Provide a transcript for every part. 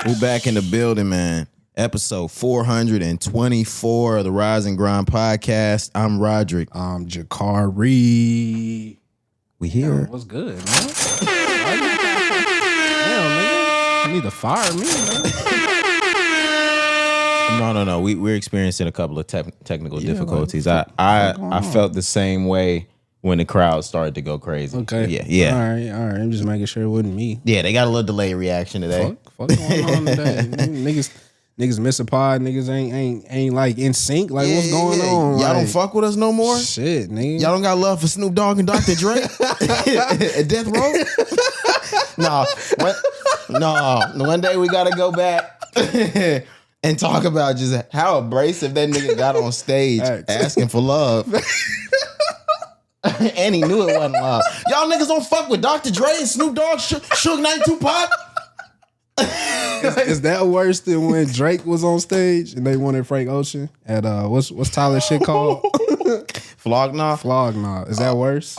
We back in the building, man. Episode 424 of the Rise and Grind podcast. I'm Roderick. I'm Cari. We here. What's good, man? Damn, nigga. You need to fire me, man. No. We're experiencing a couple of technical difficulties. I felt the same way when the crowd started to go crazy. Okay. Yeah. All right. I'm just making sure it wasn't me. Yeah, they got a little delayed reaction today. Fuck going on today? Niggas miss a pod. Niggas ain't like in sync. Like, what's going on? Y'all don't fuck with us no more? Shit, nigga. Y'all don't got love for Snoop Dogg and Dr. Dre at Death Row? No. One day we gotta go back and talk about just how abrasive that nigga got on stage asking for love. And he knew it wasn't love. Y'all niggas don't fuck with Dr. Dre and Snoop Dogg, Suge Knight, Tupac. Is that worse than when Drake was on stage and they wanted Frank Ocean at what's Tyler's shit called? Flog Gnaw. Is that worse?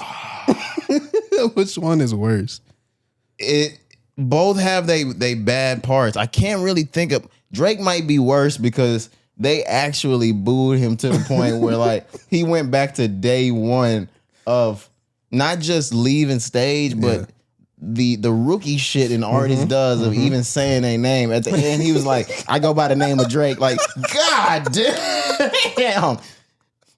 Which one is worse? It both have they bad parts. I can't really think of. Drake might be worse because they actually booed him to the point where like he went back to day one of not just leaving stage, but the rookie shit an artist does of even saying their name. At the end, he was like, I go by the name of Drake. Like, God damn.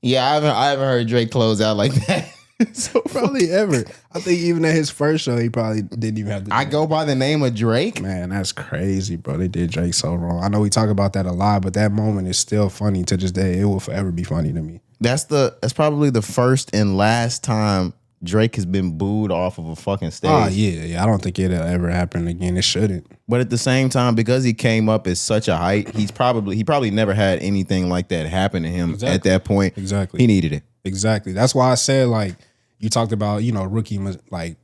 Yeah, I haven't heard Drake close out like that. So probably ever. I think even at his first show, he probably didn't even have to. I go by the name of Drake? Man, that's crazy, bro. They did Drake so wrong. I know we talk about that a lot, but that moment is still funny to this day. It will forever be funny to me. That's probably the first and last time Drake has been booed off of a fucking stage. Oh, yeah. I don't think it'll ever happen again. It shouldn't. But at the same time, because he came up as such a height, he probably never had anything like that happen to him at that point. Exactly. He needed it. Exactly. That's why I said, like, you talked about, rookie, like,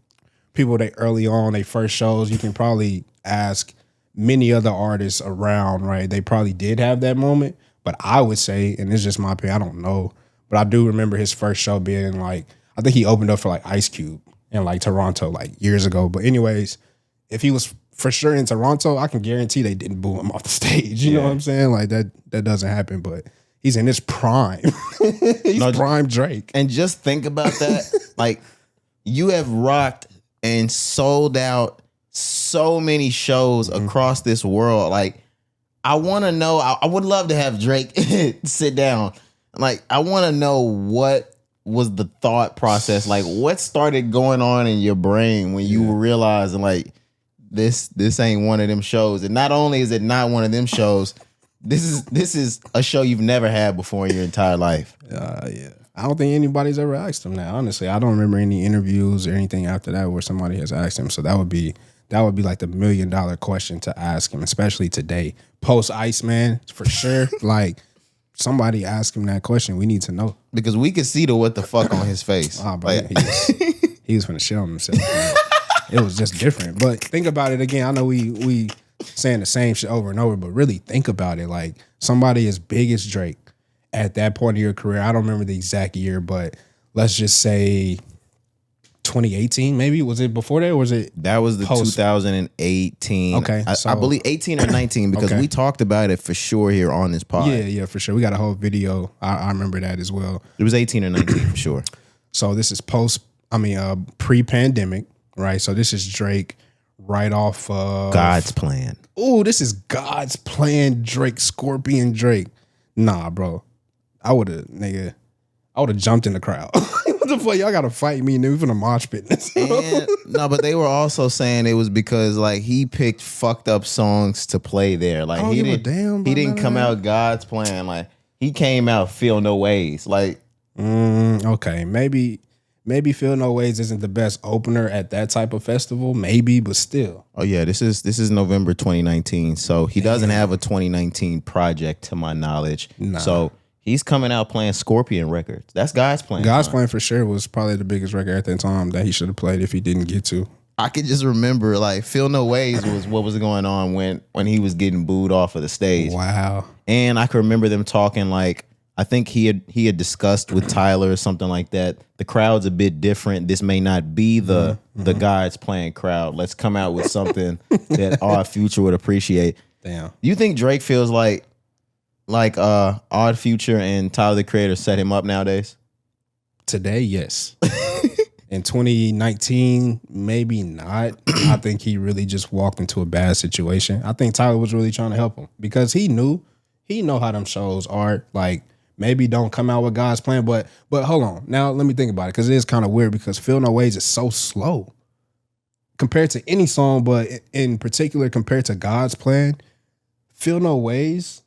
people that early on, they first shows, you can probably ask many other artists around, right? They probably did have that moment. But I would say, and it's just my opinion, I don't know, but I do remember his first show being like, I think he opened up for like Ice Cube in like Toronto like years ago. But anyways, if he was for sure in Toronto, I can guarantee they didn't boo him off the stage. You know what I'm saying? Like that doesn't happen, but he's in his prime. Prime Drake. And just think about that. Like, you have rocked and sold out so many shows across this world. Like, I want to know, I would love to have Drake sit down. Like, I want to know what was the thought process, like what started going on in your brain when you were realizing like this ain't one of them shows. And not only is it not one of them shows, this is a show you've never had before in your entire life. Yeah. I don't think anybody's ever asked him that. Honestly, I don't remember any interviews or anything after that where somebody has asked him. So that would be like the $1 million question to ask him, especially today. Post Iceman, for sure. Like, somebody ask him that question. We need to know. Because we could see the what the fuck on his face. Oh, bro, like, he was finna shit on himself. Man. It was just different. But think about it again. I know we saying the same shit over and over, but really think about it. Like, somebody as big as Drake at that point of your career, I don't remember the exact year, but let's just say 2018, maybe? Was it before that or was it? That was the post? 2018. Okay. I believe 18 or 19 because we talked about it for sure here on this pod. Yeah, for sure. We got a whole video. I remember that as well. It was 18 or 19 for sure. So this is pre-pandemic, right? So this is Drake right off of God's Plan. Oh, this is God's Plan Drake, Scorpion Drake. Nah, bro. I would have jumped in the crowd. What the fuck? Y'all gotta fight me, nigga, from the mosh pit. No, but they were also saying it was because like he picked fucked up songs to play there. Like he didn't come out God's Plan. Like he came out Feel No Ways. Like okay, maybe Feel No Ways isn't the best opener at that type of festival. Maybe, but still. Oh yeah, this is November 2019. So he doesn't have a 2019 project to my knowledge. Nah. So he's coming out playing Scorpion records. That's God's Plan. God's Plan for sure was probably the biggest record at that time that he should have played if he didn't get to. I could just remember like Feel No Ways was what was going on when he was getting booed off of the stage. Wow. And I could remember them talking like, I think he had discussed with Tyler or something like that. The crowd's a bit different. This may not be the God's Plan crowd. Let's come out with something that our future would appreciate. Damn. You think Drake feels like Odd Future and Tyler the Creator set him up nowadays? Today, yes. In 2019, maybe not. I think he really just walked into a bad situation. I think Tyler was really trying to help him because he know how them shows are. Like, maybe don't come out with God's plan, but hold on. Now let me think about it, because it is kind of weird because Feel No Ways is so slow compared to any song, but in particular compared to God's plan, Feel No Ways,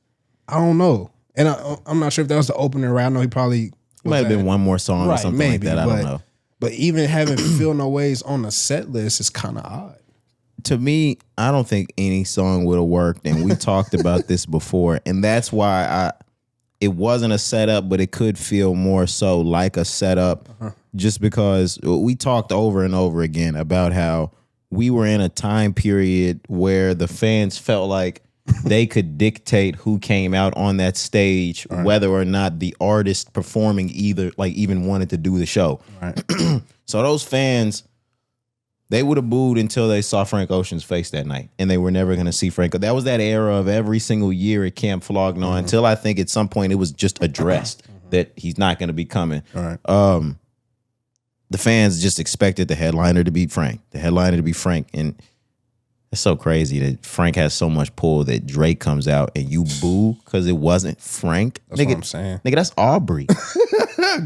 I don't know. And I'm not sure if that was the opener, right? I know he probably might have been one more song or something maybe, like that. I don't know. But even having Feel No Ways on the set list is kind of odd. To me, I don't think any song would have worked, and we talked about this before, and that's why it wasn't a setup, but it could feel more so like a setup, just because we talked over and over again about how we were in a time period where the fans felt like they could dictate who came out on that stage, whether or not the artist performing even wanted to do the show. Right. So those fans, they would have booed until they saw Frank Ocean's face that night, and they were never going to see Frank. That was that era of every single year at Camp Flognaw until I think at some point it was just addressed that he's not going to be coming. The fans just expected the headliner to be Frank, and it's so crazy that Frank has so much pull that Drake comes out and you boo because it wasn't Frank. That's what I'm saying. Nigga, that's Aubrey.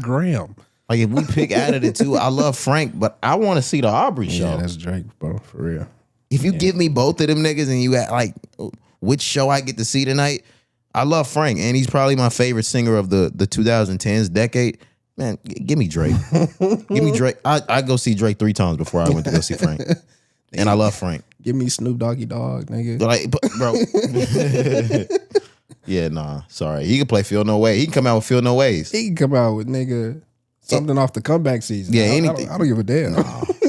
Graham. Like, if we pick out of the two, I love Frank, but I want to see the Aubrey show. Yeah, that's Drake, bro, for real. If you give me both of them niggas and you like which show I get to see tonight, I love Frank, and he's probably my favorite singer of the 2010s decade. Man, give me Drake. Give me Drake. I go see Drake 3 times before I went to go see Frank. And I love Frank. Give me Snoop Doggy Dogg, nigga. Like, bro. Yeah, nah, sorry. He can play Feel No Way. He can come out with Feel No Ways. He can come out with, nigga, something off the comeback season. Yeah, anything. I don't give a damn.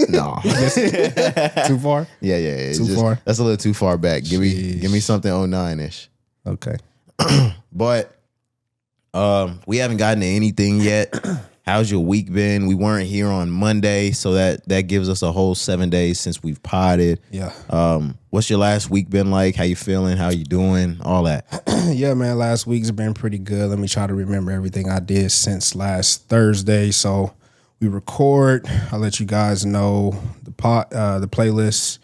No. Too far? Yeah. Too far? That's a little too far back. Give me something 09-ish. Okay. But we haven't gotten to anything yet. How's your week been? We weren't here on Monday, so that gives us a whole 7 days since we've podded. Yeah. What's your last week been like? How you feeling? How you doing? All that. Yeah, man. Last week's been pretty good. Let me try to remember everything I did since last Thursday. So we record. I'll let you guys know the playlist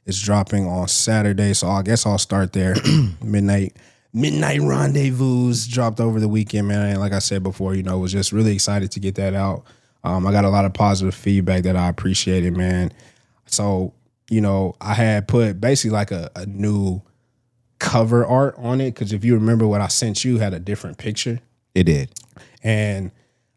is dropping on Saturday. So I guess I'll start there. Midnight Rendezvous dropped over the weekend, man. And like I said before, was just really excited to get that out. I got a lot of positive feedback that I appreciated, man. So, I had put basically like a new cover art on it, because if you remember what I sent you had a different picture. It did. And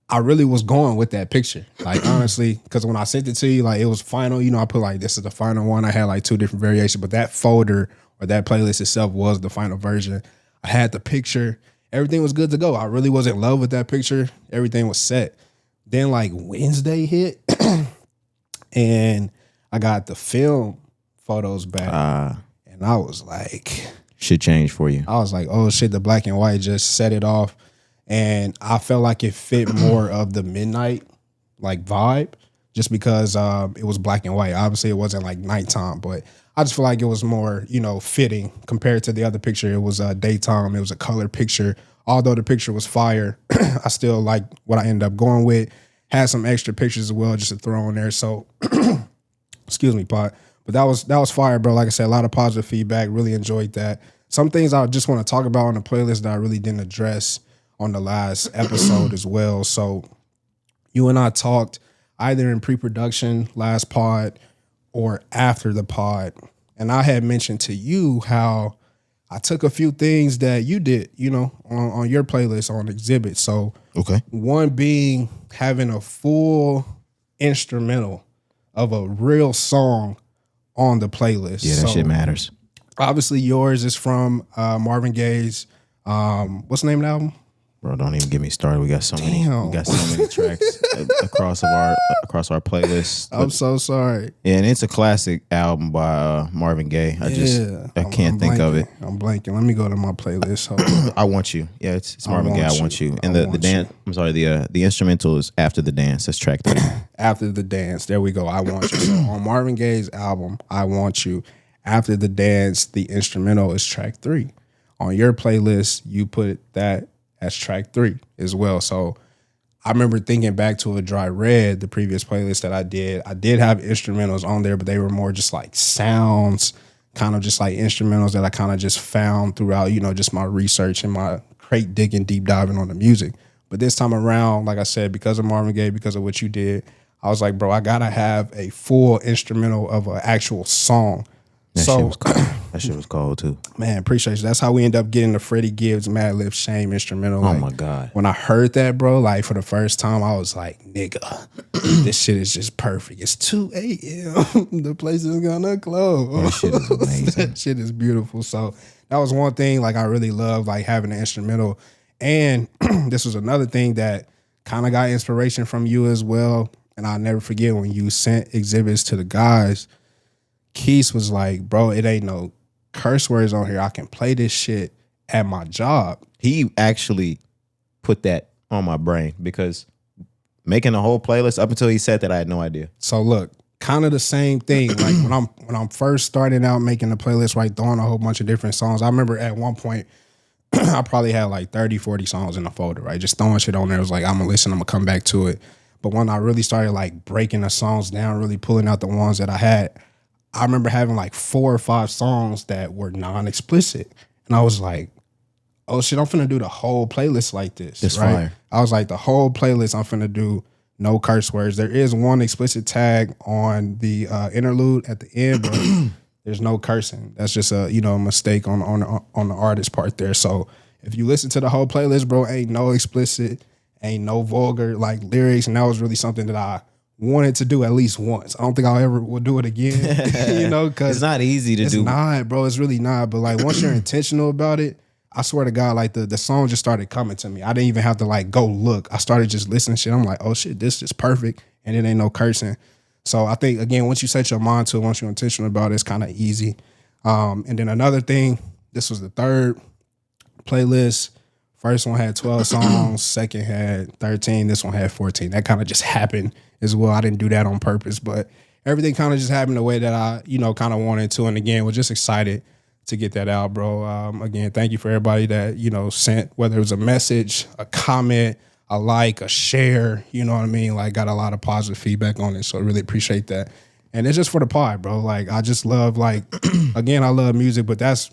I really was going with that picture. Like, honestly, because when I sent it to you, like, it was final. I put like, this is the final one. I had like 2 different variations, but that folder or that playlist itself was the final version. I had the picture. Everything was good to go. I really was in love with that picture. Everything was set. Then like Wednesday hit and I got the film photos back. And I was like... Shit changed for you. I was like, oh shit, the black and white just set it off. And I felt like it fit more of the midnight like vibe, just because it was black and white. Obviously it wasn't like nighttime, but I just feel like it was more, fitting compared to the other picture. It was daytime. It was a color picture. Although the picture was fire, I still like what I ended up going with. Had some extra pictures as well just to throw in there. So, excuse me, Pot. But that was fire, bro. Like I said, a lot of positive feedback. Really enjoyed that. Some things I just want to talk about on the playlist that I really didn't address on the last episode as well. So you and I talked either in pre-production last pod or after the pod. And I had mentioned to you how I took a few things that you did, on your playlist on Exhibit. So okay. One being having a full instrumental of a real song on the playlist. Yeah, that shit matters. Obviously yours is from Marvin Gaye's, what's the name of the album? Bro, don't even get me started. We got so many tracks across our playlist. I'm so sorry. Yeah, and it's a classic album by Marvin Gaye. I can't think of it. I'm blanking. Let me go to my playlist. I Want You. Yeah, it's Marvin Gaye. I Want You. And the dance. I'm sorry. The instrumental is After the Dance. That's track 3. After the Dance. There we go. I Want You. So on Marvin Gaye's album, I Want You. After the dance, the instrumental is track 3. On your playlist, you put that as track 3 as well. So I remember thinking back to A Dry Red, the previous playlist that I did. I did have instrumentals on there, but they were more just like sounds, kind of just like instrumentals that I kind of just found throughout, just my research and my crate digging, deep diving on the music. But this time around, like I said, because of Marvin Gaye, because of what you did, I was like, bro, I gotta have a full instrumental of an actual song. That shit was cold too. Man, appreciate you. That's how we end up getting the Freddie Gibbs Mad Lib Shame instrumental. Oh my God. When I heard that, bro, like for the first time, I was like, nigga, this shit is just perfect. It's 2 a.m. The place is gonna close. That shit is amazing. That shit is beautiful. So that was one thing like I really love, like having an instrumental. And this was another thing that kind of got inspiration from you as well. And I'll never forget when you sent exhibits to the guys, Keith was like, bro, it ain't no curse words on here. I can play this shit at my job. He actually put that on my brain because making a whole playlist, up until he said that, I had no idea. So look, kind of the same thing. Like when I'm first starting out making the playlist, right, throwing a whole bunch of different songs. I remember at one point, I probably had like 30, 40 songs in the folder, right? Just throwing shit on there. It was like, I'm gonna listen, I'm gonna come back to it. But when I really started like breaking the songs down, really pulling out the ones that I had, I remember having like 4 or 5 songs that were non-explicit. And I was like, oh shit, I'm finna do the whole playlist like this. It's right? fire. I was like, the whole playlist I'm finna do no curse words. There is one explicit tag on the interlude at the end, but there's no cursing. That's just a mistake on the artist part there. So if you listen to the whole playlist, bro, ain't no explicit, ain't no vulgar like lyrics. And that was really something that I wanted to do at least once. I don't think I'll ever will do it again. Because it's not easy to do. It's not, bro. It's really not. But like once you're intentional about it, I swear to God, like the song just started coming to me. I didn't even have to like go look. I started just listening to shit. I'm like, oh shit, this is perfect. And it ain't no cursing. So I think again, once you set your mind to it, once you're intentional about it, it's kind of easy. And then another thing, this was the third playlist. First one had 12 songs, second had 13, this one had 14. That kind of just happened as well. I didn't do that on purpose, but everything kind of just happened the way that I, kind of wanted to. And again, was just excited to get that out, bro. Again, thank you for everybody that, sent, whether it was a message, a comment, a like, a share, you know what I mean? Like got a lot of positive feedback on it. So I really appreciate that. And it's just for the pod, bro. Like I just love like, again, I love music, but that's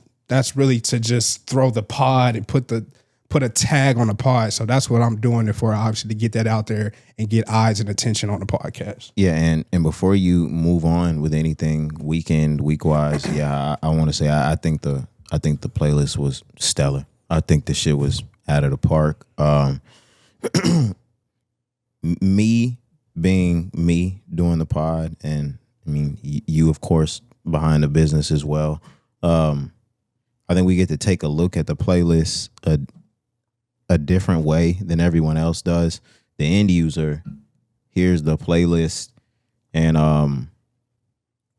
really to just throw the pod and put a tag on the pod. So that's what I'm doing it for, obviously, to get that out there and get eyes and attention on the podcast. Yeah, and before you move on with anything week-wise, yeah, I want to say I think the playlist was stellar. I think the shit was out of the park. Me being me doing the pod, and I mean you of course behind the business as well. I think we get to take a look at the playlist a different way than everyone else does. The end user hears the playlist and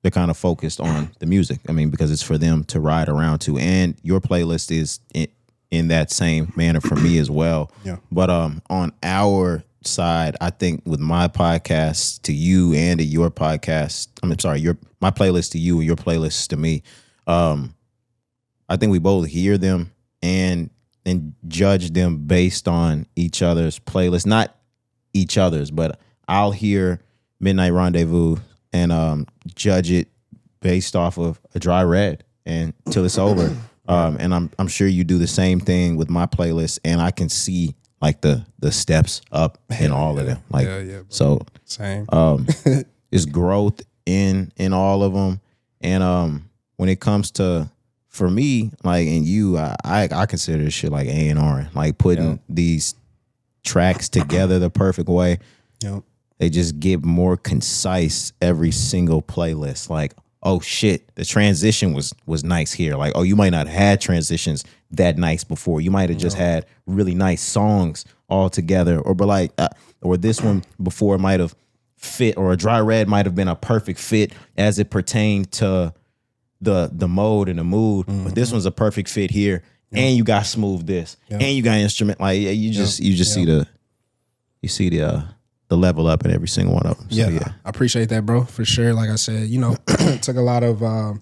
they're kind of focused on the music. I mean, because it's for them to ride around to. And your playlist is in that same manner for me as well. Yeah. But on our side, I think with my podcast to you and to your podcast, my playlist to you and your playlist to me, I think we both hear them and judge them based on each other's playlist. Not each other's, but I'll hear Midnight Rendezvous and judge it based off of A Dry Red and till it's over. And I'm sure you do the same thing with my playlist, and I can see like the steps up in all of them. Like so same. It's growth in all of them. And when it comes to, for me, like, and you, I consider this shit like A&R, like putting these tracks together the perfect way. Yep. They just get more concise every single playlist. Like, oh shit, the transition was nice here. Like, oh, you might not have had transitions that nice before. You might have just had really nice songs all together, or this one before might have fit, or A Dry Red might have been a perfect fit as it pertained to the mode and the mood, but this one's a perfect fit here, and you got smooth this, and you got instrument. Like you just see the level up in every single one of them. So, I appreciate that, bro, for sure. Like I said, took a lot of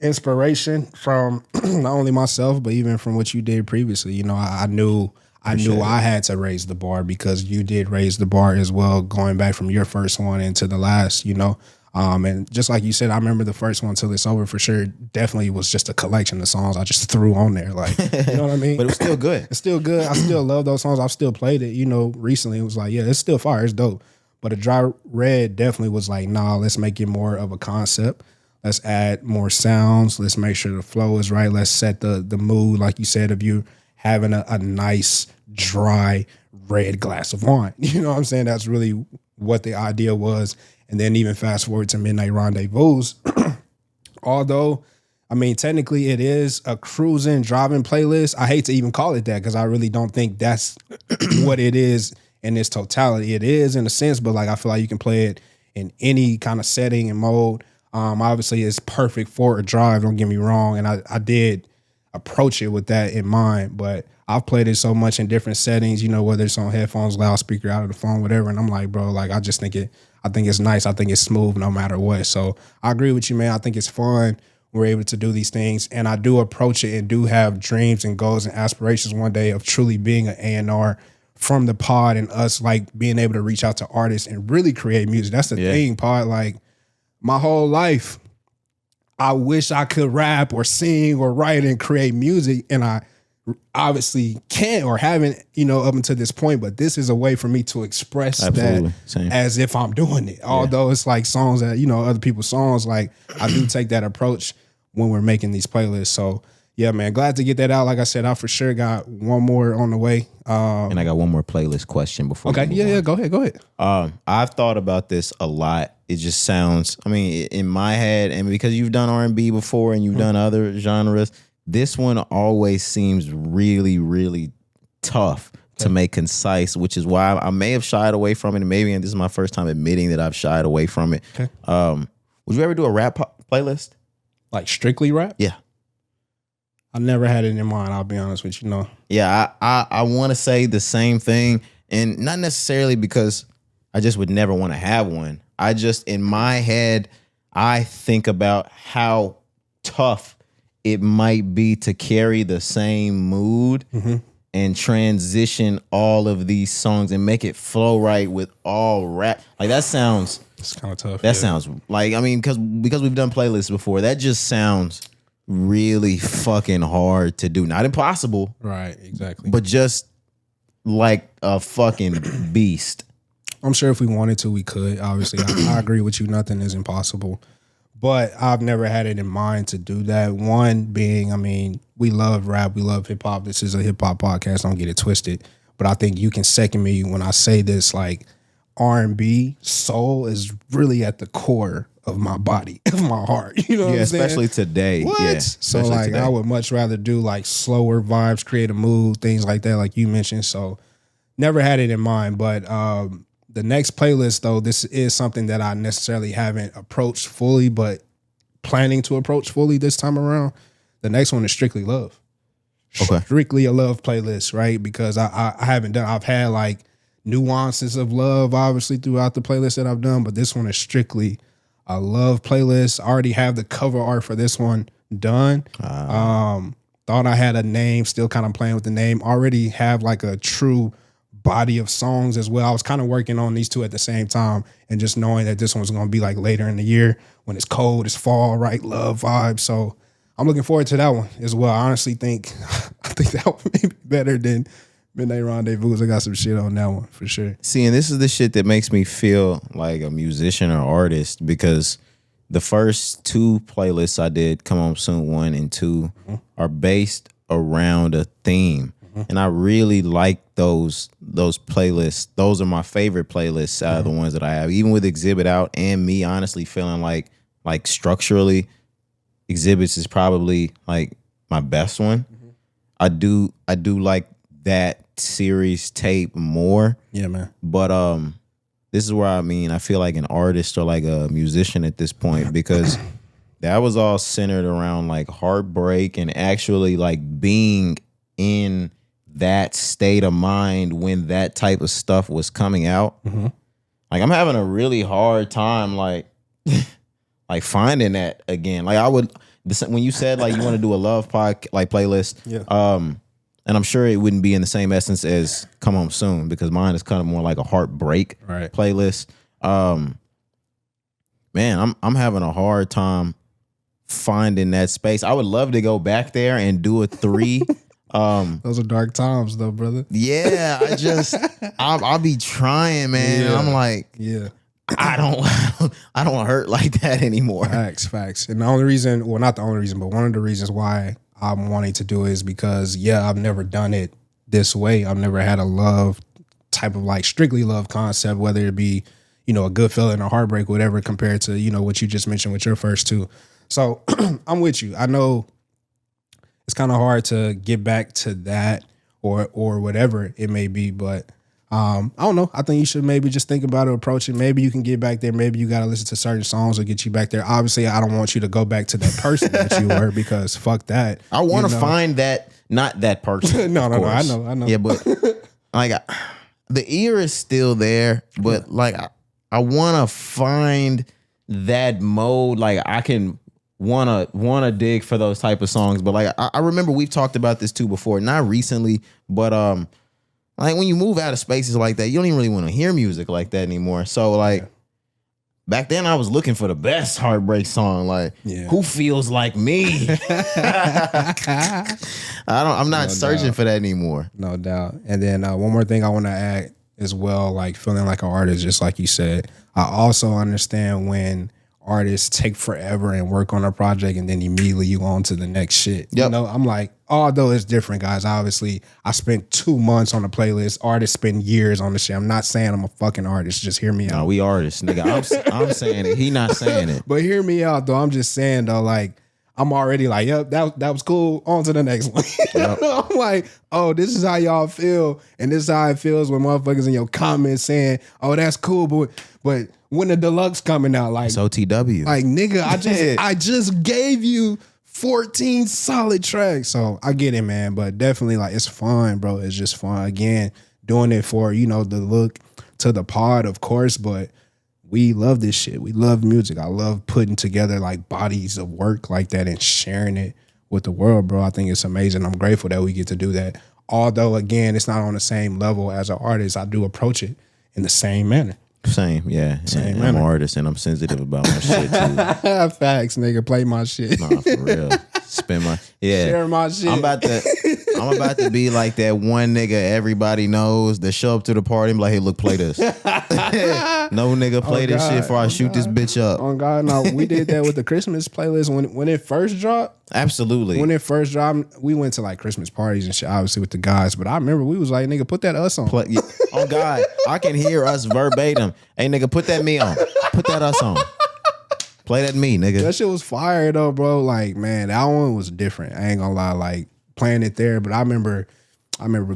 inspiration from not only myself, but even from what you did previously. You know, I knew I had to raise the bar because you did raise the bar as well, going back from your first one into the last, you know. And just like you said, I remember the first one Till It's Over for sure. Definitely was just a collection of songs I just threw on there. Like, you know what I mean? But it was still good. It's still good. I still love those songs. I've still played it, you know, recently. It was like, yeah, it's still fire. It's dope. But a Dry Red definitely was like, nah, let's make it more of a concept. Let's add more sounds. Let's make sure the flow is right. Let's set the mood, like you said, of you having a nice, dry, red glass of wine. You know what I'm saying? That's really what the idea was. And then even fast forward to Midnight Rendezvous. Although, I mean, technically it is a cruising, driving playlist. I hate to even call it that because I really don't think that's what it is in its totality. It is in a sense, but like I feel like you can play it in any kind of setting and mode. Obviously, it's perfect for a drive, don't get me wrong. And I did approach it with that in mind, but I've played it so much in different settings, you know, whether it's on headphones, loudspeaker, out of the phone, whatever. And I'm like, bro, like, I think it's nice. I think it's smooth no matter what. So I agree with you, man. I think it's fun. We're able to do these things. And I do approach it and do have dreams and goals and aspirations one day of truly being an A&R from the pod and us like being able to reach out to artists and really create music. That's the thing, pod. Like my whole life, I wish I could rap or sing or write and create music. And I obviously can't or haven't, you know, up until this point, but this is a way for me to express that as if I'm doing it. Although it's like songs that, you know, other people's songs, like I do take that approach when we're making these playlists. So yeah, man, glad to get that out. Like I said, I for sure got one more on the way. And I got one more playlist question before. Okay, yeah, go ahead. I've thought about this a lot. It just sounds, I mean, in my head, and because you've done R&B before and you've done other genres, this one always seems really, really tough to make concise, which is why I may have shied away from it. And maybe this is my first time admitting that I've shied away from it. Okay. Would you ever do a rap playlist? Like strictly rap? Yeah. I never had it in mind, I'll be honest with you. No. Yeah, I want to say the same thing. And not necessarily because I just would never want to have one. I just, in my head, I think about how tough it might be to carry the same mood and transition all of these songs and make it flow right with all rap. Like that sounds, it's kind of tough. That sounds like, I mean, because we've done playlists before, that just sounds really fucking hard to do. Not impossible. Right, exactly. But just like a fucking beast. I'm sure if we wanted to, we could. Obviously, I agree with you. Nothing is impossible. But I've never had it in mind to do that. One being, I mean, we love rap. We love hip hop. This is a hip hop podcast. Don't get it twisted. But I think you can second me when I say this, like R&B, soul is really at the core of my body, of my heart. You know what I'm saying? Especially today. What? Yeah, so like today. I would much rather do like slower vibes, create a mood, things like that, like you mentioned. So never had it in mind. But the next playlist, though, this is something that I necessarily haven't approached fully, but planning to approach fully this time around. The next one is Strictly Love. Okay. Strictly a love playlist, right? Because I haven't done, I've had like nuances of love, obviously, throughout the playlist that I've done, but this one is strictly a love playlist. I already have the cover art for this one done. Thought I had a name, still kind of playing with the name. Already have like a true body of songs as well. I was kind of working on these two at the same time and just knowing that this one's going to be like later in the year when it's cold, it's fall, right? Love vibe. So I'm looking forward to that one as well. I honestly think that one may be better than Midnight Rendezvous. I got some shit on that one for sure. See, and this is the shit that makes me feel like a musician or artist, because the first two playlists I did, Come On Soon 1 and 2, are based around a theme. And I really like those playlists. Those are my favorite playlists out of the ones that I have. Even with Exhibit out and me honestly feeling like structurally, Exhibits is probably like my best one. I do like that series tape more. Yeah, man. But this is where I feel like an artist or like a musician at this point, because that was all centered around like heartbreak and actually like being in that state of mind when that type of stuff was coming out. Like I'm having a really hard time like like finding that again. Like I would when you said like you want to do a love playlist, and I'm sure it wouldn't be in the same essence as Come Home Soon because mine is kind of more like a heartbreak playlist. Man, I'm having a hard time finding that space. I would love to go back there and do a 3. Those are dark times though, brother. Yeah, I'll be trying, man. And I'm like, I don't hurt like that anymore. Facts. And the only reason, well, not the only reason, but one of the reasons why I'm wanting to do it is because, I've never done it this way. I've never had a love type of like strictly love concept, whether it be, a good feeling or heartbreak, whatever, compared to, what you just mentioned with your first 2. So I'm with you. I know it's kind of hard to get back to that or whatever it may be, but I don't know. I think you should maybe just think about it, approach it. Maybe you can get back there. Maybe you got to listen to certain songs or get you back there. Obviously, I don't want you to go back to that person that you were because fuck that. I want to find that, not that person. No, I know. Yeah, but like the ear is still there, but like I want to find that mode. Like I can wanna dig for those type of songs. But like I remember we've talked about this too before, not recently, but like when you move out of spaces like that, you don't even really want to hear music like that anymore. So like back then I was looking for the best heartbreak song. Like who feels like me? I'm not searching for that anymore. No doubt. And then one more thing I want to add as well, like feeling like an artist, just like you said. I also understand when artists take forever and work on a project and then immediately you on to the next shit. Yep. I'm like, although it's different, guys. Obviously, I spent 2 months on a playlist. Artists spend years on the shit. I'm not saying I'm a fucking artist. Just hear me out. No, we artists, nigga. I'm saying it. He not saying it. But hear me out, though. I'm just saying, though, like, I'm already like, yep, that was cool. On to the next one. Yep. I'm like, oh, this is how y'all feel. And this is how it feels when motherfuckers in your comments saying, oh, that's cool, but when the deluxe coming out, like, it's OTW. Like, nigga, I just gave you 14 solid tracks. So I get it, man. But definitely, like, it's fun, bro. It's just fun. Again, doing it for, the look to the pod, of course, but we love this shit. We love music. I love putting together like bodies of work like that and sharing it with the world, bro. I think it's amazing. I'm grateful that we get to do that. Although, again, it's not on the same level as an artist. I do approach it in the same manner. Same, yeah. Same. I'm an artist and I'm sensitive about my shit too. Facts, nigga. Play my shit. Nah, for real. Share my shit. I'm about to be like that one nigga everybody knows that show up to the party and be like, hey, look, play this. No nigga, play this shit before I shoot this bitch up. Oh God, no. We did that with the Christmas playlist when it first dropped. Absolutely. When it first dropped, we went to like Christmas parties and shit, obviously with the guys. But I remember we was like, nigga, put that us on. Oh God, I can hear us verbatim. Hey nigga, put that me on. Put that us on. Play that me, nigga. That shit was fire though, bro. Like, man, that one was different. I ain't gonna lie, like playing it there. But I remember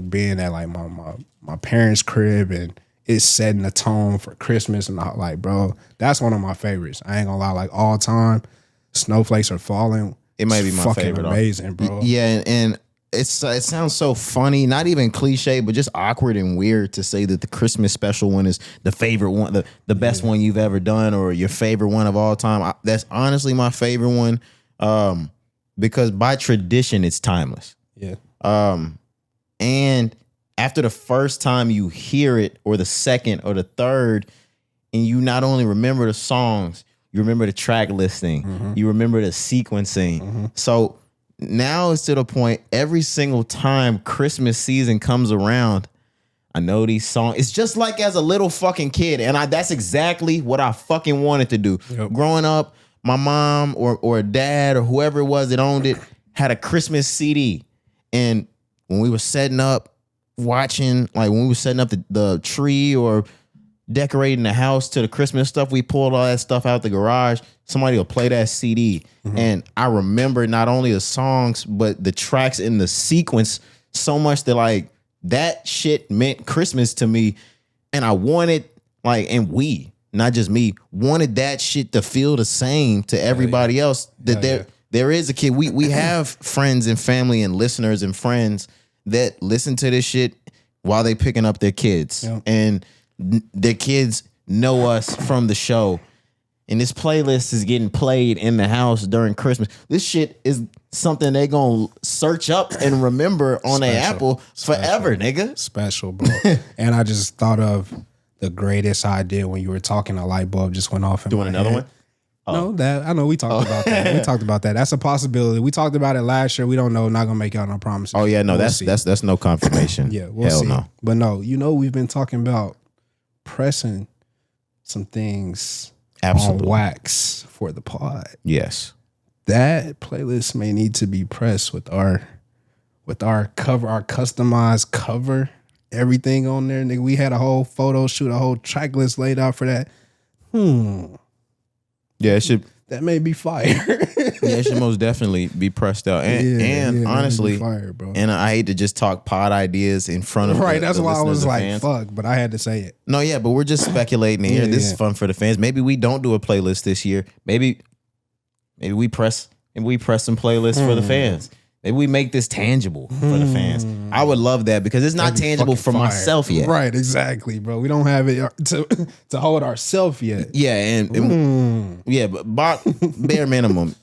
being at like my parents' crib and it's setting the tone for Christmas and like, bro, that's one of my favorites. I ain't gonna lie, like all time, snowflakes are falling. It might be my favorite. Amazing, bro. Yeah, and it sounds so funny, not even cliche, but just awkward and weird to say that the Christmas special one is the favorite one, the best one you've ever done, or your favorite one of all time. That's honestly my favorite one, because by tradition it's timeless. Yeah. And after the first time you hear it, or the second or the third, and you not only remember the songs, you remember the track listing, you remember the sequencing. So now it's to the point every single time Christmas season comes around, I know these songs. It's just like as a little fucking kid. And that's exactly what I fucking wanted to do. Yep. Growing up, my mom or dad or whoever it was that owned it had a Christmas CD. And when we were setting up, watching, like when we were setting up the tree or decorating the house to the Christmas stuff, we pulled all that stuff out the garage. Somebody will play that CD. And I remember not only the songs, but the tracks in the sequence so much that like that shit meant Christmas to me. And I wanted like, and we, not just me, wanted that shit to feel the same to everybody else. That there is a kid. We have friends and family and listeners and friends that listen to this shit while they picking up their kids. And their kids know us from the show. and this playlist is getting played in the house during Christmas. This shit is something they gonna search up and remember on their Apple forever, nigga. Special, bro. And I just thought of the greatest idea when you were talking. A light bulb just went off in Doing my another head. one? No, that I know we talked about that. We talked about that. That's a possibility. We talked about it last year. We don't know. Not gonna make out no promises. Oh yeah, no, We'll that's no confirmation. Yeah, we'll Hell see. no. But no, we've been talking about pressing some things Absolutely. on wax for the pod. Yes. That playlist may need to be pressed with our cover, our customized cover, everything on there. Nigga, we had a whole photo shoot, a whole track list laid out for that. Yeah, it should. That may be fire. Yeah, it should most definitely be pressed out. And honestly, fire, bro. and I hate to just talk pod ideas in front of Right, that's the why I was listeners and like, fans. fuck, but I had to say it. No, yeah, but we're just speculating here. This is fun for the fans. Maybe we don't do a playlist this year. Maybe we press some playlists for the fans. Maybe we make this tangible for the fans. I would love that because it's not That'd be tangible fucking for fire. myself yet. Right, exactly, bro. We don't have it to hold ourselves yet. Yeah, and yeah, but bare minimum,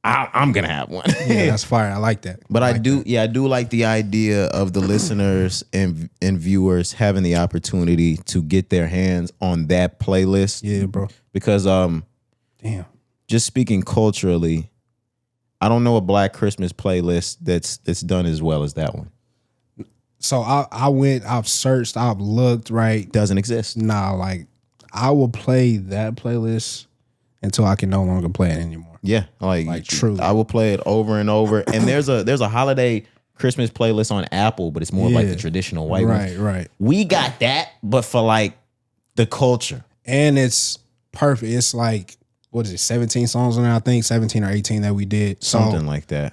I'm gonna have one. Yeah, that's fire. I like that. But I do like the idea of the listeners and viewers having the opportunity to get their hands on that playlist. Yeah, bro. Because Damn. just speaking culturally, I don't know a Black Christmas playlist that's done as well as that one. So I've searched, I've looked, right? Doesn't exist. Nah, like I will play that playlist until I can no longer play it anymore. Yeah, like truly. I will play it over and over. And there's a holiday Christmas playlist on Apple, but it's more like the traditional white one. Right. We got that, but for like the culture. And it's perfect. It's like, what is it, 17 songs on there, I think, 17 or 18 that we did. Something like that.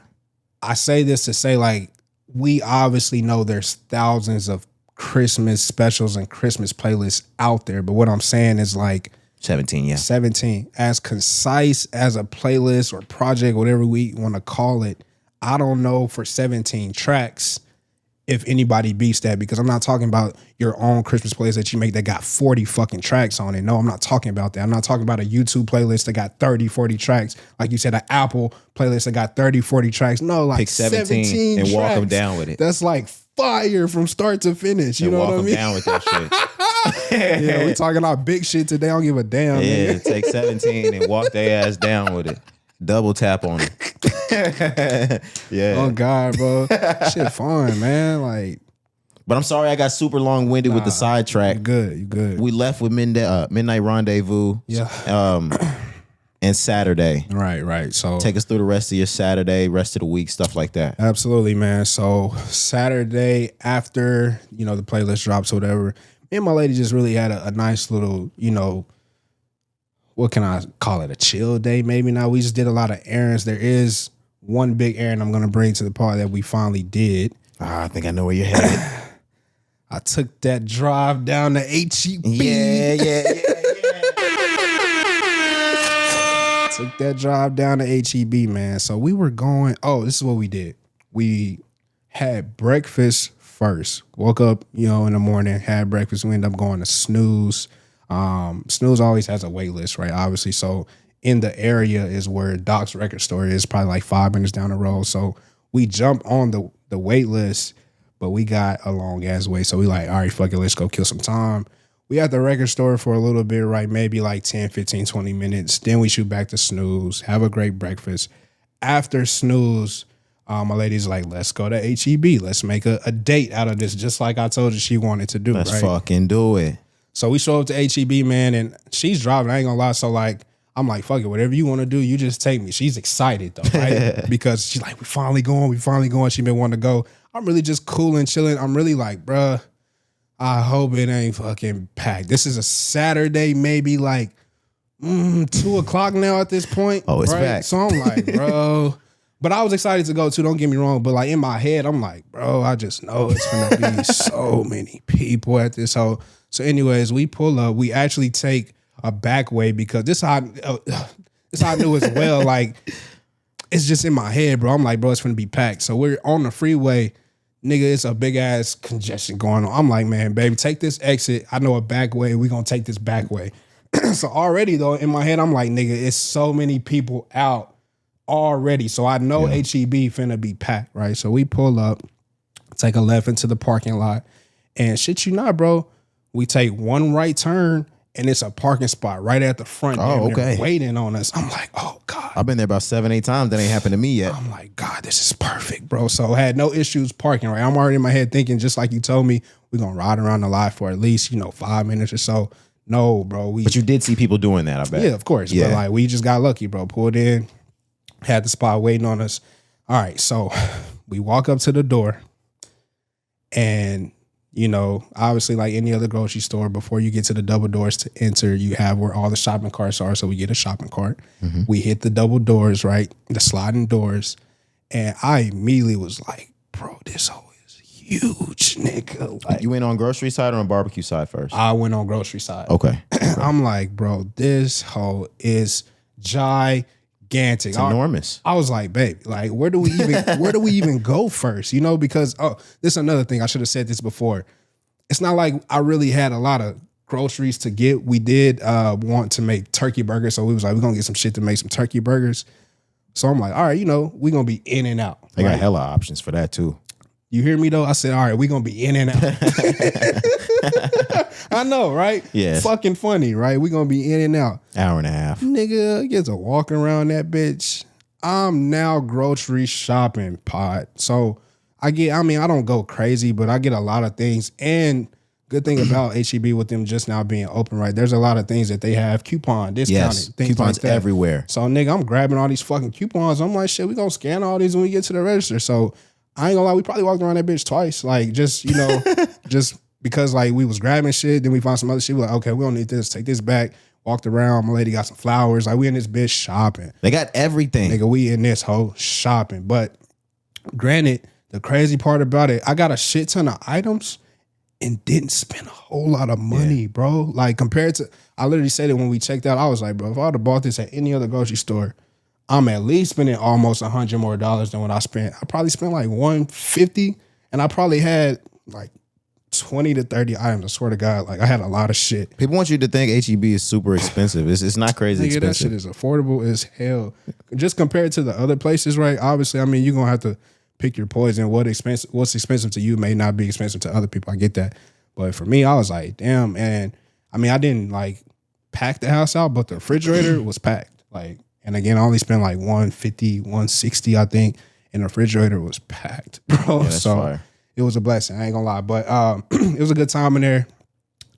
I say this to say, like, we obviously know there's thousands of Christmas specials and Christmas playlists out there. But what I'm saying is like 17, yeah. 17, as concise as a playlist or project, whatever we want to call it. I don't know for 17 tracks if anybody beats that, because I'm not talking about your own Christmas playlist that you make that got 40 fucking tracks on it. No, I'm not talking about that. I'm not talking about a YouTube playlist that got 30, 40 tracks. Like you said, an Apple playlist that got 30, 40 tracks. No, like pick 17 and tracks. walk them down with it. That's like fire from start to finish. You know what I mean? Walk them down with that shit. Yeah, we talking about big shit today. I don't give a damn. Yeah, Nigga. take 17 and walk their ass down with it. Double tap on it. Yeah. Oh God, bro. Shit fun, man. Like, But I'm sorry I got super long-winded with the sidetrack. you good. We left with Midnight Rendezvous. Yeah. And Saturday. Right. So Take us through the rest of your Saturday, rest of the week, stuff like that. absolutely, man. So Saturday after, the playlist drops or whatever, me and my lady just really had a nice little, what can I call it? A chill day, maybe not. We just did a lot of errands. There is one big errand I'm going to bring to the party that we finally did. I think I know where you're headed. I took that drive down to HEB. Yeah. Took that drive down to HEB, man. So we were going, this is what we did. We had breakfast first. Woke up, in the morning, had breakfast. We ended up going to Snooze. Snooze always has a wait list, right? Obviously. So in the area is where Doc's record store is, probably like 5 minutes down the road. So we jumped on the wait list, but we got a long ass wait. So we like, all right, fuck it, let's go kill some time. We at the record store for a little bit, right? Maybe like 10, 15, 20 minutes. Then we shoot back to Snooze, have a great breakfast. After Snooze, my lady's like, let's go to HEB. Let's make a date out of this, just like I told you she wanted to do. Let's fucking do it. So we show up to HEB, man, and she's driving. I ain't gonna lie. So like, I'm like, fuck it, whatever you want to do, you just take me. She's excited though, right? Because she's like, we finally going. She been wanting to go. I'm really just cool and chilling. I'm really like, bruh, I hope it ain't fucking packed. This is a Saturday, maybe like 2:00 now at this point. Oh, it's right? packed. So I'm like, bro. But I was excited to go too, don't get me wrong. But like in my head, I'm like, bro, I just know it's gonna be so many people at this hole. So anyways, we pull up. We actually take a back way because this how I knew as well. Like, it's just in my head, bro. I'm like, bro, it's gonna be packed. So we're on the freeway. Nigga, it's a big ass congestion going on. I'm like, man, baby, take this exit. I know a back way. We're gonna take this back way. So already though, in my head, I'm like, nigga, it's so many people out already. So I know HEB finna be packed, right? So we pull up, take a left into the parking lot, and shit you not, bro, we take one right turn, and it's a parking spot right at the front. Oh, okay. Waiting on us. I'm like, oh God. I've been there about 7-8 times. That ain't happened to me yet. I'm like, God, this is perfect, bro. So I had no issues parking, right? I'm already in my head thinking, just like you told me, we're gonna ride around the lot for at least, 5 minutes or so. No, bro. But you did see people doing that, I bet. Yeah, of course. Yeah. But like we just got lucky, bro. Pulled in, had the spot waiting on us. All right, so we walk up to the door, and obviously like any other grocery store, before you get to the double doors to enter, you have where all the shopping carts are. So we get a shopping cart. Mm-hmm. We hit the double doors, right? The sliding doors. And I immediately was like, bro, this hole is huge, nigga. Like, you went on grocery side or on barbecue side first? I went on grocery side. Okay. I'm like, bro, this hole is gigantic. It's enormous. I was like, babe, like, where do we even go first? Because this is another thing. I should have said this before. It's not like I really had a lot of groceries to get. We did want to make turkey burgers, so we was like, we're gonna get some shit to make some turkey burgers. So I'm like, all right, we're gonna be in and out. They got hella options for that too. You hear me though? I said, all right, we're gonna be in and out. I know, right? Yeah. Fucking funny, right? We're gonna be in and out. Hour and a half. Nigga, I get to walk around that bitch. I'm now grocery shopping, pod. So I don't go crazy, but I get a lot of things. And good thing about HEB with them just now being open, right? There's a lot of things that they have discounted, things coupons like that. Everywhere. So nigga, I'm grabbing all these fucking coupons. I'm like, shit, we gonna scan all these when we get to the register. So I ain't gonna lie, we probably walked around that bitch twice. Like, just, just because like we was grabbing shit, then we found some other shit. We're like, okay, we don't need this. Take this back. Walked around. My lady got some flowers. Like, we in this bitch shopping. They got everything. Nigga, we in this hoe shopping. But granted, the crazy part about it, I got a shit ton of items and didn't spend a whole lot of money, bro. Like, compared to, I literally said it when we checked out. I was like, bro, if I would have bought this at any other grocery store, I'm at least spending almost $100 more than what I spent. I probably spent like $150, and I probably had like 20 to 30 items. I swear to God, like I had a lot of shit. People want you to think HEB is super expensive. It's not crazy expensive. That shit is affordable as hell. Just compared to the other places, right? Obviously, I mean, you're gonna have to pick your poison. What's expensive to you may not be expensive to other people. I get that. But for me, I was like, damn. And I mean, I didn't like pack the house out, but the refrigerator was packed. Like, and again, I only spent like $150, $160, I think, and the refrigerator was packed, bro. Yeah, so fire. It was a blessing. I ain't gonna lie, but it was a good time in there.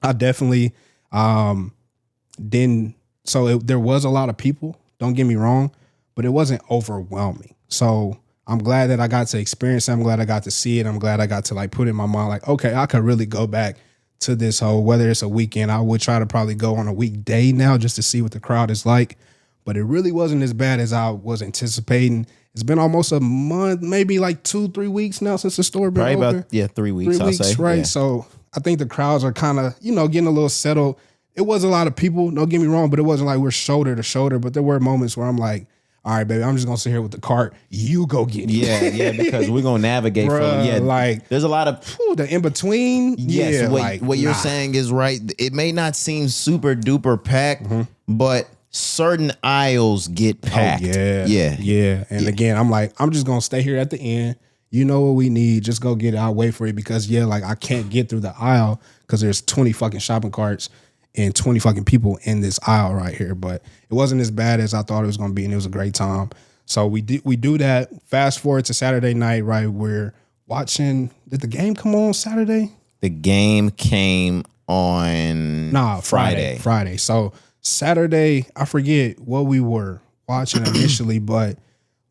I definitely didn't. So there was a lot of people. Don't get me wrong, but it wasn't overwhelming. So I'm glad that I got to experience it. I'm glad I got to see it. I'm glad I got to like put in my mind like, okay, I could really go back to this whole, whether it's a weekend, I would try to probably go on a weekday now just to see what the crowd is like. But it really wasn't as bad as I was anticipating. It's been almost a month, maybe like 2-3 weeks now since the store been probably open. About 3 weeks. 3 weeks, I'll say. Right? Yeah. So I think the crowds are kind of getting a little settled. It was a lot of people. Don't get me wrong, but it wasn't like we're shoulder to shoulder. But there were moments where I'm like, all right, baby, I'm just gonna sit here with the cart. You go get it. Yeah, because we're gonna navigate from like there's a lot of the in between. Yes, what you're saying is right. It may not seem super duper packed, but certain aisles get packed. Oh, yeah. And again, I'm like, I'm just gonna stay here at the end. You know what we need? Just go get it. I'll wait for you because like I can't get through the aisle because there's 20 fucking shopping carts and 20 fucking people in this aisle right here. But it wasn't as bad as I thought it was gonna be, and it was a great time. So we do that. Fast forward to Saturday night, right? We're watching. Did the game come on Saturday? The game came on Friday. Friday. So Saturday, I forget what we were watching initially, but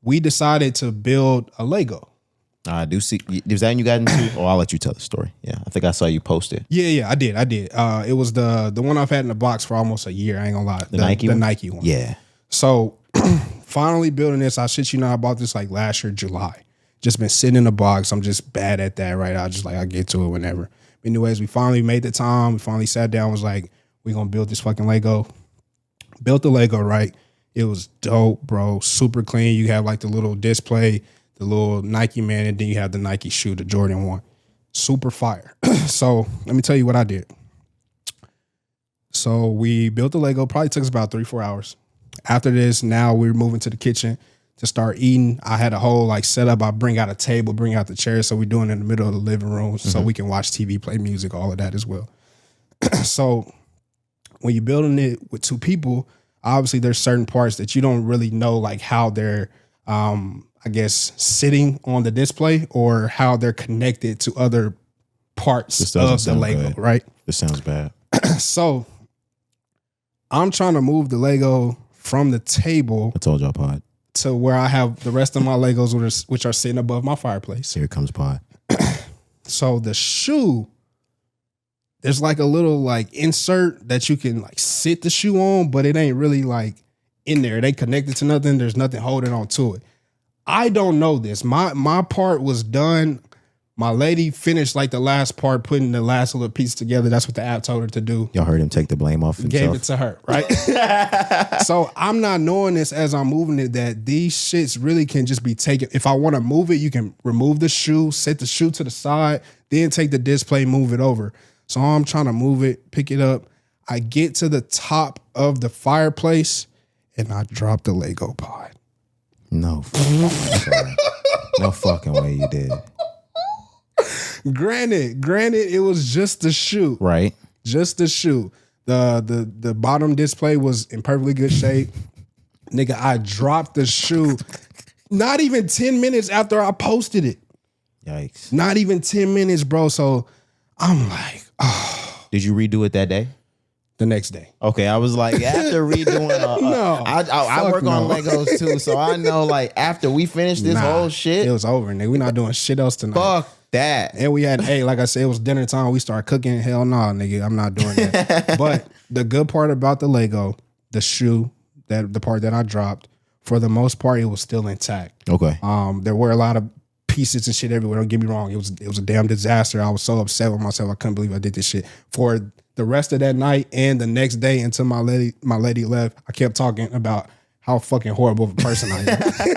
we decided to build a Lego. I do see. Is that when you got into? Oh, I'll let you tell the story. Yeah, I think I saw you post it. Yeah, I did. It was the one I've had in the box for almost a year. I ain't gonna lie. The Nike one. Yeah. So finally building this. I shit you not, I bought this like last year, July. Just been sitting in the box. I'm just bad at that, right? I get to it whenever. Anyways, we finally made the time. We finally sat down. Was like, we gonna build this fucking Lego. Built the Lego, right? It was dope, bro. Super clean. You have like the little display, the little Nike man, and then you have the Nike shoe, the Jordan 1. Super fire. So let me tell you what I did. So we built the Lego. Probably took us about 3-4 hours. After this, now we're moving to the kitchen to start eating. I had a whole like setup. I bring out a table, bring out the chairs. So we're doing it in the middle of the living room so we can watch TV, play music, all of that as well. So when you're building it with two people, obviously there's certain parts that you don't really know like how they're, I guess, sitting on the display or how they're connected to other parts of the Lego, good. Right? This sounds bad. So I'm trying to move the Lego from the table. I told y'all, Pod. To where I have the rest of my Legos, which are sitting above my fireplace. Here comes Pod. So the shoe, there's like a little like insert that you can like sit the shoe on, but it ain't really like in there. It ain't connected to nothing. There's nothing holding on to it. I don't know this. My part was done. My lady finished like the last part, putting the last little piece together. That's what the app told her to do. Y'all heard him take the blame off himself. Gave it to her, right? So I'm not knowing this as I'm moving it, that these shits really can just be taken. If I want to move it, you can remove the shoe, set the shoe to the side, then take the display, move it over. So I'm trying to move it, pick it up. I get to the top of the fireplace and I drop the Lego pod. No. No fucking way you did. Granted, it was just the shoe. Right. Just the shoe. The bottom display was in perfectly good shape. Nigga, I dropped the shoe not even 10 minutes after I posted it. Yikes. Not even 10 minutes, bro. So I'm like, oh. Did you redo it that day? The next day. Okay, I was like, after redoing, no, I work on Legos too, so I know like after we finish this whole shit, it was over, nigga. We're not doing shit else tonight. Fuck that. And we had, like I said, it was dinner time. We started cooking. Hell no, nigga, I'm not doing that. But the good part about the Lego, the shoe, the part that I dropped, for the most part, it was still intact. Okay. There were a lot of pieces and shit everywhere. Don't get me wrong. It was a damn disaster. I was so upset with myself. I couldn't believe I did this shit. For the rest of that night and the next day until my lady left, I kept talking about how fucking horrible of a person I am.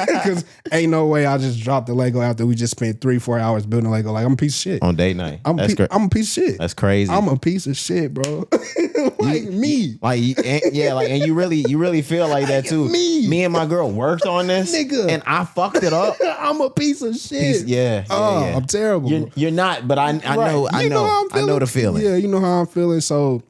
Because ain't no way I just dropped the Lego after we just spent 3-4 hours building Lego. Like, I'm a piece of shit. On date night. I'm a piece of shit. That's crazy. I'm a piece of shit, bro. Me. And you really feel like that too. Me and my girl worked on this, nigga, and I fucked it up. I'm a piece of shit. Yeah. I'm terrible. You're not, but I know the feeling. Yeah, you know how I'm feeling. So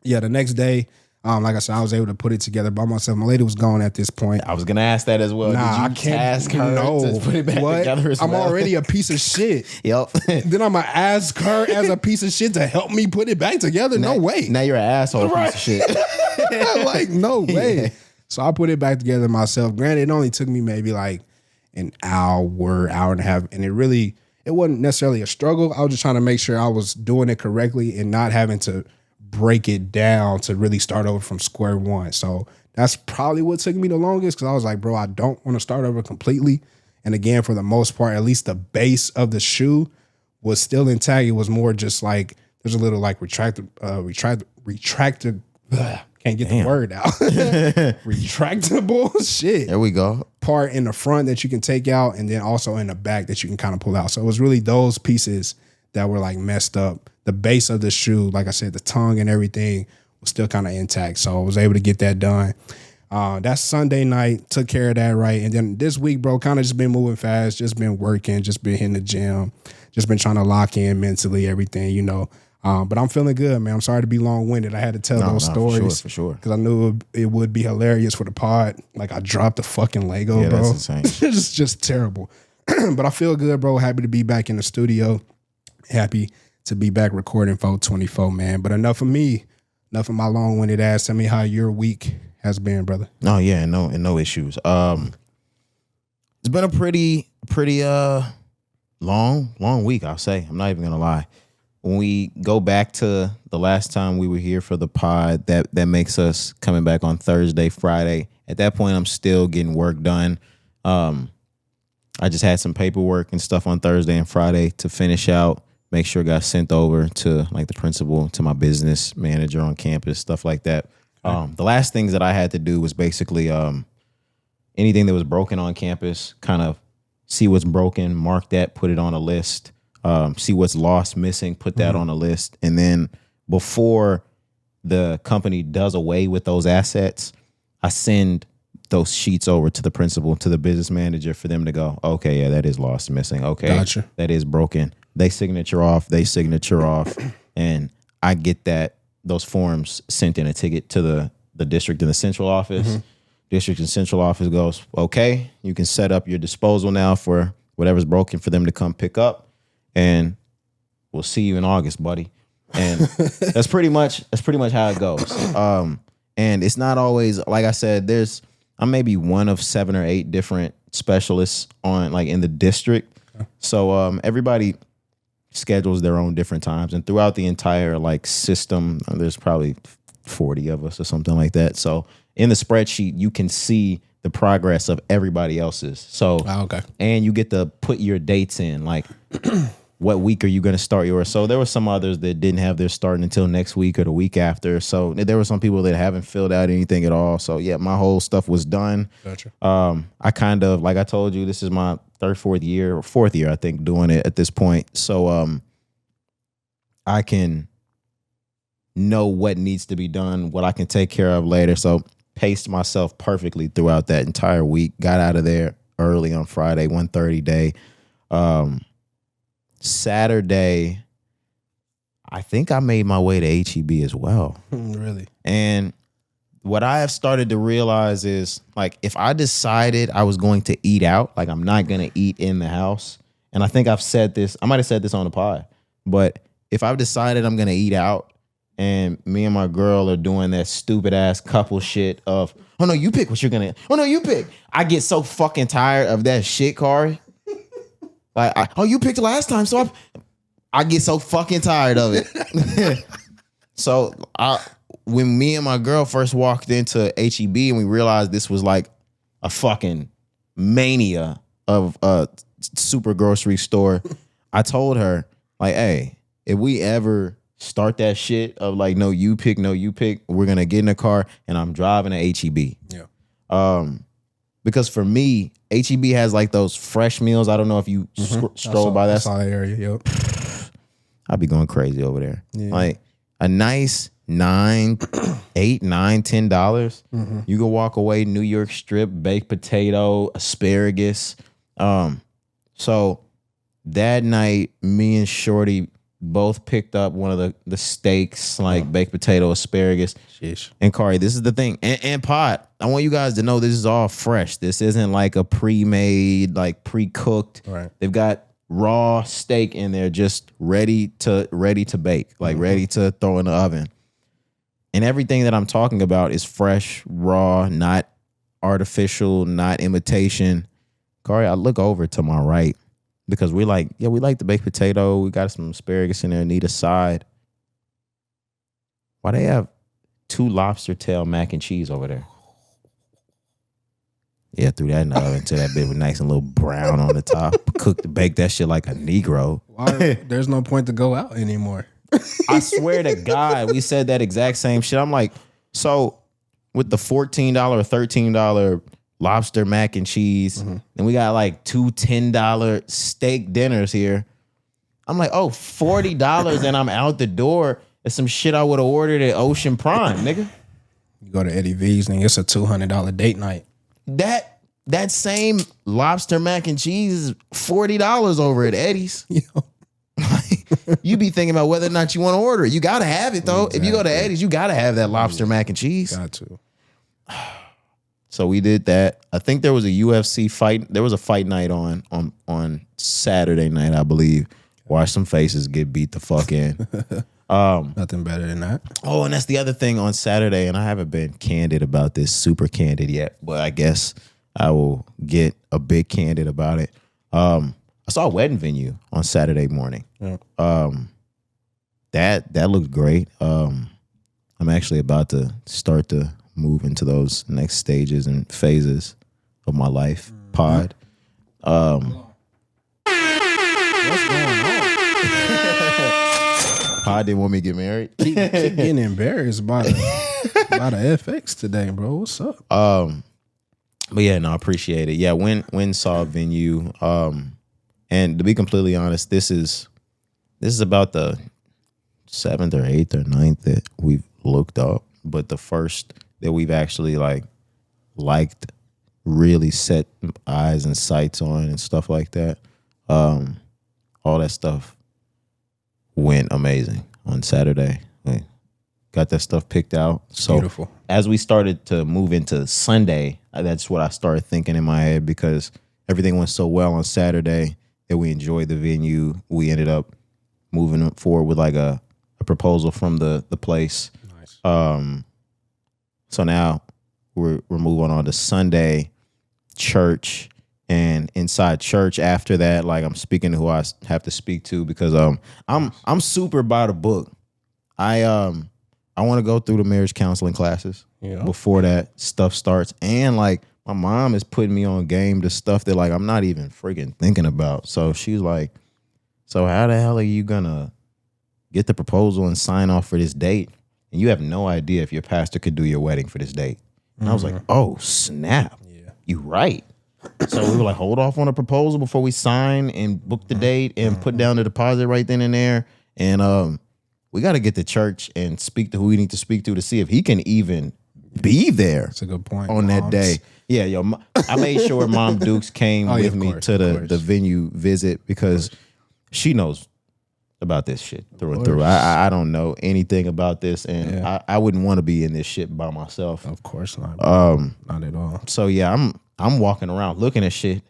yeah, the next day, like I said, I was able to put it together by myself. My lady was gone at this point. I was gonna ask that as well. Nah, Did you task her to put it back together as well? I'm already a piece of shit. Yep. Then I'm gonna ask her as a piece of shit to help me put it back together? No way. Now you're an asshole piece of shit. Like, no way. Yeah. So I put it back together myself. Granted, it only took me maybe like an hour and a half. And it wasn't necessarily a struggle. I was just trying to make sure I was doing it correctly and not having to break it down to really start over from square one. So that's probably what took me the longest, because I was like, bro, I don't want to start over completely. And again, for the most part, at least the base of the shoe was still intact. It was more just like, there's a little like retracted, can't get the word out. Retractable shit. There we go. Part in the front that you can take out, and then also in the back that you can kind of pull out. So it was really those pieces that were like messed up. The base of the shoe, like I said, the tongue and everything was still kind of intact. So I was able to get that done. That Sunday night, took care of that, right? And then this week, bro, kind of just been moving fast, just been working, just been hitting the gym, just been trying to lock in mentally, everything, you know. But I'm feeling good, man. I'm sorry to be long-winded. I had to tell those stories. For sure. Because I knew it would be hilarious for the pod. Like, I dropped the fucking Lego, bro. That's insane. It's just terrible. But I feel good, bro. Happy to be back in the studio. Happy to be back recording 424, man. But enough of me. Enough of my long-winded ass. Tell me how your week has been, brother. Oh, yeah. No issues. It's been a pretty long week, I'll say. I'm not even going to lie. When we go back to the last time we were here for the pod, that makes us coming back on Thursday, Friday. At that point, I'm still getting work done. I just had some paperwork and stuff on Thursday and Friday to finish out, make sure it got sent over to like the principal, to my business manager on campus, stuff like that. The last things that I had to do was basically anything that was broken on campus, kind of see what's broken, mark that, put it on a list. See what's lost, missing, put that on a list. And then before the company does away with those assets, I send those sheets over to the principal, to the business manager for them to go, okay, yeah, that is lost, missing. Okay, Gotcha. that is broken. They signature off, and I get those forms sent in a ticket to the district and the central office. District and central office goes, okay, you can set up your disposal now for whatever's broken for them to come pick up, and we'll see you in August, buddy. And that's pretty much how it goes. And it's not always, like I said, I'm maybe one of 7 or 8 different specialists in the district. So everybody schedules their own different times, and throughout the entire system, there's probably 40 of us or something like that. So in the spreadsheet, you can see the progress of everybody else's. So okay. And you get to put your dates in, what week are you going to start yours? So there were some others that didn't have their starting until next week or the week after. So there were some people that haven't filled out anything at all. So yeah, my whole stuff was done. Gotcha. I kind of, like I told you, this is my fourth year, I think, doing it at this point. So I can know what needs to be done, what I can take care of later. So paced myself perfectly throughout that entire week. Got out of there early on Friday, 1:30 day. Saturday, I think I made my way to HEB as well. Really? And what I have started to realize is, if I decided I was going to eat out, I'm not going to eat in the house. And I think I might have said this on the pod, but if I've decided I'm going to eat out and me and my girl are doing that stupid ass couple shit of, oh no, you pick what you're going to, oh no, you pick. I get so fucking tired of that shit, Cari. Oh, you picked last time, so I get so fucking tired of it. So when me and my girl first walked into HEB and we realized this was a fucking mania of a super grocery store, I told her, hey, if we ever start that shit of no you pick, we're gonna get in a car and I'm driving to HEB. Yeah. Because for me, HEB has those fresh meals. I don't know if you stroll by that area. Yep. I'd be going crazy over there. Yeah. A nice $8, $9, $10. You can walk away, New York strip, baked potato, asparagus. So that night, me and Shorty both picked up one of the steaks, baked potato, asparagus. Sheesh. And Cari, this is the thing. And pot, I want you guys to know this is all fresh. This isn't a pre-made, pre-cooked. Right. They've got raw steak in there, just ready to bake, ready to throw in the oven. And everything that I'm talking about is fresh, raw, not artificial, not imitation. Cari, I look over to my right because we like the baked potato. We got some asparagus in there, need a side. Why they have 2 lobster tail mac and cheese over there? Yeah, threw that in the oven until that bit was nice and a little brown on the top. Bake that shit like a Negro. There's no point to go out anymore. I swear to God, we said that exact same shit. I'm like, so with the $14 or $13 lobster mac and cheese, and we got 2 $10 steak dinners here. I'm like, oh, $40 and I'm out the door. It's some shit I would have ordered at Ocean Prime, nigga. You go to Eddie V's and it's a $200 date night. That same lobster mac and cheese is $40 over at Eddie's. You be thinking about whether or not you want to order it. You got to have it, though. Exactly. If you go to Eddie's, you got to have that lobster mac and cheese. Got to. So we did that. I think there was a UFC fight. There was a fight night on Saturday night, I believe. Watch some faces get beat the fuck in. Nothing better than that. Oh, and that's the other thing on Saturday, and I haven't been candid about this, super candid yet, but I guess I will get a bit candid about it. I saw a wedding venue on Saturday morning. Yeah. That looked great. I'm actually about to start to move into those next stages and phases of my life. Pod. What's going on? Pod didn't want me to get married. Keep getting embarrassed by the FX today, bro. What's up? But yeah, no, I appreciate it. Yeah, when saw a venue. And to be completely honest, this is about the 7th or 8th or 9th that we've looked up, but the first that we've actually like liked, really set eyes and sights on and stuff like that. All that stuff went amazing on Saturday. We got that stuff picked out. So beautiful. As we started to move into Sunday, that's what I started thinking in my head, because everything went so well on Saturday that we enjoyed the venue. We ended up moving forward with like a proposal from the place. Nice. So now we're moving on to Sunday church, and inside church after that, like I'm speaking to who I have to speak to, because I'm super by the book. I want to go through the marriage counseling classes before that stuff starts, and like my mom is putting me on game to stuff that like I'm not even freaking thinking about. So she's like, so how the hell are you gonna get the proposal and sign off for this date, and you have no idea if your pastor could do your wedding for this date? And I was like, oh snap, you right. So we were like, hold off on a proposal before we sign and book the date and put down the deposit right then and there. And we got to get to church and speak to who we need to speak to see if he can even be there. That's a good point. On that day. Yeah, I made sure Mom Dukes came with me to the venue visit, because she knows about this shit through and through. I don't know anything about this, and I wouldn't want to be in this shit by myself. Of course not. Not at all. So yeah, I'm walking around looking at shit.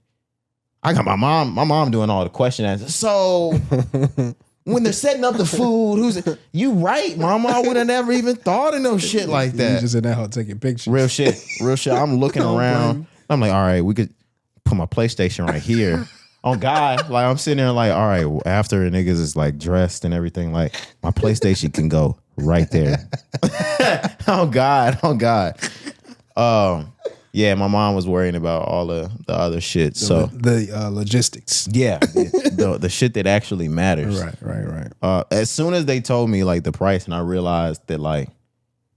I got my mom doing all the question answers. So when they're setting up the food, you right, mama? I would have never even thought of no shit like that. You just in that hole taking pictures. Real shit. I'm looking around. I'm like, all right, we could put my PlayStation right here. On God, like I'm sitting there like, all right, after the niggas is like dressed and everything, like my PlayStation can go right there. Oh God. Yeah, my mom was worrying about all the other shit. The logistics. Yeah, the shit that actually matters. Right. As soon as they told me like the price, and I realized that like it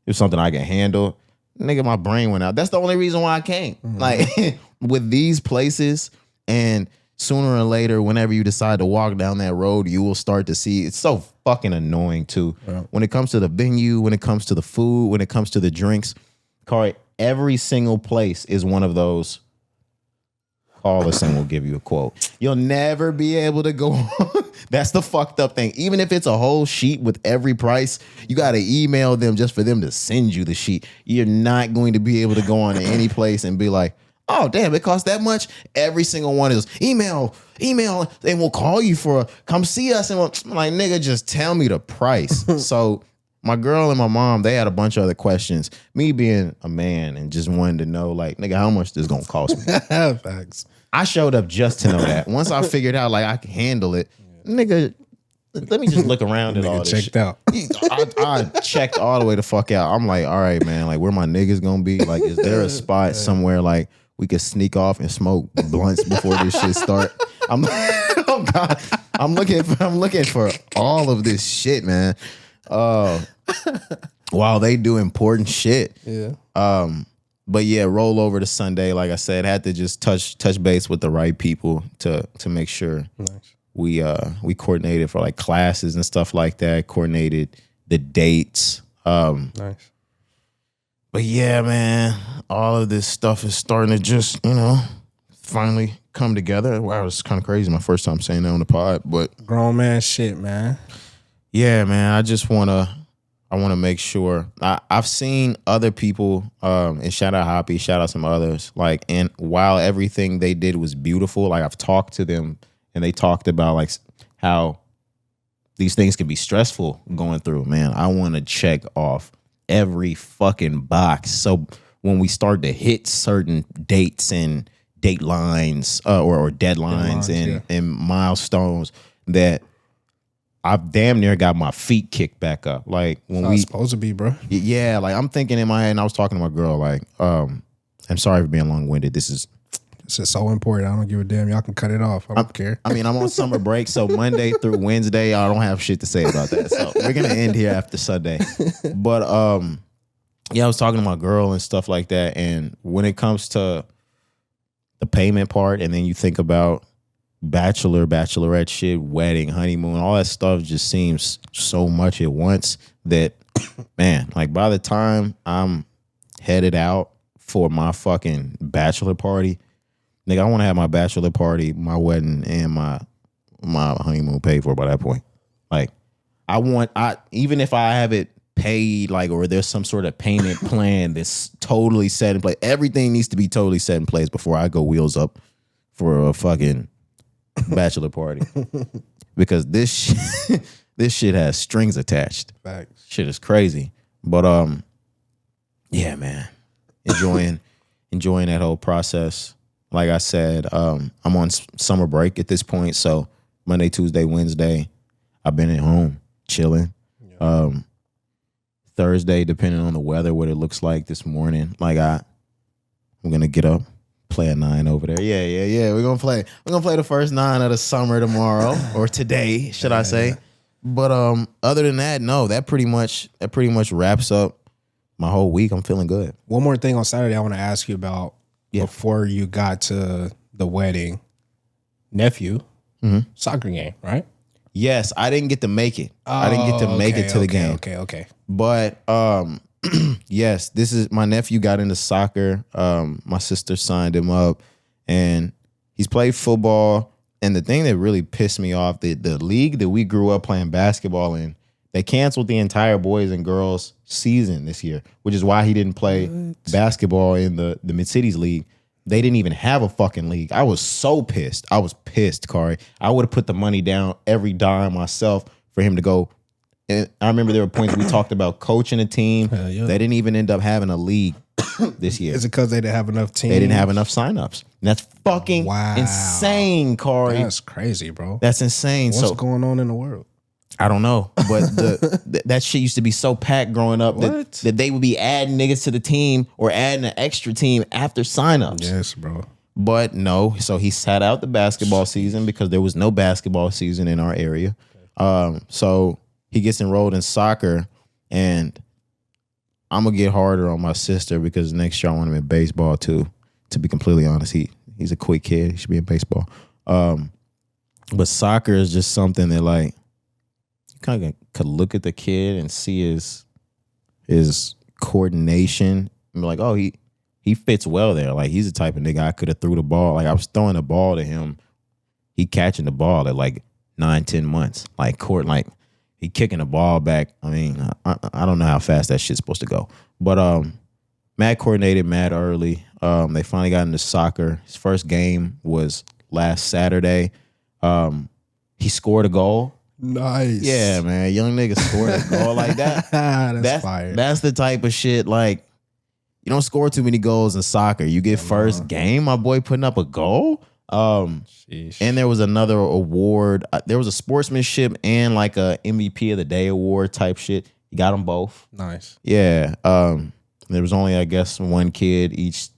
was something I could handle, nigga, my brain went out. That's the only reason why I came. Like with these places, and sooner or later, whenever you decide to walk down that road, you will start to see it's so fucking annoying too. Yeah. When it comes to the venue, when it comes to the food, when it comes to the drinks, Cari, every single place is one of those. Call us and we'll give you a quote. You'll never be able to go on. That's the fucked up thing. Even if it's a whole sheet with every price, you got to email them just for them to send you the sheet. You're not going to be able to go on to any place and be like, oh, damn, it costs that much? Every single one is email, and we'll call you come see us. And I'm like, nigga, just tell me the price. So my girl and my mom, they had a bunch of other questions. Me being a man and just wanting to know, like, nigga, how much this gonna cost me? Facts. I showed up just to know that. Once I figured out, like, I can handle it, nigga, let me just look around at all this checked shit. Out. I checked all the way the fuck out. I'm like, all right, man, like, where my niggas gonna be? Like, is there a spot somewhere, like, we could sneak off and smoke blunts before this shit start? Oh God, I'm looking for all of this shit, man. While they do important shit. Yeah. But yeah, roll over to Sunday. Like I said, had to just touch base with the right people to make sure we coordinated for like classes and stuff like that. Coordinated the dates. Nice. But yeah, man, all of this stuff is starting to just, finally come together. Wow, it's kind of crazy. My first time saying that on the pod, but grown man shit, man. Yeah, man. I want to make sure. I've seen other people, and shout out Hoppy, shout out some others. Like, and while everything they did was beautiful, like I've talked to them and they talked about like how these things can be stressful going through. Man, I want to check off every fucking box. So when we start to hit certain dates and date lines or deadlines and milestones, that I've damn near got my feet kicked back up. Like when we supposed to be, bro. Yeah, like I'm thinking in my head, and I was talking to my girl, like, I'm sorry for being long-winded. This is so important. I don't give a damn. Y'all can cut it off. I don't care. I mean, I'm on summer break, so Monday through Wednesday, I don't have shit to say about that. So we're gonna end here after Sunday. But yeah, I was talking to my girl and stuff like that. And when it comes to the payment part, and then you think about bachelorette shit, wedding, honeymoon, all that stuff just seems so much at once that man, like by the time I'm headed out for my fucking bachelor party, nigga, I want to have my bachelor party, my wedding, and my honeymoon paid for by that point. Like, even if I have it paid, like, or there's some sort of payment plan that's totally set in place, everything needs to be totally set in place before I go wheels up for a fucking bachelor party. Because this shit has strings attached. Facts. Shit is crazy. But yeah, man. Enjoying that whole process. Like I said, I'm on summer break at this point, so Monday, Tuesday, Wednesday, I've been at home chilling. Yeah. Thursday, depending on the weather, what it looks like this morning, like I'm gonna get up, play a 9 over there. Yeah. We're gonna play the first 9 of the summer tomorrow or today, should I say? But other than that, no, that pretty much wraps up my whole week. I'm feeling good. One more thing on Saturday I want to ask you about before you got to the wedding. Nephew, soccer game, right? Yes, I didn't get to make it. I didn't get to make it to the game. Okay. But yes, this is my nephew got into soccer. My sister signed him up, and he's played football. And the thing that really pissed me off, the league that we grew up playing basketball in, they canceled the entire boys and girls season this year, which is why he didn't play basketball in the Mid-Cities League. They didn't even have a fucking league. I was so pissed. I was pissed, Cari. I would have put the money down every dime myself for him to go. And I remember there were points we talked about coaching a team. They didn't even end up having a league this year. Is it because they didn't have enough teams? They didn't have enough signups. And that's fucking insane, Cari. That's crazy, bro. That's insane. What's going on in the world? I don't know, but that shit used to be so packed growing up that they would be adding niggas to the team or adding an extra team after signups. Yes, bro. But no, so he sat out the basketball season because there was no basketball season in our area. So he gets enrolled in soccer, and I'm gonna get harder on my sister because next year I want him in baseball too. To be completely honest, he's a quick kid. He should be in baseball. But soccer is just something that like. Kind of could look at the kid and see his coordination and be like, oh, he fits well there. Like he's the type of nigga I could have threw the ball. Like I was throwing the ball to him, he catching the ball at like 9-10 months. Like he kicking the ball back. I mean, I don't know how fast that shit's supposed to go. But mad coordinated, mad early. They finally got into soccer. His first game was last Saturday. He scored a goal. Nice. Yeah, man. Young nigga scored a goal like that. That's fire. That's the type of shit, like, you don't score too many goals in soccer. You get first game, my boy putting up a goal. And there was another award. There was a sportsmanship and like a MVP of the day award type shit. You got them both. Nice. Yeah. There was only, I guess, one kid each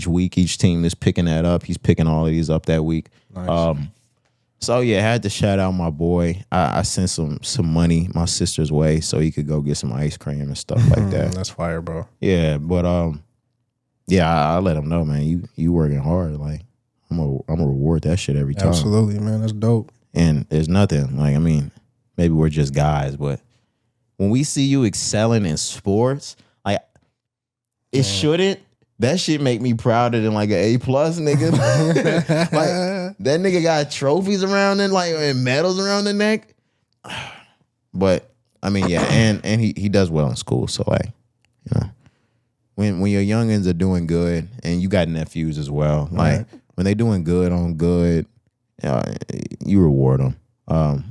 week, each team that's picking that up. He's picking all of these up that week. Nice. So yeah, I had to shout out my boy. I sent some money my sister's way so he could go get some ice cream and stuff like that. That's fire, bro. Yeah, but I let him know, man. You working hard. Like I'm gonna reward that shit every time. Absolutely, man. That's dope. And there's nothing like, I mean, maybe we're just guys, but when we see you excelling in sports, like it shouldn't. That shit make me prouder than like an A+, nigga. Like that nigga got trophies around and like and medals around the neck. But I mean, yeah, and he does well in school. So like, you know, when your youngins are doing good, and you got nephews as well, like when they doing good on good, you reward them.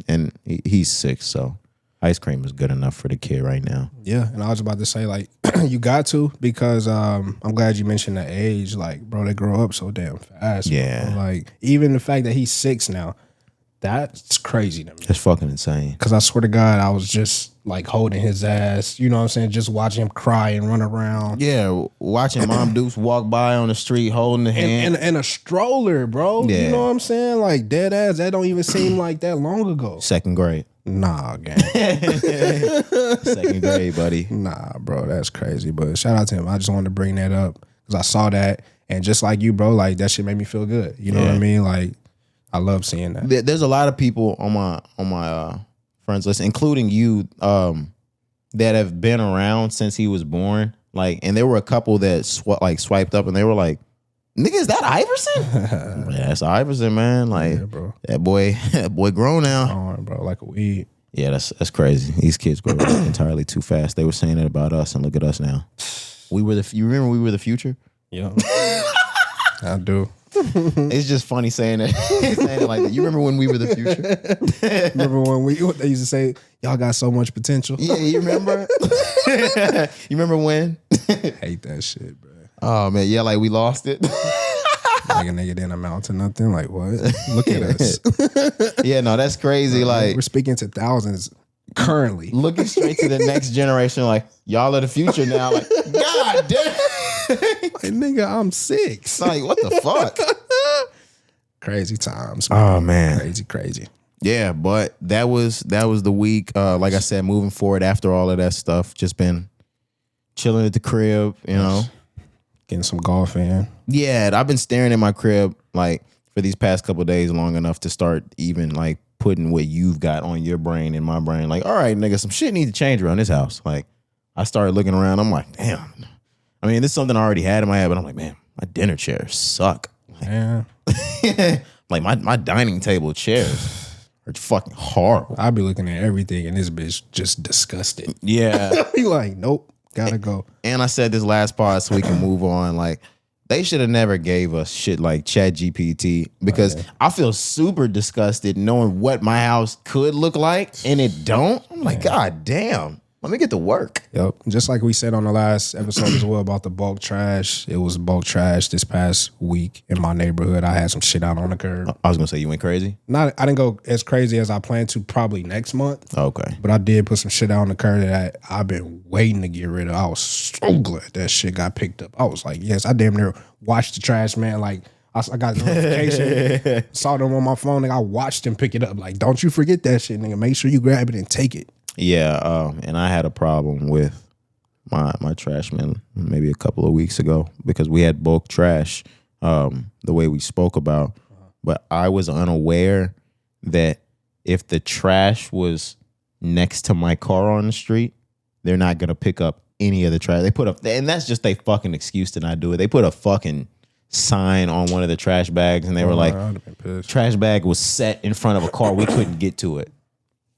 And he's 6, so ice cream is good enough for the kid right now. Yeah, and I was about to say, like, you got to, because I'm glad you mentioned the age. Like, bro, they grow up so damn fast. Yeah. Bro. Like, even the fact that he's 6 now, that's crazy to me. It's fucking insane. Because I swear to God, I was just, like, holding his ass. You know what I'm saying? Just watching him cry and run around. Yeah, watching Mom Dukes walk by on the street holding the hand. And a stroller, bro. Yeah. You know what I'm saying? Like, dead ass. That don't even seem like that long ago. 2nd grade. Nah, gang. 2nd grade, buddy. Nah, bro, that's crazy. But shout out to him. I just wanted to bring that up because I saw that, and just like you, bro, like that shit made me feel good. You know what I mean? Like, I love seeing that. There's a lot of people on my friends list, including you, that have been around since he was born. Like, and there were a couple that swiped up and they were like, nigga, is that Iverson? Yeah, that's Iverson, man. Like, yeah, bro. That boy grown now. Oh, bro, like a weed. Yeah, that's crazy. These kids grow up entirely too fast. They were saying it about us, and look at us now. You remember we were the future? Yeah. I do. It's just funny saying it. Saying it like that. You remember when we were the future? Remember when they used to say, y'all got so much potential? Yeah, you remember? You remember when? Hate that shit, bro. Oh, man. Yeah, like we lost it. Like a nigga didn't amount to nothing. Like, what? Look at us. Yeah, no, that's crazy. Like, we're speaking to thousands currently. Looking straight to the next generation, like, y'all are the future now. Like, God damn. Like, nigga, I'm 6. Like, what the fuck? Crazy times, man. Oh, man. Crazy. Yeah, but that was the week. Like I said, moving forward after all of that stuff, just been chilling at the crib, you know. Getting some golf in. Yeah, I've been staring at my crib like for these past couple of days long enough to start even like putting what you've got on your brain in my brain. Like, all right, nigga, some shit needs to change around this house. Like, I started looking around. I'm like, damn. I mean, this is something I already had in my head, but I'm like, man, my dinner chairs suck. Like, yeah. Like my dining table chairs are fucking horrible. I'll be looking at everything and this bitch just disgusted. Yeah. I'll be like, nope. Gotta go. And I said this last part so we can move on. Like, they should have never gave us shit like ChatGPT because I feel super disgusted knowing what my house could look like and it don't. I'm like, God damn. Let me get to work. Yep. Just like we said on the last episode as well about the bulk trash. It was bulk trash this past week in my neighborhood. I had some shit out on the curb. I was gonna say you went crazy. I didn't go as crazy as I planned to probably next month. Okay. But I did put some shit out on the curb that I've been waiting to get rid of. I was so glad that shit got picked up. I was like, yes, I damn near watched the trash man. Like, I got a notification, saw them on my phone, and I watched him pick it up. Like, don't you forget that shit, nigga. Make sure you grab it and take it. Yeah, and I had a problem with my trash man maybe a couple of weeks ago because we had bulk trash the way we spoke about, but I was unaware that if the trash was next to my car on the street, they're not gonna pick up any of the trash. They put up, and that's just a fucking excuse to not do it. They put a fucking sign on one of the trash bags, and they were like, trash bag was set in front of a car. We couldn't get to it.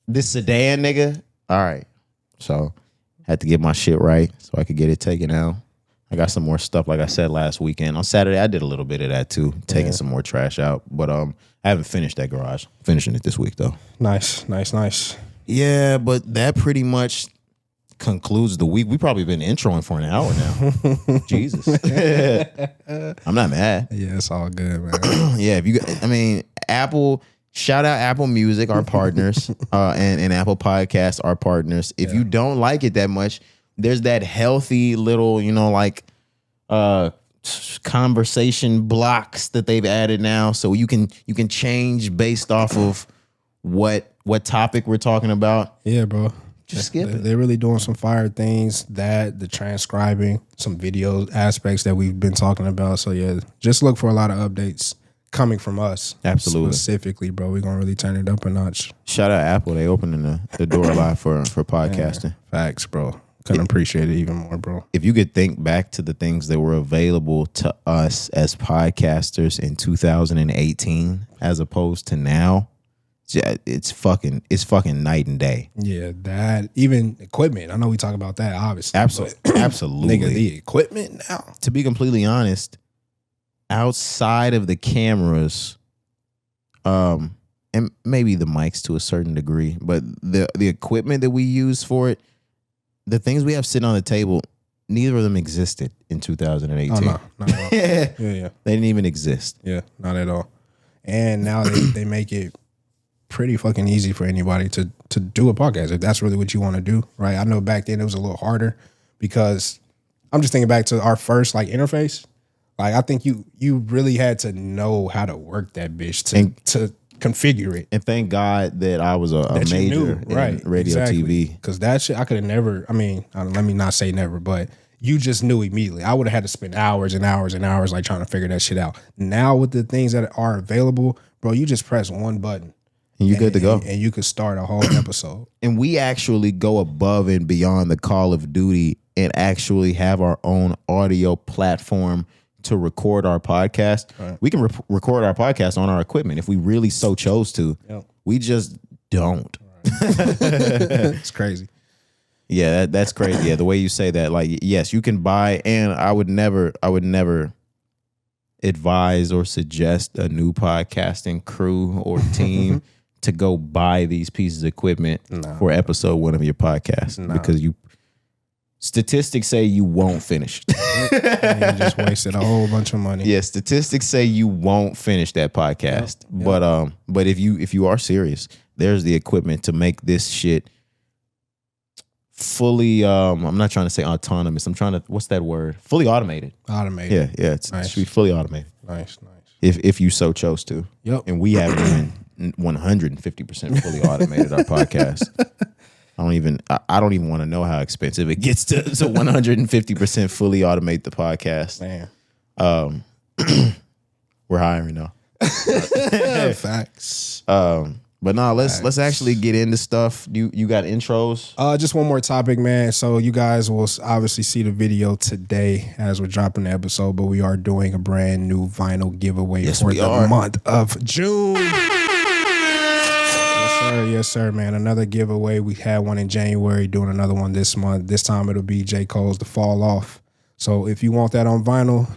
This sedan, nigga. All right. So had to get my shit right so I could get it taken out. I got some more stuff, like I said last weekend. On Saturday, I did a little bit of that too, taking some more trash out. But I haven't finished that garage. Finishing it this week though. Nice. Yeah, but that pretty much concludes the week. We probably been introing for an hour now. Jesus. I'm not mad. Yeah, it's all good, man. Yeah, Apple. Shout out Apple Music, our partners, and Apple Podcasts, our partners. If you don't like it that much, there's that healthy little, conversation blocks that they've added now, so you can change based off of what topic we're talking about. Yeah, bro. Just skip it. They're really doing some fire things. The transcribing, some video aspects that we've been talking about. So yeah, just look for a lot of updates coming from us. Absolutely. Specifically, bro. We're going to really turn it up a notch. Shout out Apple. They opening the door a lot for podcasting. Man, facts, bro. Couldn't appreciate it even more, bro. If you could think back to the things that were available to us as podcasters in 2018 as opposed to now, it's fucking night and day. Yeah, that even equipment. I know we talk about that, obviously. Absolutely. Nigga, the equipment now. To be completely honest, outside of the cameras, and maybe the mics to a certain degree, but the equipment that we use for it, the things we have sitting on the table, neither of them existed in 2018. Oh, no, not at all. Yeah. They didn't even exist. Yeah, not at all. And now they make it pretty fucking easy for anybody to do a podcast if that's really what you want to do, right? I know back then it was a little harder because I'm just thinking back to our first interface. Like, I think you really had to know how to work that bitch to configure it. And thank God that I was a major in radio TV. Because that shit, I could have never, let me not say never, but you just knew immediately. I would have had to spend hours and hours and hours trying to figure that shit out. Now with the things that are available, bro, you just press one button. and you good to go. And you could start a whole episode. And we actually go above and beyond the Call of Duty and actually have our own audio platform to record our podcast. Right. We can record our podcast on our equipment if we really so chose to. Yep. We just don't. Right. It's crazy. Yeah, that's crazy. Yeah, the way you say that, like, yes, you can buy, and I would never advise or suggest a new podcasting crew or team to go buy these pieces of equipment for episode 1 of your podcast because statistics say you won't finish. You just wasted a whole bunch of money. Yeah, statistics say you won't finish that podcast. Yep. But if you are serious, there's the equipment to make this shit fully. I'm not trying to say autonomous. I'm trying to. What's that word? Fully automated. Automated. Yeah. It should be fully automated. Nice. If you so chose to. Yep. And we haven't even 150% fully automated our podcast. I don't even want to know how expensive it gets to 150% fully automate the podcast. Man. We're hiring though. Facts. But no, let's actually get into stuff. You got intros? Just one more topic, man. So you guys will obviously see the video today as we're dropping the episode, but we are doing a brand new vinyl giveaway for the month of June. Yes, sir, man. Another giveaway. We had one in January, doing another one this month. This time it'll be J. Cole's The Fall Off. So if you want that on vinyl,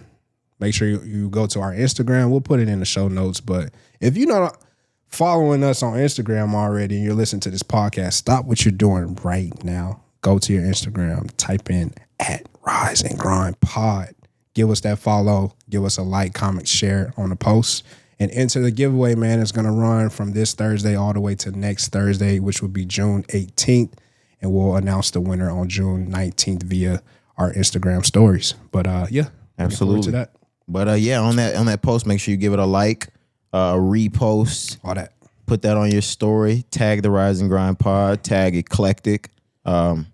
make sure you go to our Instagram. We'll put it in the show notes. But if you're not following us on Instagram already and you're listening to this podcast, stop what you're doing right now. Go to your Instagram, type in @RiseAndGrindPod. Give us that follow. Give us a like, comment, share on the post. And enter the giveaway, man. It's going to run from this Thursday all the way to next Thursday, which will be June 18th. And we'll announce the winner on June 19th via our Instagram stories. But yeah, absolutely. To that. But yeah, on that post, make sure you give it a like, a repost, all that. Put that on your story. Tag the Rise and Grind Pod. Tag Eclectic. Yeah,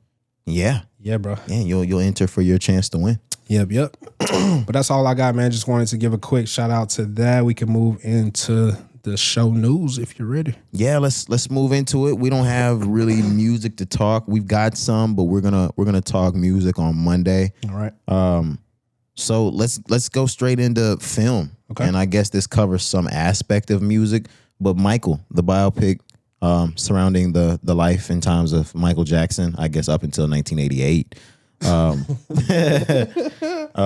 bro. Yeah, you'll enter for your chance to win. Yep. But that's all I got, man. Just wanted to give a quick shout out to that. We can move into the show news if you're ready. Yeah, let's move into it. We don't have really music to talk. We've got some, but we're gonna talk music on Monday. All right. So let's go straight into film. Okay. And I guess this covers some aspect of music. But Michael, the biopic surrounding the life and times of Michael Jackson, I guess up until 1988.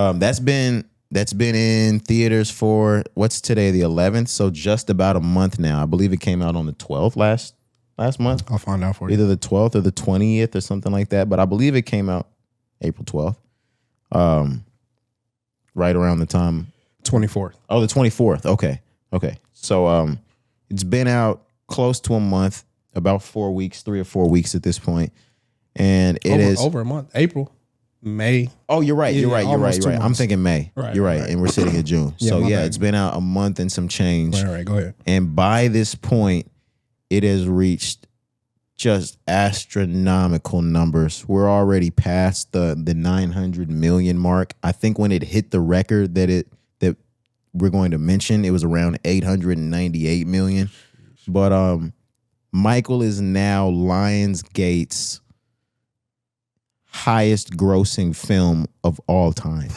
That's been in theaters for what's today, the 11th, so just about a month now. I believe it came out on the 12th last month. I'll find out for you. Either the 12th or the 20th or something like that, but I believe it came out April 12th. Right around the time 24th. Oh, the 24th. Okay. So it's been out close to a month, about 4 weeks, 3 or 4 weeks at this point. And it is over a month. April. May. Oh, you're right. You're right. I'm thinking May. Right, you're right. And we're sitting in June. So yeah, it's been out a month and some change. Right. Go ahead. And by this point, it has reached just astronomical numbers. We're already past the 900 million mark. I think when it hit the record that we're going to mention, it was around 898 million. But Michael is now Lionsgate's highest grossing film of all time.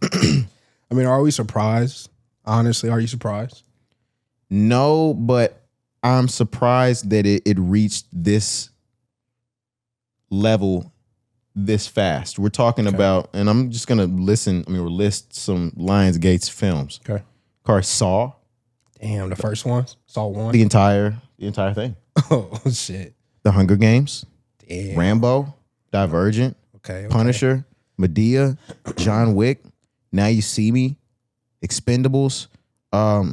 I mean, are we surprised? Honestly, are you surprised? No, but I'm surprised that it reached this level this fast. We're talking about, and I'm just gonna list some Lionsgate's films. Okay. Saw. Damn, the first one? Saw 1? The entire thing. Oh shit. The Hunger Games. Damn. Rambo. Divergent. Okay. Punisher. Medea. John Wick. Now You See Me. Expendables. La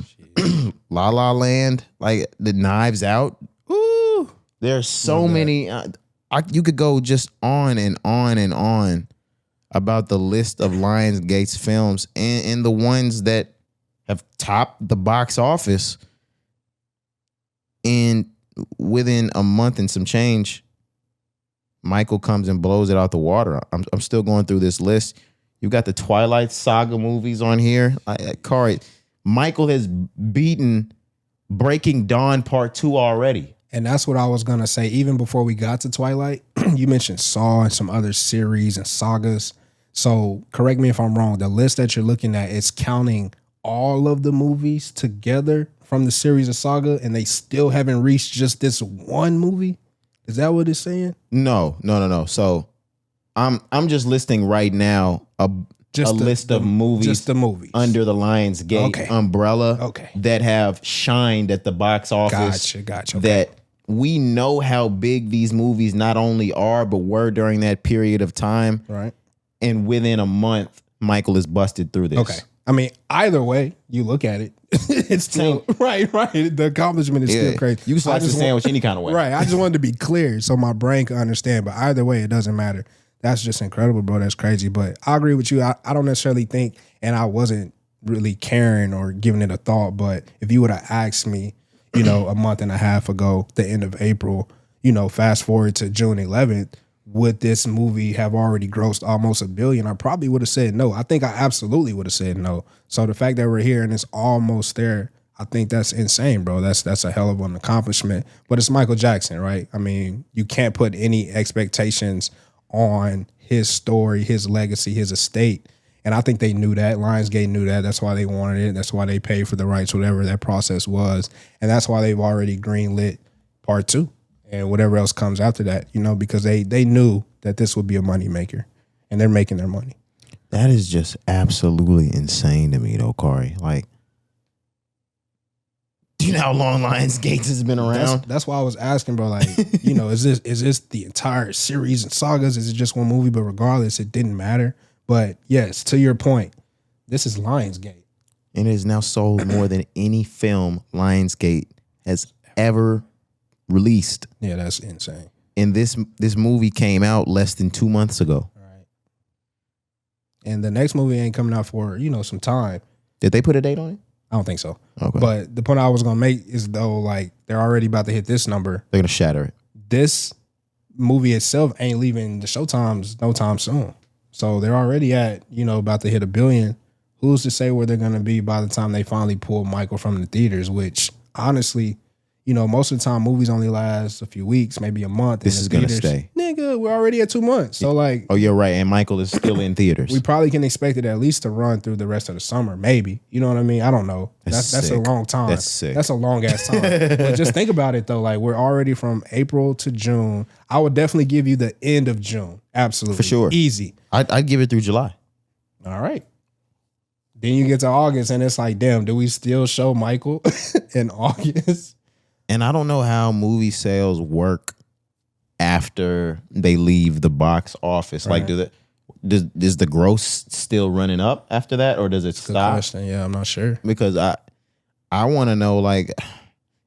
La Land. Like the Knives Out. Ooh. There's so many. You could go just on and on and on about the list of Lionsgate's films and the ones that have topped the box office. And within a month and some change, Michael comes and blows it out the water. I'm still going through this list. You got the Twilight Saga movies on here. Cari, Michael has beaten Breaking Dawn Part 2 already. And that's what I was going to say. Even before we got to Twilight, you mentioned Saw and some other series and sagas. So correct me if I'm wrong. The list that you're looking at is counting all of the movies together from the series of saga, and they still haven't reached just this one movie. Is that what it's saying? No. So I'm just listing right now a list of movies, just the movies under the Lionsgate umbrella that have shined at the box office. Gotcha. That we know how big these movies not only are, but were during that period of time. Right. And within a month, Michael is busted through this. Okay. I mean, either way you look at it, it's still right. The accomplishment is still crazy. You can slice the sandwich any kind of way. Right. I just wanted to be clear so my brain can understand. But either way, it doesn't matter. That's just incredible, bro. That's crazy. But I agree with you. I don't necessarily think, and I wasn't really caring or giving it a thought. But if you would have asked me, a month and a half ago, the end of April, fast forward to June 11th, would this movie have already grossed almost $1 billion? I probably would have said no. I think I absolutely would have said no. So the fact that we're here and it's almost there, I think that's insane, bro. That's a hell of an accomplishment. But it's Michael Jackson, right? I mean, you can't put any expectations on his story, his legacy, his estate. And I think they knew that. Lionsgate knew that. That's why they wanted it. That's why they paid for the rights, whatever that process was. And that's why they've already greenlit part 2. And whatever else comes after that, because they knew that this would be a moneymaker, and they're making their money. That is just absolutely insane to me, though, Cari. Like, do you know how long Lionsgate has been around? That's why I was asking, bro. Like, is this the entire series and sagas? Is it just one movie? But regardless, it didn't matter. But yes, to your point, this is Lionsgate, and it is now sold more than any film Lionsgate has ever released. Yeah, that's insane. And this movie came out less than 2 months ago. Right. And the next movie ain't coming out for, some time. Did they put a date on it? I don't think so. Okay. But the point I was gonna make is though, like, they're already about to hit this number. They're gonna shatter it. This movie itself ain't leaving the showtimes no time soon. So they're already at, about to hit $1 billion. Who's to say where they're gonna be by the time they finally pull Michael from the theaters, which honestly, most of the time movies only last a few weeks, maybe a month. This is going to stay. Nigga, we're already at 2 months. So like... Oh, you're right. And Michael is still in theaters. We probably can expect it at least to run through the rest of the summer, maybe. You know what I mean? I don't know. That's a long time. That's sick. That's a long ass time. But just think about it though. Like, we're already from April to June. I would definitely give you the end of June. Absolutely. For sure. Easy. I'd give it through July. All right. Then you get to August and it's like, damn, do we still show Michael in August? And I don't know how movie sales work after they leave the box office. Right. Like, does the gross still running up after that, or does it stop? Good question. Yeah, I'm not sure. Because I want to know, like,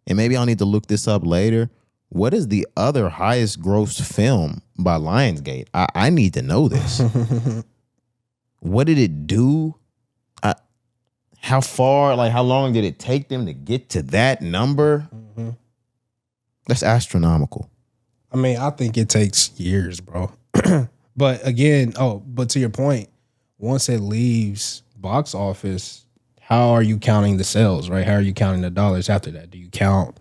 and maybe I'll need to look this up later. What is the other highest gross film by Lionsgate? I need to know this. What did it do? How far, like, how long did it take them to get to that number? Mm-hmm. That's astronomical. I mean, I think it takes years, bro. But again, but to your point, once it leaves box office, how are you counting the sales, right? How are you counting the dollars after that? Do you count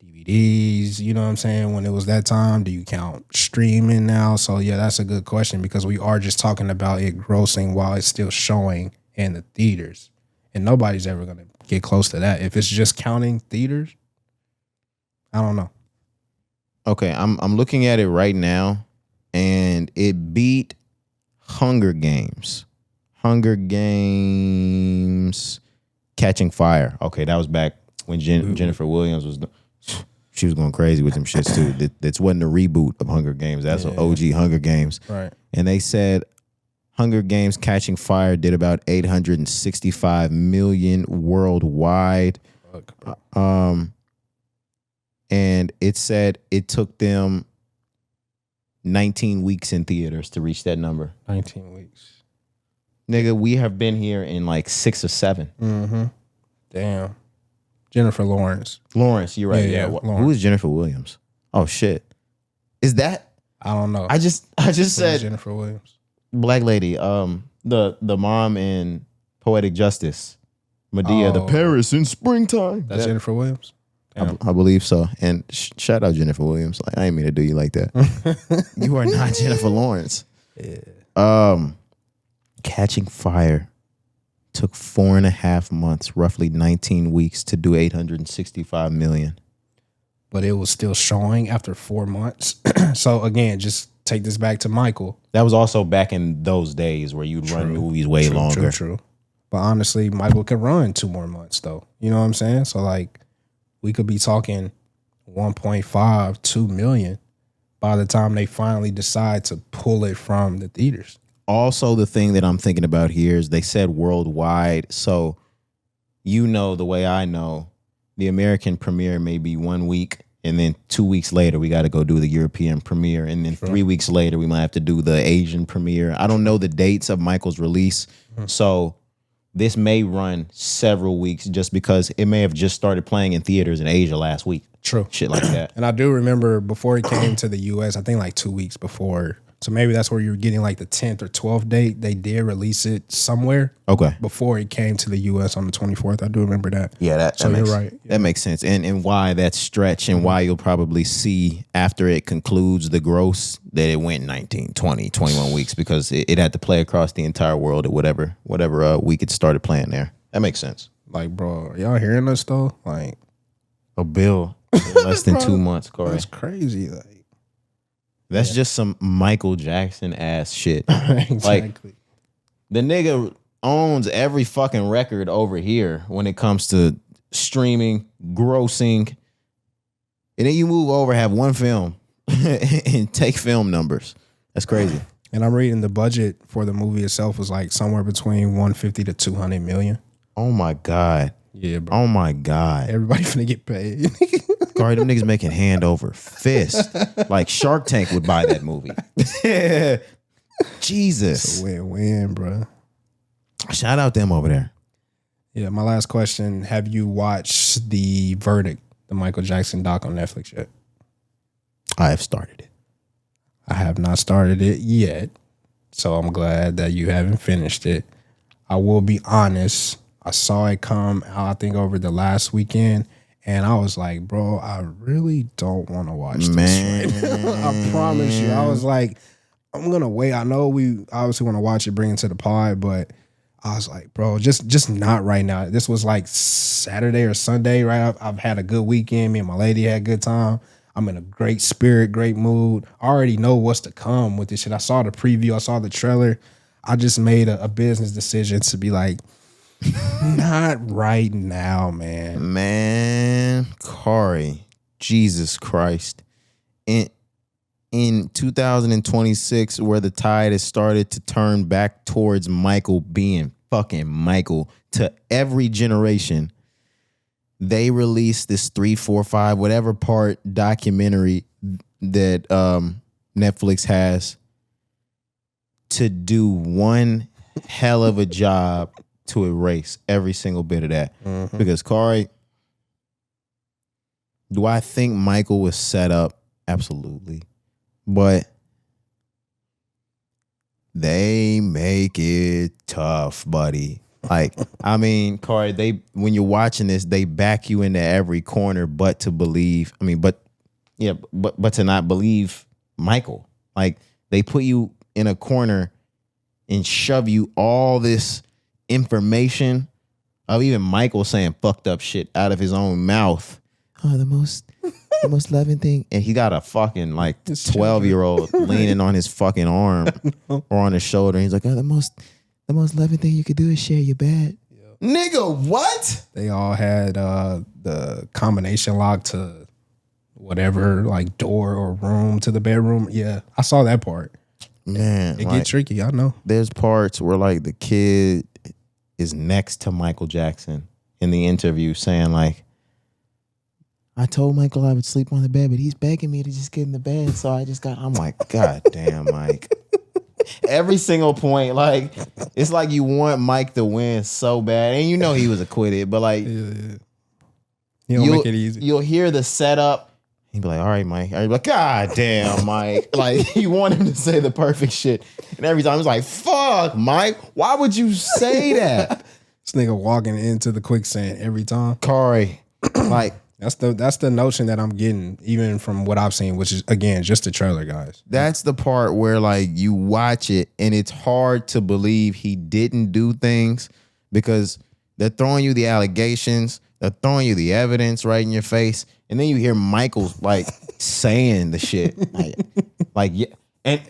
DVDs, you know what I'm saying, when it was that time? Do you count streaming now? So yeah, that's a good question, because we are just talking about it grossing while it's still showing in the theaters. And nobody's ever going to get close to that. If it's just counting theaters, I don't know. Okay, I'm looking at it right now, and it beat Hunger Games. Hunger Games Catching Fire. Okay, that was back when Jennifer Williams was... She was going crazy with them shits too. That wasn't a reboot of Hunger Games. That's an OG Hunger Games. Right. And they said Hunger Games Catching Fire did about 865 million worldwide. And it said it took them 19 weeks in theaters to reach that number. 19 weeks. Nigga, we have been here in like 6 or 7. Mm-hmm. Damn. Jennifer Lawrence. Lawrence, you're right. Yeah. Who is Jennifer Williams? Oh shit. Is that? I don't know. I just said Jennifer Williams. Black lady. The mom in Poetic Justice. Medea the Paris in springtime. That's Jennifer Williams. I believe so. And shout out Jennifer Williams. Like, I ain't mean to do you like that. You are not Jennifer Lawrence. Yeah. Catching Fire took 4.5 months, roughly 19 weeks to do 865 million. But it was still showing after 4 months. So again, just take this back to Michael. That was also back in those days where you'd run movies way longer. True. But honestly, Michael could run 2 more months though. You know what I'm saying? So like, we could be talking 1.5, 2 million by the time they finally decide to pull it from the theaters. Also, the thing that I'm thinking about here is they said worldwide. So, you know, the way I know, the American premiere may be 1 week, and then 2 weeks later, we got to go do the European premiere. And then 3 weeks later, we might have to do the Asian premiere. I don't know the dates of Michael's release. So, this may run several weeks just because it may have just started playing in theaters in Asia last week. True. Shit like that. And I do remember before it came to the US, I think like 2 weeks before. So maybe that's where you're getting like the 10th or 12th date. They did release it somewhere. Okay. Before it came to the US on the 24th. I do remember that. Yeah, that so makes, you're right. That makes sense. And why that stretch and why you'll probably see after it concludes the gross that it went 19, 20, 21 weeks because it had to play across the entire world at whatever week it started playing there. That makes sense. Like, bro, are y'all hearing us though? Like a bill in less than 2 months, Cari. That's crazy. Like that's just some Michael Jackson ass shit. Exactly. Like the nigga owns every fucking record over here when it comes to streaming, grossing. And then you move over, have one film and take film numbers. That's crazy. And I'm reading the budget for the movie itself was like somewhere between 150 to 200 million. Oh my God. Yeah, bro. Oh my God. Everybody finna get paid. Cari, them niggas making hand over fist. Like Shark Tank would buy that movie. Jesus. It's a win-win, bro. Shout out them over there. Yeah, my last question. Have you watched The Verdict, the Michael Jackson doc on Netflix yet? I have started it. I have not started it yet. So I'm glad that you haven't finished it. I will be honest. I saw it come out, I think, over the last weekend. And I was like, bro, I really don't want to watch this right now. I promise you. I was like, I'm going to wait. I know we obviously want to watch it, bring it to the pod, but I was like, bro, just not right now. This was like Saturday or Sunday, right? I've had a good weekend. Me and my lady had a good time. I'm in a great spirit, great mood. I already know what's to come with this shit. I saw the preview. I saw the trailer. I just made a business decision to be like, not right now, man. Man, Cari, Jesus Christ. In 2026, where the tide has started to turn back towards Michael being fucking Michael to every generation, they released this 3, 4, 5, whatever part documentary that Netflix has to do one hell of a job to erase every single bit of that. Mm-hmm. Because Cari, do I think Michael was set up? Absolutely. But they make it tough, buddy. Like, I mean, Cari, when you're watching this, they back you into every corner but to believe. I mean, but to not believe Michael. Like, they put you in a corner and shove you all this information of even Michael saying fucked up shit out of his own mouth. Oh, the most loving thing. And he got a fucking like 12-year-old leaning on his fucking arm or on his shoulder. And he's like, oh, the most loving thing you could do is share your bed. Yep. Nigga, what? They all had the combination lock to whatever, like door or room to the bedroom. Yeah, I saw that part. Man, it get tricky, I know. There's parts where like the kid is next to Michael Jackson in the interview saying like, I told Michael I would sleep on the bed, but he's begging me to just get in the bed. So I'm like, God damn, Mike. Every single point, like, it's like you want Mike to win so bad. And you know he was acquitted, but like, you don't make it easy. You'll hear the setup. He'd be like, all right, Mike. I'd be like, God damn, Mike. Like, you want him to say the perfect shit. And every time it's like, fuck, Mike. Why would you say that? This nigga walking into the quicksand every time. Cari, like that's the notion that I'm getting, even from what I've seen, which is again just the trailer, guys. That's the part where like you watch it and it's hard to believe he didn't do things because they're throwing you the allegations, they're throwing you the evidence right in your face, and then you hear Michael like saying the shit, like yeah. And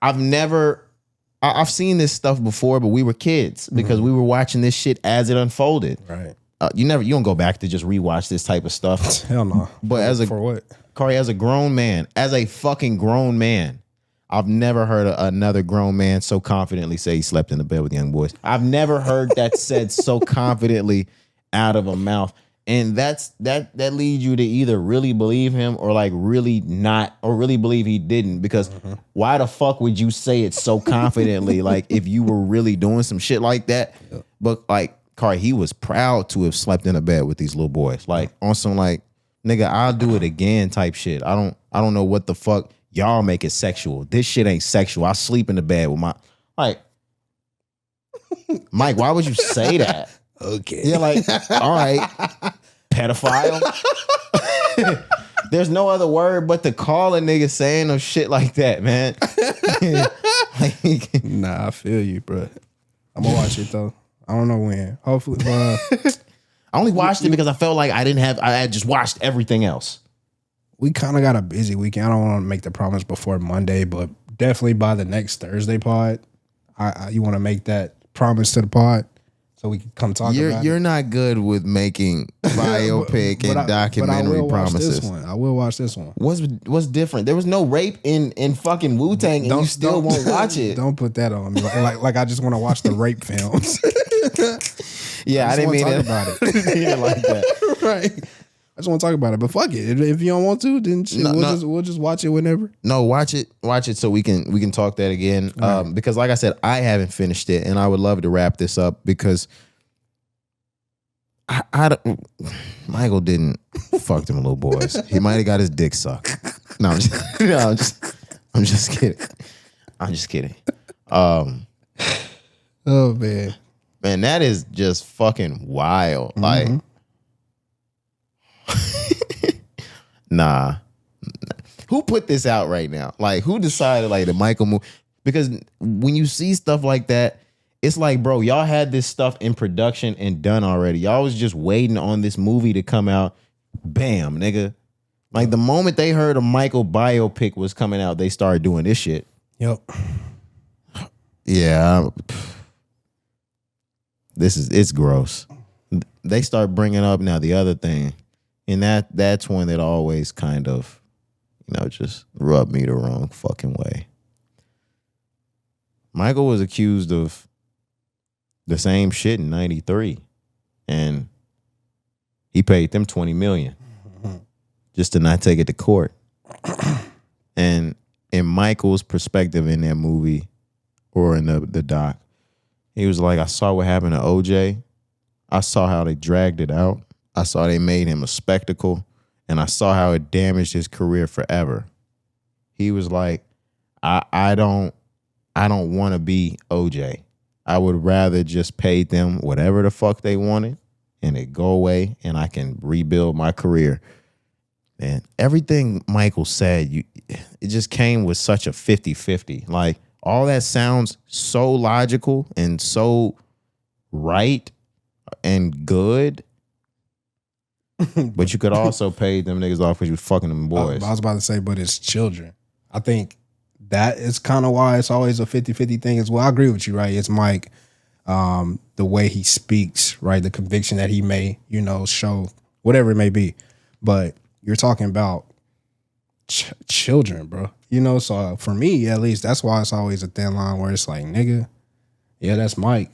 I've seen this stuff before, but we were kids because we were watching this shit as it unfolded. Right. You don't go back to just rewatch this type of stuff. Hell no. But for what? Cari, as a grown man, as a fucking grown man, I've never heard another grown man so confidently say he slept in the bed with young boys. I've never heard that said so confidently out of a mouth. And that leads you to either really believe him or like really not, or really believe he didn't. Because why the fuck would you say it so confidently? Like if you were really doing some shit like that. Yep. But like Cari, he was proud to have slept in a bed with these little boys. Like on some like, nigga, I'll do it again type shit. I don't know what the fuck y'all make it sexual. This shit ain't sexual. I sleep in the bed with my like Mike, why would you say that? Okay. You're like, all right, pedophile. There's no other word but to call a nigga saying no shit like that, man. Like, nah, I feel you, bro. I'm gonna watch it though. I don't know when. Hopefully, I only watched it because I felt like I had just watched everything else. We kind of got a busy weekend. I don't want to make the promise before Monday, but definitely by the next Thursday pod, you want to make that promise to the pod so we can come talk about it. You're not good with making biopic and documentary promises. I will watch this one. What's different? There was no rape in fucking Wu-Tang and you still won't watch it. Don't put that on me. Like I just want to watch the rape films. Yeah, I didn't mean to talk about it. Like that. Right. I just want to talk about it. But fuck it. If you don't want to, then we'll just watch it whenever. No, watch it so we can talk that again. Right. Because like I said, I haven't finished it and I would love to wrap this up because Michael didn't fuck them little boys. He might have got his dick sucked. No, I'm just kidding. I'm just kidding. Oh man. Man, that is just fucking wild. Like nah. Who put this out right now? Like, who decided like the Michael movie? Because when you see stuff like that, it's like, bro, y'all had this stuff in production and done already. Y'all was just waiting on this movie to come out. Bam, nigga. Like the moment they heard a Michael biopic was coming out, they started doing this shit. Yep. Yeah. It's gross. They start bringing up now the other thing. And that's when it always kind of, just rubbed me the wrong fucking way. Michael was accused of the same shit in 93. And he paid them $20 million just to not take it to court. And in Michael's perspective in that movie or in the doc, he was like, I saw what happened to OJ. I saw how they dragged it out. I saw they made him a spectacle, and I saw how it damaged his career forever. He was like, I don't want to be OJ. I would rather just pay them whatever the fuck they wanted and it go away and I can rebuild my career. And everything Michael said, it just came with such a 50-50. Like, all that sounds so logical and so right and good. But you could also pay them niggas off because you was fucking them boys. I was about to say, but it's children. I think that is kind of why it's always a 50-50 thing as well. I agree with you, right? It's Mike, the way he speaks, right? The conviction that he may, show, whatever it may be. But you're talking about children, bro. So for me, at least, that's why it's always a thin line where it's like, nigga, yeah, that's Mike.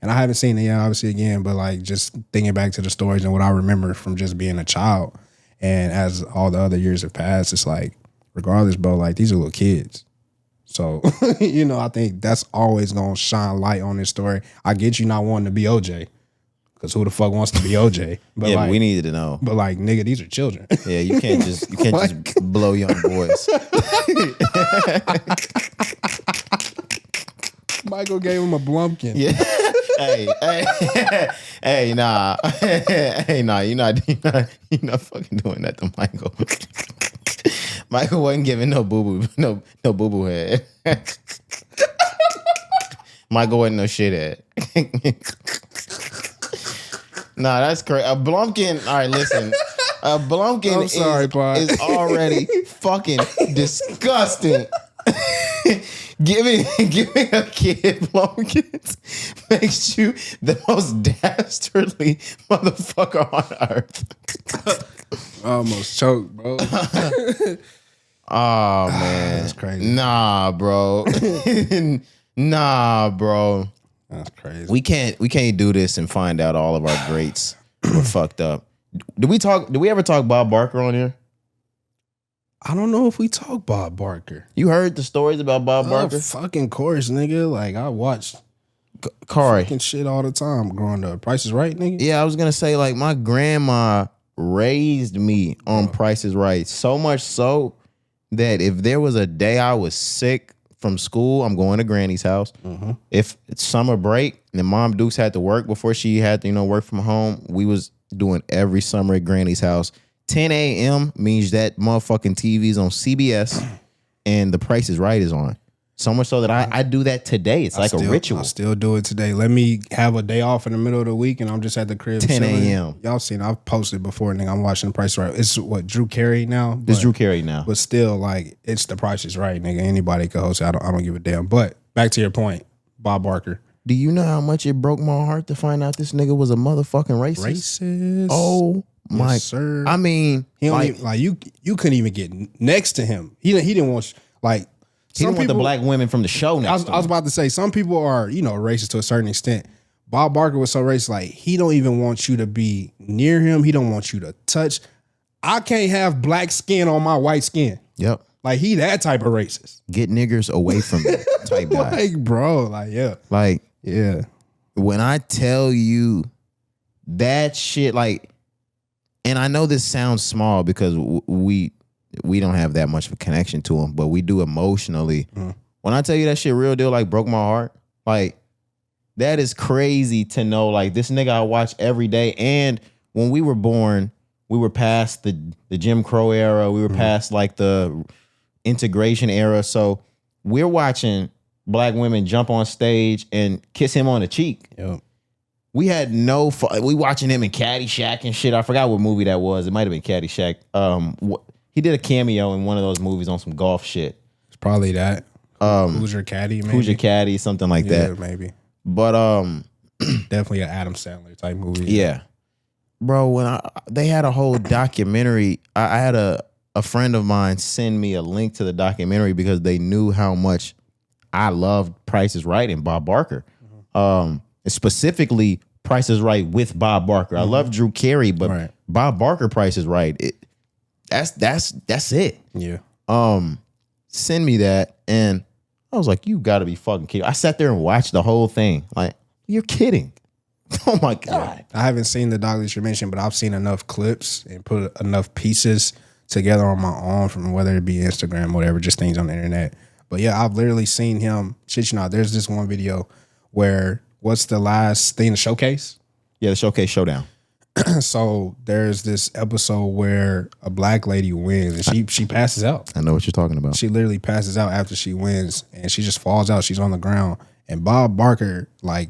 And I haven't seen it yet, obviously, again, but like just thinking back to the stories and what I remember from just being a child. And as all the other years have passed, it's like, regardless, bro, like these are little kids. So, I think that's always going to shine light on this story. I get you not wanting to be OJ. Because who the fuck wants to be OJ? But yeah, but we needed to know. But like, nigga, these are children. Yeah, you can't just blow young boys. Michael gave him a Blumpkin. Yeah. hey, nah, hey, nah. You're not fucking doing that to Michael. Michael wasn't giving no boo boo head. Michael wasn't no shit head. Nah, that's crazy. A Blumpkin. All right, listen. A Blumpkin is already fucking disgusting. Giving a kid Blumpkins makes you the most dastardly motherfucker on earth. I almost choked, bro. Oh man, that's crazy. Nah, bro. Nah, bro. That's crazy. We can't do this and find out all of our greats were fucked up. Did we ever talk Bob Barker on here? I don't know if we talk Bob Barker. You heard the stories about Bob Barker? Fucking course, nigga. Like I watched Cari fucking shit all the time growing up. Price is Right, nigga. Yeah, I was gonna say like my grandma raised me on Price is Right, so much so that if there was a day I was sick from school, I'm going to Granny's house. Mm-hmm. If it's summer break and Mom Dukes had to work before she had to, work from home, we was doing every summer at Granny's house. 10 a.m. means that motherfucking TV's on CBS and The Price is Right is on. So much so that I do that today. It's like a ritual. I still do it today. Let me have a day off in the middle of the week and I'm just at the crib. 10 a.m. Y'all seen, I've posted before, nigga. I'm watching The Price is Right. It's what, Drew Carey now? It's Drew Carey now. But still, like, it's The Price is Right, nigga. Anybody can host it. I don't give a damn. But back to your point, Bob Barker. Do you know how much it broke my heart to find out this nigga was a motherfucking racist? Racist. Oh my, yes, sir. I mean, he don't even, like you couldn't even get next to him. He didn't want like. He didn't want the black women from the show next to him. I was about to say, some people are, racist to a certain extent. Bob Barker was so racist, like, he don't even want you to be near him. He don't want you to touch. I can't have black skin on my white skin. Yep. Like, he that type of racist. Get niggers away from me type guy. Like, bro, like, yeah. Like, yeah. When I tell you that shit, like, and I know this sounds small because we don't have that much of a connection to him, but we do emotionally. When I tell you that shit real deal, like, broke my heart, like, that is crazy to know, like, this nigga I watch every day. And when we were born, we were past the Jim Crow era. We were past, like, the integration era. So we're watching black women jump on stage and kiss him on the cheek. Yep. We had we watching him in Caddyshack and shit. I forgot what movie that was. It might have been Caddyshack. He did a cameo in one of those movies on some golf shit. It's probably that. Who's Your Caddy? Maybe? Who's Your Caddy? Something like that. Maybe. But definitely an Adam Sandler type movie. Yeah, bro. When they had a whole documentary, I had a friend of mine send me a link to the documentary because they knew how much I loved Price is Right and Bob Barker. Specifically, Price is Right with Bob Barker. I love Drew Carey, but Bob Barker Price is Right. That's it. Yeah. Send me that, and I was like, you got to be fucking kidding. I sat there and watched the whole thing. Like, you're kidding. Oh my God. Yeah. I haven't seen the doc that you mentioned, but I've seen enough clips and put enough pieces together on my own, from whether it be Instagram, whatever, just things on the internet. But yeah, I've literally seen him. Shit, there's this one video where, what's the last thing, the showcase? Yeah, the Showcase Showdown. So there's this episode where a black lady wins and she passes out. I know what you're talking about. She literally passes out after she wins and she just falls out. She's on the ground. And Bob Barker, like,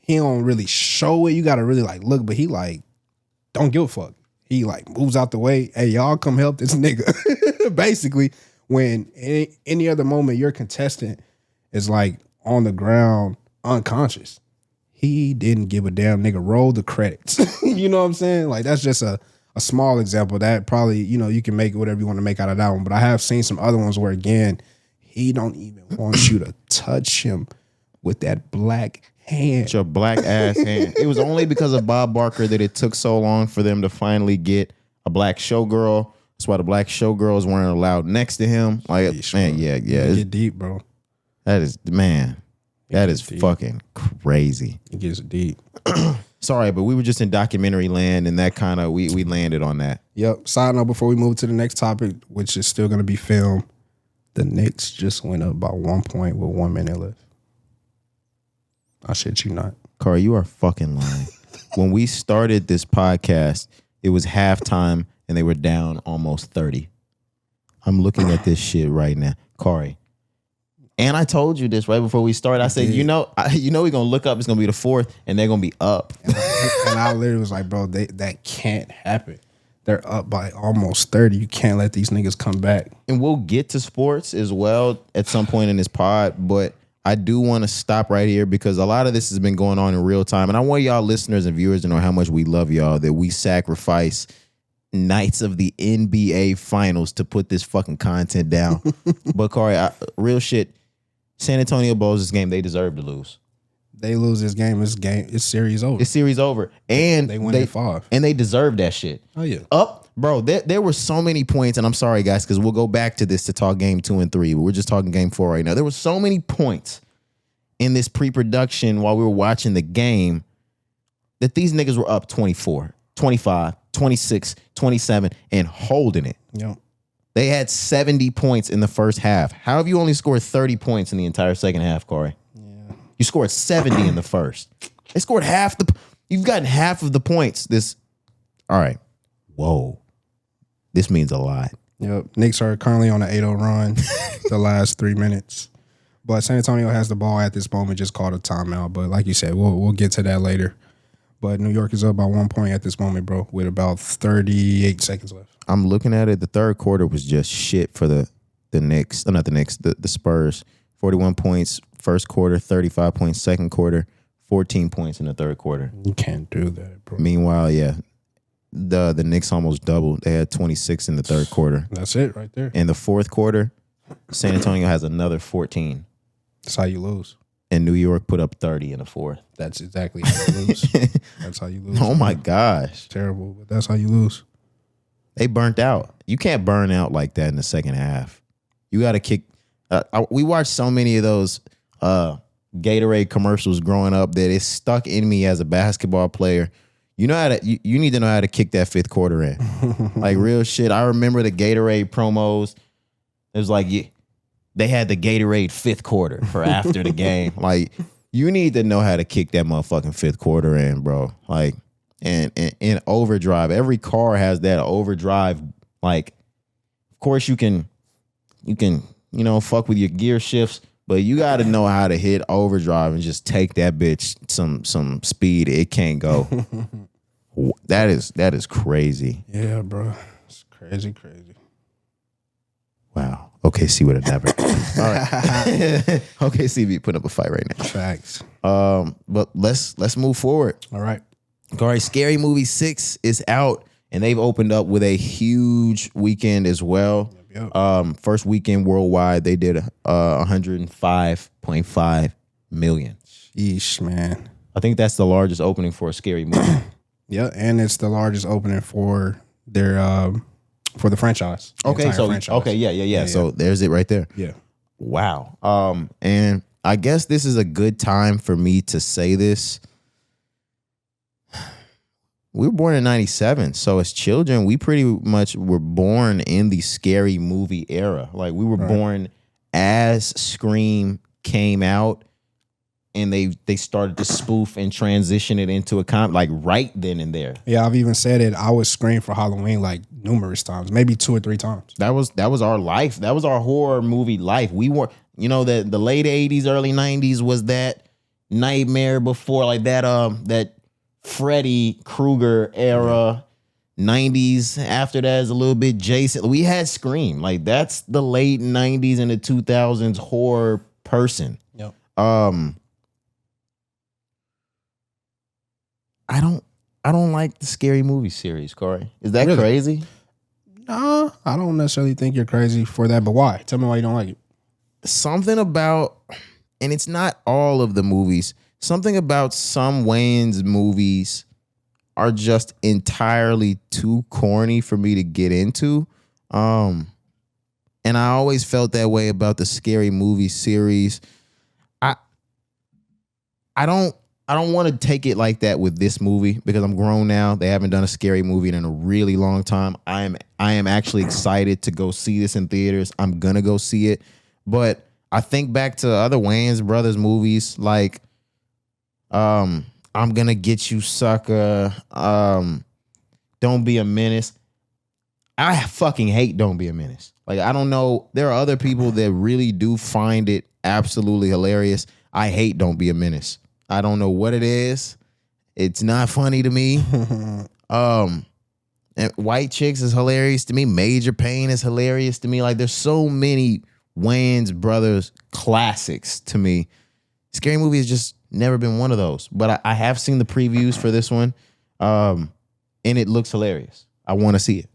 he don't really show it. You got to really like look, but he like, don't give a fuck. He like moves out the way. Hey, y'all come help this nigga. Basically, when any other moment your contestant is like on the ground unconscious, he didn't give a damn. Nigga, roll the credits. You know what I'm saying? Like, that's just a small example that probably, you can make whatever you want to make out of that one. But I have seen some other ones where, again, he don't even want you to touch him with that black hand. It's your black ass hand. It was only because of Bob Barker that it took so long for them to finally get a black showgirl. That's why the black showgirls weren't allowed next to him. Like, man, yeah. Get deep, bro. That is, man. That is fucking crazy. It gets deep. Sorry, but we were just in documentary land, and that kind of, we landed on that. Yep. Side note, before we move to the next topic, which is still going to be film, the Knicks just went up by 1 point with 1 minute left. I shit you not. Cari, you are fucking lying. When we started this podcast, it was halftime and they were down almost 30. I'm looking at this shit right now. Cari. And I told you this right before we started. I said, we're going to look up. It's going to be the fourth and they're going to be up. And I literally was like, bro, that can't happen. They're up by almost 30. You can't let these niggas come back. And we'll get to sports as well at some point in this pod, but I do want to stop right here because a lot of this has been going on in real time. And I want y'all listeners and viewers to know how much we love y'all, that we sacrifice nights of the NBA finals to put this fucking content down. But Cari, real shit, San Antonio blows this game. They deserve to lose. They lose this game. It's series over. It's series over. And they win in 5. And they deserve that shit. Oh, yeah. Up, bro, there were so many points, and I'm sorry, guys, because we'll go back to this to talk game 2 and 3. But we're just talking game 4 right now. There were so many points in this pre-production while we were watching the game that these niggas were up 24, 25, 26, 27, and holding it. Yep. They had 70 points in the first half. How have you only scored 30 points in the entire second half, Cari? Yeah. You scored 70 in the first. They scored you've gotten half of the points. All right. Whoa. This means a lot. Yep. Knicks are currently on an 8-0 run the last 3 minutes. But San Antonio has the ball at this moment, just called a timeout. But like you said, we'll get to that later. But New York is up by 1 point at this moment, bro, with about 38 seconds left. I'm looking at it. The third quarter was just shit for the Knicks. Not the Knicks, the Spurs. 41 points first quarter, 35 points second quarter, 14 points in the third quarter. You can't do that, bro. Meanwhile, yeah, the Knicks almost doubled. They had 26 in the third quarter. That's it right there. In the fourth quarter, San Antonio has another 14. That's how you lose. And New York put up 30 in the fourth. That's exactly how you lose. That's how you lose. Oh, my gosh. It's terrible, but that's how you lose. They burnt out. You can't burn out like that in the second half. You got to kick. We watched so many of those Gatorade commercials growing up that it stuck in me as a basketball player. You know how to. You need to know how to kick that fifth quarter in. Like real shit. I remember the Gatorade promos. It was like they had the Gatorade fifth quarter for after the game. Like you need to know how to kick that motherfucking fifth quarter in, bro. Like. And in overdrive, every car has that overdrive. Like, of course you can, fuck with your gear shifts, but you got to know how to hit overdrive and just take that bitch some speed. It can't go. That is crazy. Yeah, bro, it's crazy. Wow. OKC would have never. All right. OKC be putting up a fight right now. Facts. But let's move forward. All right. All right, Scary Movie 6 is out, and they've opened up with a huge weekend as well. Yep. First weekend worldwide, they did 105.5 million. Yeesh, man. I think that's the largest opening for a scary movie. Yeah, and it's the largest opening for their for the franchise. Okay, so franchise. Okay, yeah. So there's it right there. Yeah. Wow. And I guess this is a good time for me to say this. We were born in 97, so as children, we pretty much were born in the scary movie era. Like, we were born as Scream came out, and they started to spoof and transition it into a comedy, like, right then and there. Yeah, I've even said it. I would scream for Halloween, like, numerous times, maybe 2 or 3 times. That was our life. That was our horror movie life. We were, the late 80s, early 90s was that Nightmare Before, like, that Freddy Krueger era. 90s after that is a little bit Jason. We had Scream. Like that's the late 90s and the 2000s horror person. Yep. I don't like the Scary Movie series, Cari. Is that really crazy? Nah, I don't necessarily think you're crazy for that, but why? Tell me why you don't like it. Something about, and it's not all of the movies, something about some Wayans movies are just entirely too corny for me to get into. And I always felt that way about the Scary Movie series. I don't want to take it like that with this movie because I'm grown now. They haven't done a scary movie in a really long time. I am actually excited to go see this in theaters. I'm gonna go see it. But I think back to other Wayans brothers movies like I'm gonna get you, sucker. Don't be a menace. I fucking hate Don't Be a Menace. Like, I don't know. There are other people that really do find it absolutely hilarious. I hate Don't Be a Menace. I don't know what it is. It's not funny to me. And White Chicks is hilarious to me. Major Pain is hilarious to me. Like, there's so many Wayans Brothers classics to me. Scary Movie has just never been one of those. But I have seen the previews for this one, and it looks hilarious. I want to see it.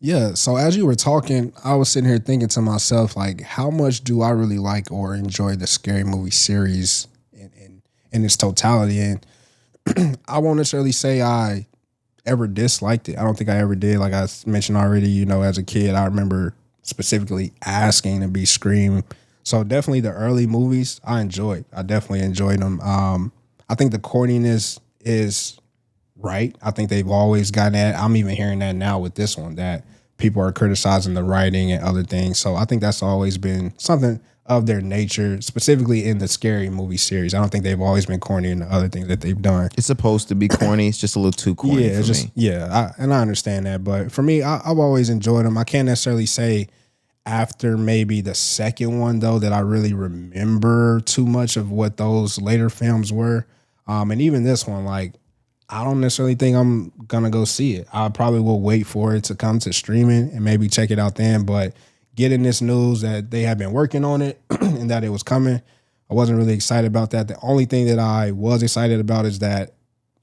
Yeah, so as you were talking, I was sitting here thinking to myself, like, how much do I really like or enjoy the Scary Movie series in its totality? And I won't necessarily say I ever disliked it. I don't think I ever did. Like I mentioned already, you know, as a kid, I remember specifically asking to be Scream. So definitely the early movies I enjoyed. I definitely enjoyed them. I think the corniness is right. I think they've always gotten that. I'm even hearing that now with this one, that people are criticizing the writing and other things. So I think that's always been something of their nature, specifically in the Scary Movie series. I don't think they've always been corny in the other things that they've done. It's supposed to be corny. It's just a little too corny for me. Yeah, I understand that. But for me, I've always enjoyed them. I can't necessarily say after maybe the second one, though, that I really remember too much of what those later films were. And even this one, like, I don't necessarily think I'm going to go see it. I probably will wait for it to come to streaming and maybe check it out then. But getting this news that they have been working on it and that it was coming, I wasn't really excited about that. The only thing that I was excited about is that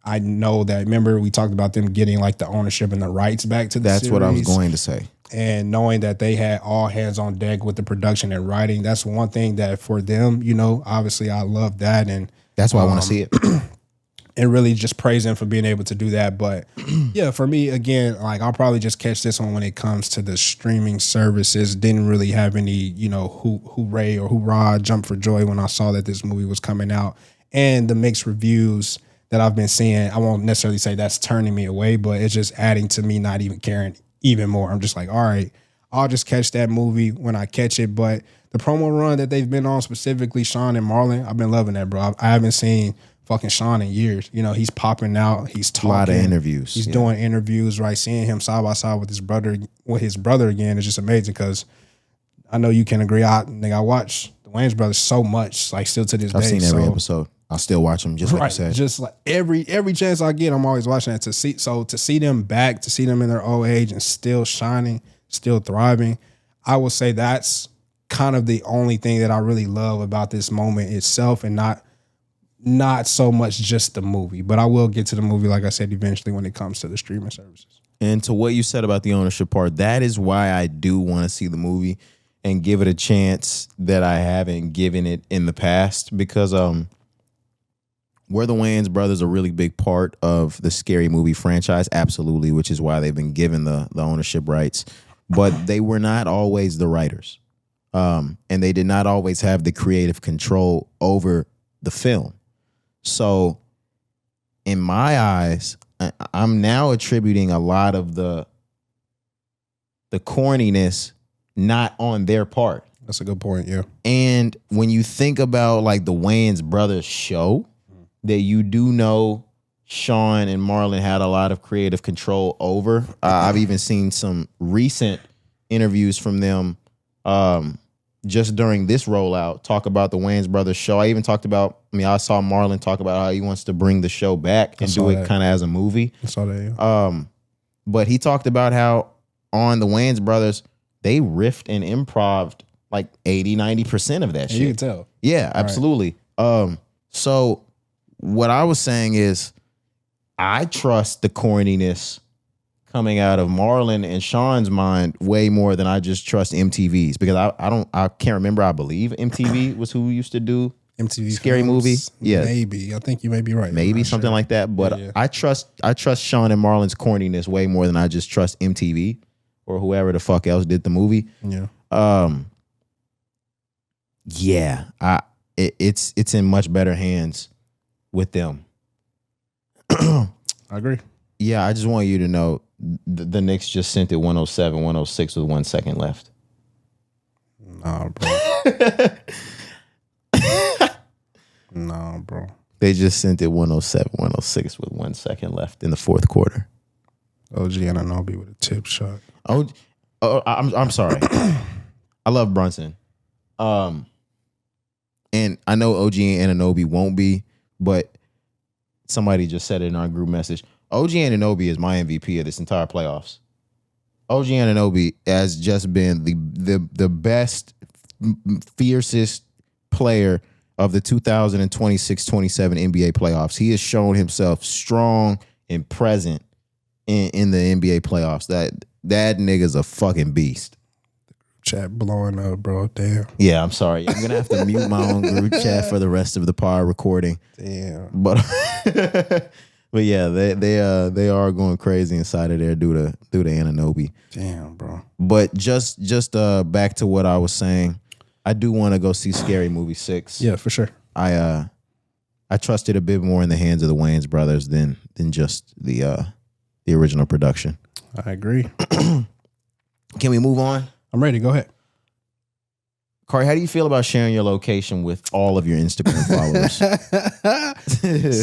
I know that, remember, we talked about them getting like the ownership and the rights back to the series. That's what I was going to say. And knowing that they had all hands on deck with the production and writing, that's one thing that for them, you know, obviously I love that. And that's why I want to see it. And really just praise them for being able to do that. But yeah, for me, again, like, I'll probably just catch this one when it comes to the streaming services. Didn't really have any, you know, hooray or hoorah, jump for joy when I saw that this movie was coming out. And the mixed reviews that I've been seeing, I won't necessarily say that's turning me away, but it's just adding to me not even caring even more. I'm just like, all right, I'll just catch that movie when I catch it. But the promo run that they've been on, specifically Sean and Marlon, I've been loving that, bro. I haven't seen fucking Sean in years. You know, he's popping out. He's talking. A lot of interviews. He's doing interviews, right? Seeing him side by side with his brother again is just amazing, because I know you can agree. I watch the Wayans Brothers so much, like, still to this day. I've seen every episode. I'll still watch them, just like you said. Just like every chance I get, I'm always watching that. To see them back, to see them in their old age and still shining, still thriving, I will say that's kind of the only thing that I really love about this moment itself, and not so much just the movie. But I will get to the movie, like I said, eventually when it comes to the streaming services. And to what you said about the ownership part, that is why I do want to see the movie and give it a chance that I haven't given it in the past, because were the Wayans Brothers a really big part of the Scary Movie franchise? Absolutely, which is why they've been given the ownership rights. But they were not always the writers. And they did not always have the creative control over the film. So in my eyes, I'm now attributing a lot of the corniness not on their part. That's a good point, yeah. And when you think about like the Wayans Brothers show, that you do know Sean and Marlon had a lot of creative control over. I've even seen some recent interviews from them just during this rollout talk about the Wayans Brothers show. I saw Marlon talk about how he wants to bring the show back and do it kind of as a movie. I saw that, yeah. But he talked about how on the Wayans Brothers, they riffed and improved like 80-90% of that shit. You can tell. Yeah, absolutely. Right. So what I was saying is, I trust the corniness coming out of Marlon and Sean's mind way more than I just trust MTV's, because I can't remember. I believe MTV was who used to do MTV Scary films, Movie. Yeah, maybe. I think you may be right. Maybe something like that. But yeah. I trust Sean and Marlon's corniness way more than I just trust MTV or whoever the fuck else did the movie. Yeah. It's in much better hands with them. I agree. Yeah, I just want you to know the Knicks just sent it 107, 106 with 1 second left. Nah, bro. Nah, bro. They just sent it 107, 106 with 1 second left in the fourth quarter. OG Anunoby with a tip shot. I'm sorry. I love Brunson. And I know OG Anunoby won't be, but somebody just said it in our group message. OG Anunoby is my MVP of this entire playoffs. OG Anunoby has just been the best, fiercest player of the 2026-27 NBA playoffs. He has shown himself strong and present in the NBA playoffs. That nigga's a fucking beast. Chat blowing up, bro. Damn. Yeah, I'm sorry. I'm gonna have to mute my own group chat for the rest of the pod recording. Damn. But but yeah, they are going crazy inside of there due to Anunoby. Damn, bro. But just back to what I was saying. I do want to go see Scary Movie 6. Yeah, for sure. I trusted a bit more in the hands of the Wayans brothers than just the original production. I agree. Can we move on? I'm ready. Go ahead. Cari, how do you feel about sharing your location with all of your Instagram followers?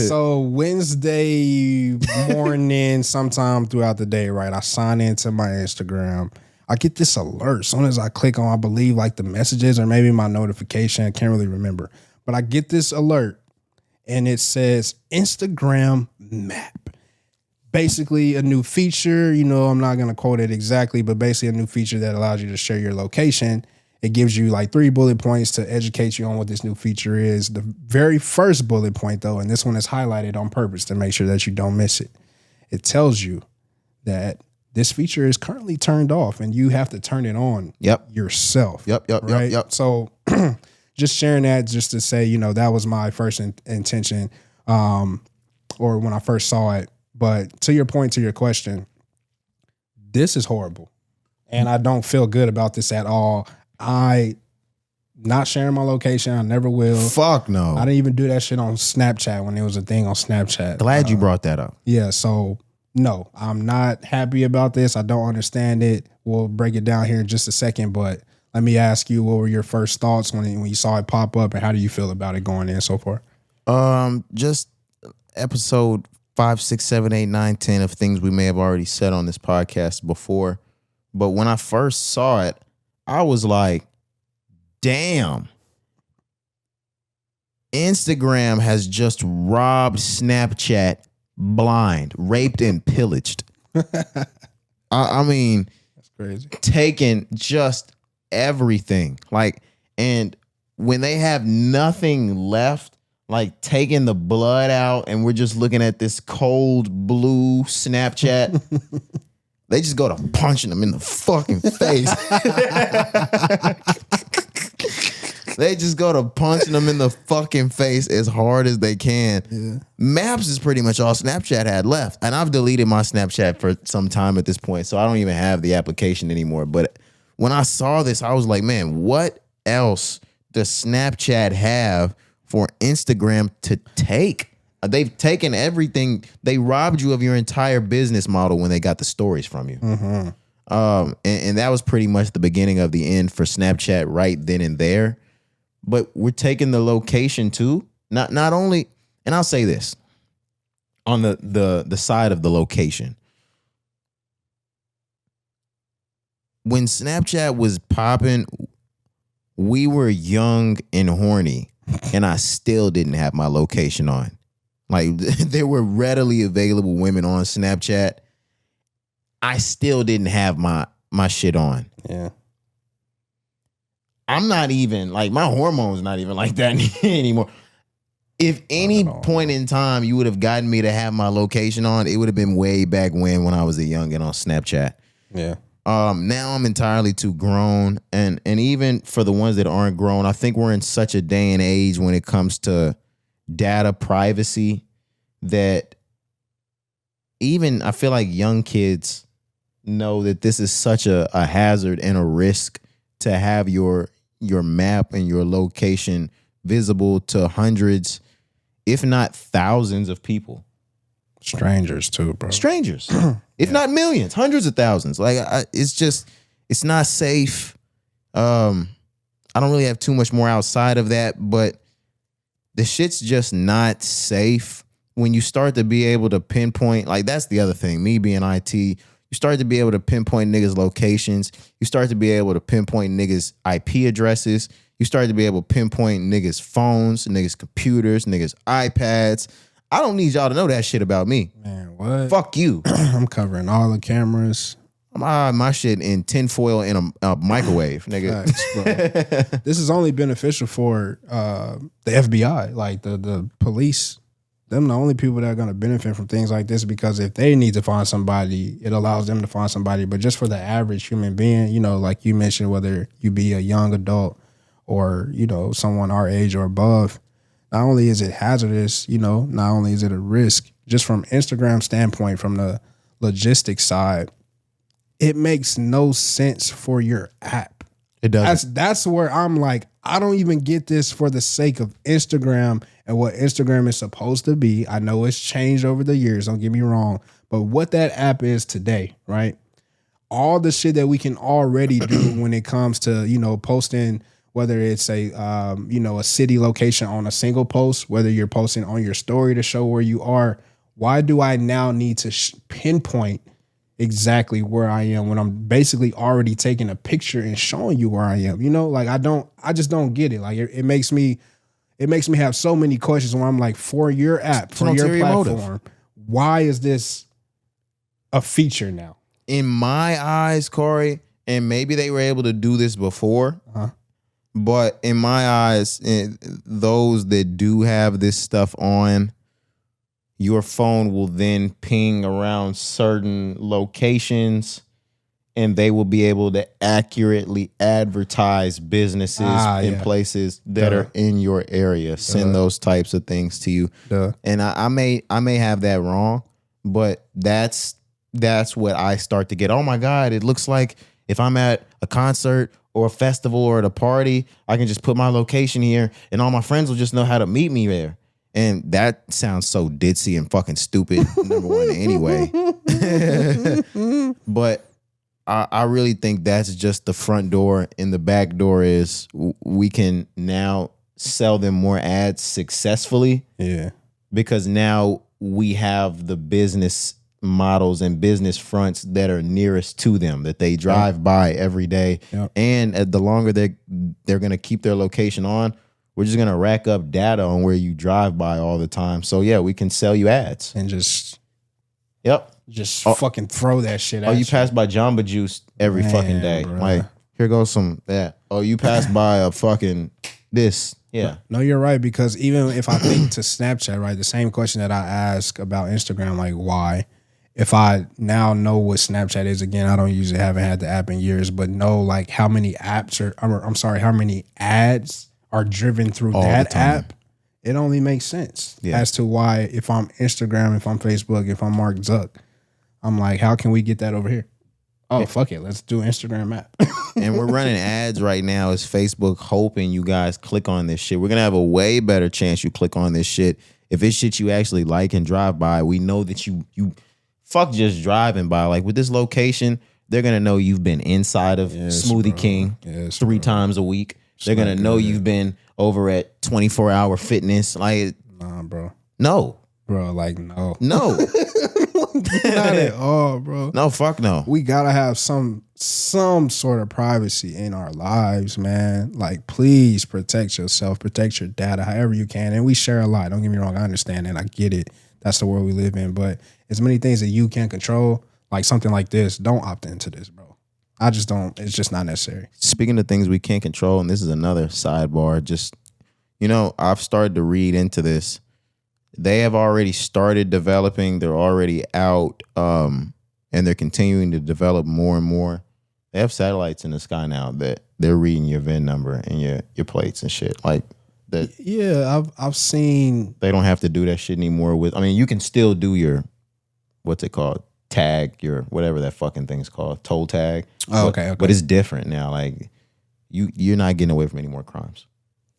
So Wednesday morning, sometime throughout the day, right? I sign into my Instagram. I get this alert as soon as I click on, I believe, like the messages or maybe my notification. I can't really remember. But I get this alert and it says Instagram map. Basically a new feature. You know, I'm not going to quote it exactly, but basically a new feature that allows you to share your location. It gives you like 3 bullet points to educate you on what this new feature is. The very first bullet point, though, and this one is highlighted on purpose to make sure that you don't miss it. It tells you that this feature is currently turned off and you have to turn it on yourself. Yep. So just sharing that just to say, you know, that was my first intention or when I first saw it. But to your point, to your question, this is horrible. And I don't feel good about this at all. I not sharing my location. I never will. Fuck no. I didn't even do that shit on Snapchat when it was a thing on Snapchat. Glad you brought that up. Yeah, so no, I'm not happy about this. I don't understand it. We'll break it down here in just a second, but let me ask you, what were your first thoughts when you saw it pop up, and how do you feel about it going in so far? Just episode 5, 6, 7, 8, 9, 10 of things we may have already said on this podcast before. But when I first saw it, I was like, damn. Instagram has just robbed Snapchat blind, raped and pillaged. I mean, that's crazy. Taking just everything. Like, and when they have nothing left, like taking the blood out and we're just looking at this cold blue Snapchat, they just go to punching them in the fucking face. They just go to punching them in the fucking face as hard as they can. Yeah. Maps is pretty much all Snapchat had left. And I've deleted my Snapchat for some time at this point, so I don't even have the application anymore. But when I saw this, I was like, man, what else does Snapchat have for Instagram to take? They've taken everything. They robbed you of your entire business model when they got the stories from you. Mm-hmm. And that was pretty much the beginning of the end for Snapchat right then and there. But we're taking the location too. Not only, and I'll say this on the side of the location. When Snapchat was popping, we were young and horny, and I still didn't have my location on. Like, there were readily available women on Snapchat. I still didn't have my shit on. Yeah. I'm not even, like, my hormones not even like that anymore. If any point in time you would have gotten me to have my location on, it would have been way back when I was a youngin' on Snapchat. Yeah. Now I'm entirely too grown. And even for the ones that aren't grown, I think we're in such a day and age when it comes to data privacy that even I feel like young kids know that this is such a hazard and a risk to have your map and your location visible to hundreds, if not thousands of people. Strangers too, bro. Strangers. If not millions, hundreds of thousands. Like, it's not safe. I don't really have too much more outside of that, but the shit's just not safe when you start to be able to pinpoint. Like, that's the other thing. Me being IT, you start to be able to pinpoint niggas' locations. You start to be able to pinpoint niggas' IP addresses. You start to be able to pinpoint niggas' phones, niggas' computers, niggas' iPads. I don't need y'all to know that shit about me. Man, what? Fuck you. I'm covering all the cameras. My shit in tinfoil in a microwave, nigga. Facts, this is only beneficial for the FBI, like the police. Them the only people that are going to benefit from things like this, because if they need to find somebody, it allows them to find somebody. But just for the average human being, you know, like you mentioned, whether you be a young adult or, you know, someone our age or above, not only is it hazardous, you know, not only is it a risk, just from Instagram standpoint, from the logistics side, it makes no sense for your app. It does. That's where I'm like, I don't even get this for the sake of Instagram and what Instagram is supposed to be. I know it's changed over the years, don't get me wrong, but what that app is today, right? All the shit that we can already do when it comes to, you know, posting, whether it's a, you know, a city location on a single post, whether you're posting on your story to show where you are. Why do I now need to pinpoint exactly where I am when I'm basically already taking a picture and showing you where I am? You know, like I just don't get it. Like it makes me have so many questions where I'm like, for your app, for your platform, why is this a feature now? In my eyes, Corey, and maybe they were able to do this before, but in my eyes, those that do have this stuff on, your phone will then ping around certain locations and they will be able to accurately advertise businesses in places that are in your area. Send those types of things to you. And I may have that wrong, but that's what I start to get. Oh my God, it looks like if I'm at a concert or a festival or at a party, I can just put my location here and all my friends will just know how to meet me there. And that sounds so ditzy and fucking stupid, number one, anyway. But I really think that's just the front door, and the back door is we can now sell them more ads successfully. Yeah. Because now we have the business models and business fronts that are nearest to them, that they drive by every day. And the longer they're going to keep their location on, we're just going to rack up data on where you drive by all the time. So yeah, we can sell you ads. And just fucking throw that shit at you. Oh, you pass by Jamba Juice every fucking day. Bro. Like, here goes some that. Oh, you pass by a fucking this. Yeah. No, you're right, because even if I think to Snapchat, right, the same question that I ask about Instagram, like why, if I now know what Snapchat is, again, I don't usually haven't had the app in years, but know like how many apps how many ads are driven through all that app, it only makes sense as to why if I'm Instagram, if I'm Facebook, if I'm Mark Zuck, I'm like, how can we get that over here? Oh, fuck it. Let's do Instagram app. And we're running ads right now as Facebook, hoping you guys click on this shit. We're going to have a way better chance you click on this shit. If it's shit you actually like and drive by, we know that you fuck just driving by. Like with this location, they're going to know you've been inside of Smoothie King 3 times a week. They're going to know you've been over at 24-hour fitness. Like, nah, bro. No. Bro, like, no. No. Not at all, bro. No, fuck no. We got to have some sort of privacy in our lives, man. Like, please protect yourself, protect your data however you can. And we share a lot. Don't get me wrong. I understand and I get it. That's the world we live in. But as many things that you can control, like something like this, don't opt into this, bro. I just don't. It's just not necessary. Speaking of things we can't control, and this is another sidebar, just, you know, I've started to read into this. They have already started developing. They're already out, and they're continuing to develop more and more. They have satellites in the sky now that they're reading your VIN number and your plates and shit. Like that. Yeah, I've seen. They don't have to do that shit anymore. I mean, you can still do your, what's it called? Tag, your whatever that fucking thing's called, toll tag. Oh, okay. But it's different now. Like you're not getting away from any more crimes.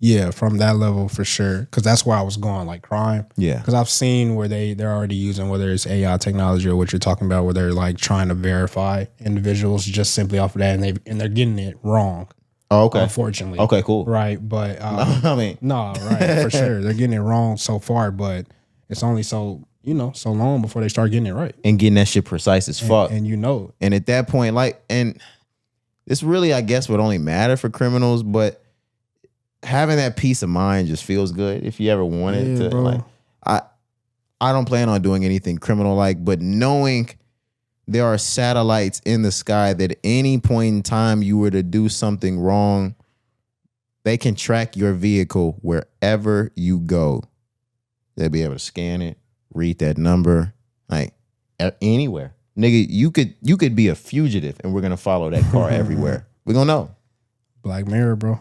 Yeah, from that level for sure. Because that's where I was going, like crime. Yeah. Because I've seen where they're already using, whether it's AI technology or what you're talking about, where they're like trying to verify individuals just simply off of that, and they're getting it wrong. Oh, okay. Unfortunately. Okay, cool. Right, but I mean, no, right, for sure. They're getting it wrong so far, but it's only so long before they start getting it right. And getting that shit precise as fuck. And And at that point, and this really, I guess, would only matter for criminals, but having that peace of mind just feels good if you ever wanted to. Bro. Like, I don't plan on doing anything criminal like, but knowing there are satellites in the sky that at any point in time you were to do something wrong, they can track your vehicle wherever you go. They'll be able to scan it, read that number, like anywhere. Nigga, you could be a fugitive and we're gonna follow that car everywhere. We're gonna know. Black Mirror, bro.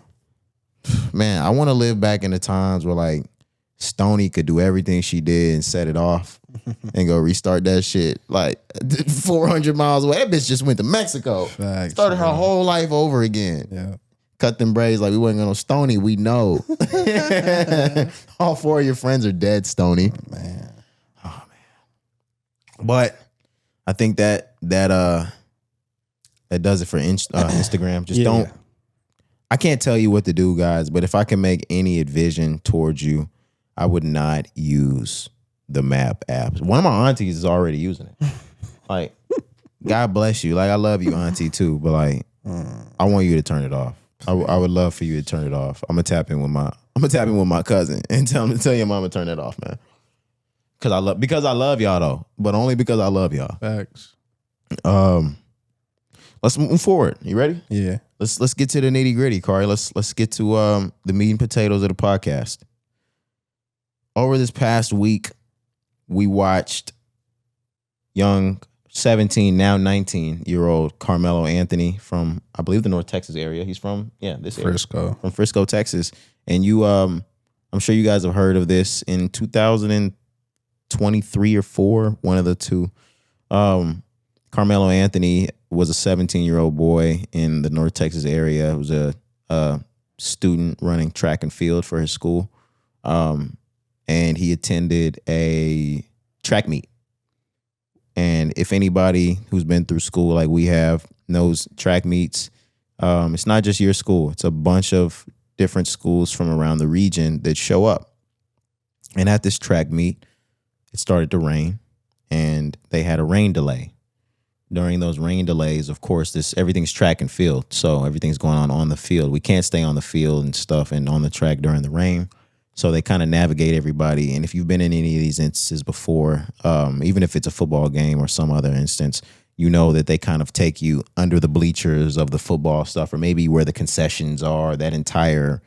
Man, I want to live back in the times where like Stoney could do everything she did and set it off and go restart that shit like 400 miles away. That bitch just went to Mexico. Facts, started her whole life over again. Yeah. Cut them braids like we wasn't gonna Stoney. We know. All 4 of your friends are dead, Stoney. Oh man. But I think that does it for Instagram. Just don't. I can't tell you what to do, guys, but if I can make any advision towards you, I would not use the map apps. One of my aunties is already using it. Like, God bless you. Like, I love you, auntie, too, but like, I want you to turn it off. I would love for you to turn it off. I'm gonna tap in with my cousin and tell your mama to turn it off, man. Because I love y'all though, but only because I love y'all. Facts. Let's move forward. You ready? Yeah. Let's get to the nitty gritty, Cari. Let's get to the meat and potatoes of the podcast. Over this past week, we watched young 17, now 19-year-old Carmelo Anthony from, I believe, the North Texas area. He's from this Frisco. area. From Frisco, Texas. And you, I'm sure you guys have heard of this. In 2023 or 4, one of the two, Carmelo Anthony was a 17-year-old boy in the North Texas area. He was a student running track and field for his school. And he attended a track meet. And if anybody who's been through school like we have knows track meets, it's not just your school. It's a bunch of different schools from around the region that show up. And at this track meet, it started to rain, and they had a rain delay. During those rain delays, of course, everything's track and field, so everything's going on the field. We can't stay on the field and stuff and on the track during the rain. So they kind of navigate everybody. And if you've been in any of these instances before, even if it's a football game or some other instance, you know that they kind of take you under the bleachers of the football stuff, or maybe where the concessions are, that entire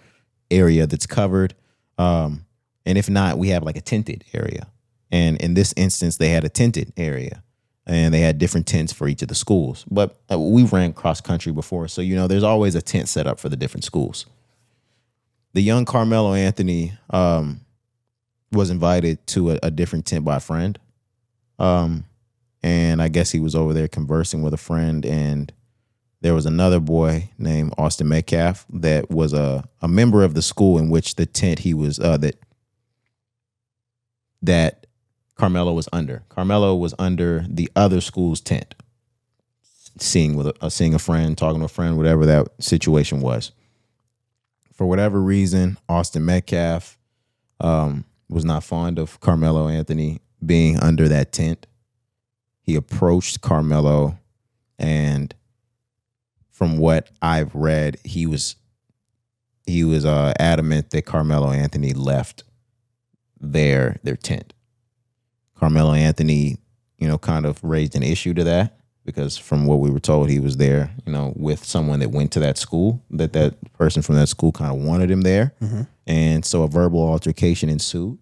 area that's covered. And if not, we have like a tented area. And in this instance, they had a tented area. And they had different tents for each of the schools. But we ran cross country before, so there's always a tent set up for the different schools. The young Carmelo Anthony was invited to a different tent by a friend. And I guess he was over there conversing with a friend, and there was another boy named Austin Metcalf that was a member of the school in which the tent he was that Carmelo was under. Carmelo was under the other school's tent, seeing a friend, talking to a friend, whatever that situation was. For whatever reason, Austin Metcalf was not fond of Carmelo Anthony being under that tent. He approached Carmelo, and from what I've read, he was adamant that Carmelo Anthony left their tent. Carmelo Anthony, kind of raised an issue to that, because from what we were told, he was there, with someone that went to that school, that person from that school kind of wanted him there. Mm-hmm. And so a verbal altercation ensued.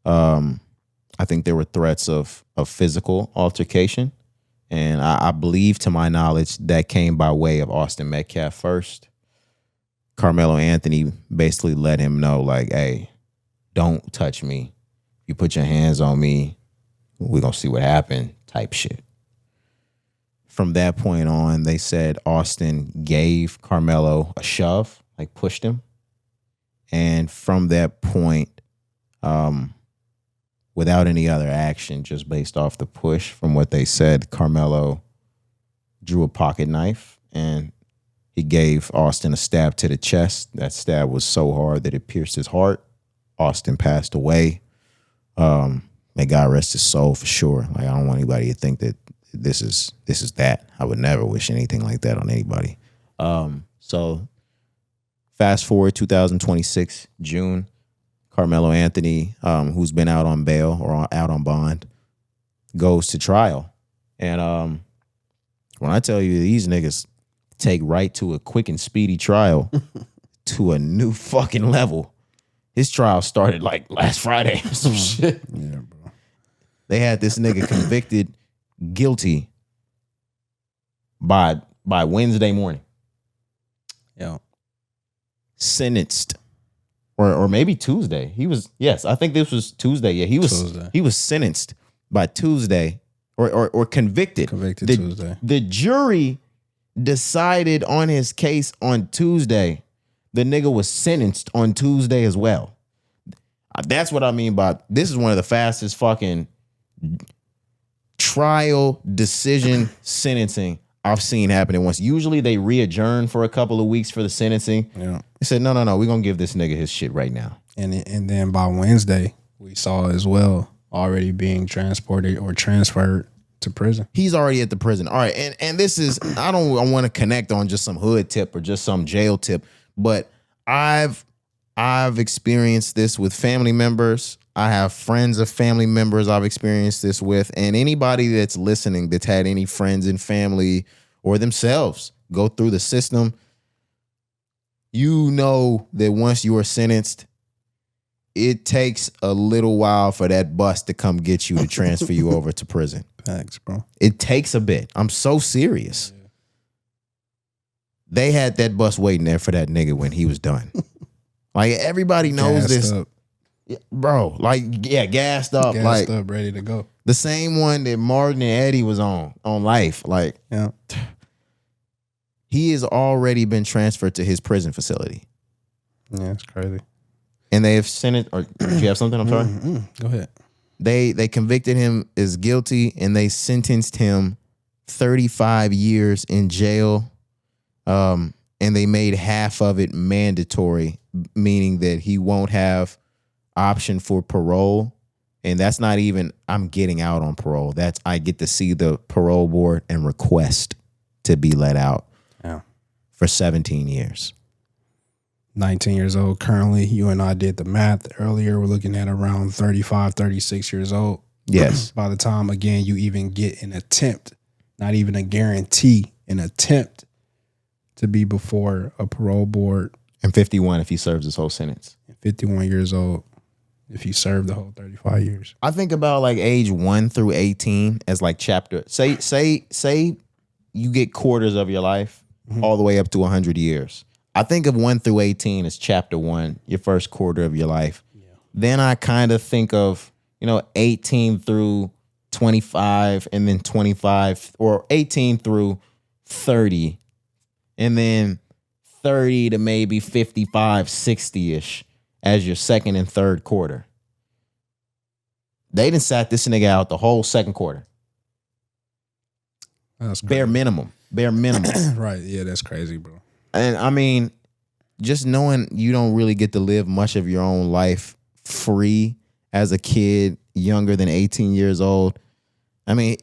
I think there were threats of physical altercation. And I believe, to my knowledge, that came by way of Austin Metcalf first. Carmelo Anthony basically let him know, like, hey, don't touch me. You put your hands on me, we're going to see what happened type shit. From that point on, they said Austin gave Carmelo a shove, like pushed him. And from that point, without any other action, just based off the push, from what they said, Carmelo drew a pocket knife and He gave Austin a stab to the chest. That stab was so hard that it pierced his heart. Austin passed away. May God rest his soul for sure. Like, I don't want anybody to think that this is that. I would never wish anything like that on anybody. So fast forward 2026, June, Carmelo Anthony, who's been out on bail or out on bond, goes to trial. And when I tell you these niggas take right to a quick and speedy trial to a new fucking level. His trial started like last Friday or some shit. Yeah, bro. They had this nigga convicted guilty by Wednesday morning. Yeah. Sentenced. Or maybe Tuesday. I think this was Tuesday. Yeah, he was sentenced by Tuesday or convicted. Convicted Tuesday. The jury decided on his case on Tuesday. The nigga was sentenced on Tuesday as well. That's what I mean by this is one of the fastest fucking trial decision sentencing I've seen happen at once. Usually they re-adjourn for a couple of weeks for the sentencing. Yeah. They said, no, we're going to give this nigga his shit right now. And then by Wednesday, we saw as well already being transported or transferred to prison. He's already at the prison. All right. And this is, I want to connect on just some hood tip or just some jail tip, but I've experienced this with family members. I have friends of family members I've experienced this with. And anybody that's listening that's had any friends and family or themselves go through the system, you know that once you are sentenced, it takes a little while for that bus to come get you to transfer you over to prison. Thanks, bro. It takes a bit. I'm so serious. Yeah. They had that bus waiting there for that nigga when he was done. Like, everybody knows gassed up. Yeah, bro. Like, yeah, gassed up, ready to go. The same one that Martin and Eddie was on Life. Like, yeah, he has already been transferred to his prison facility. Yeah, it's crazy. And they have sentenced, or did you have something? I'm sorry. Go ahead. They convicted him as guilty and they sentenced him 35 years in jail. And they made half of it mandatory, meaning that he won't have option for parole. And that's not even, I'm getting out on parole. That's, I get to see the parole board and request to be let out for 17 years. 19 years old currently. You and I did the math earlier. We're looking at around 35, 36 years old. Yes. By the time, again, you even get an attempt, not even a guarantee, an attempt to be before a parole board. And 51 if he serves his whole sentence. 51 years old if he served the whole 35 years. I think about like age 1 through 18 as like chapter. Say you get quarters of your life all the way up to 100 years. I think of 1 through 18 as chapter 1, your first quarter of your life. Yeah. Then I kind of think of, 18 through 25 and then 25 or 18 through 30 and then 30 to maybe 55, 60-ish as your second and third quarter. They done sat this nigga out the whole second quarter. That's crazy. Bare minimum. Right. Yeah, that's crazy, bro. And I mean, just knowing you don't really get to live much of your own life free as a kid, younger than 18 years old. I mean,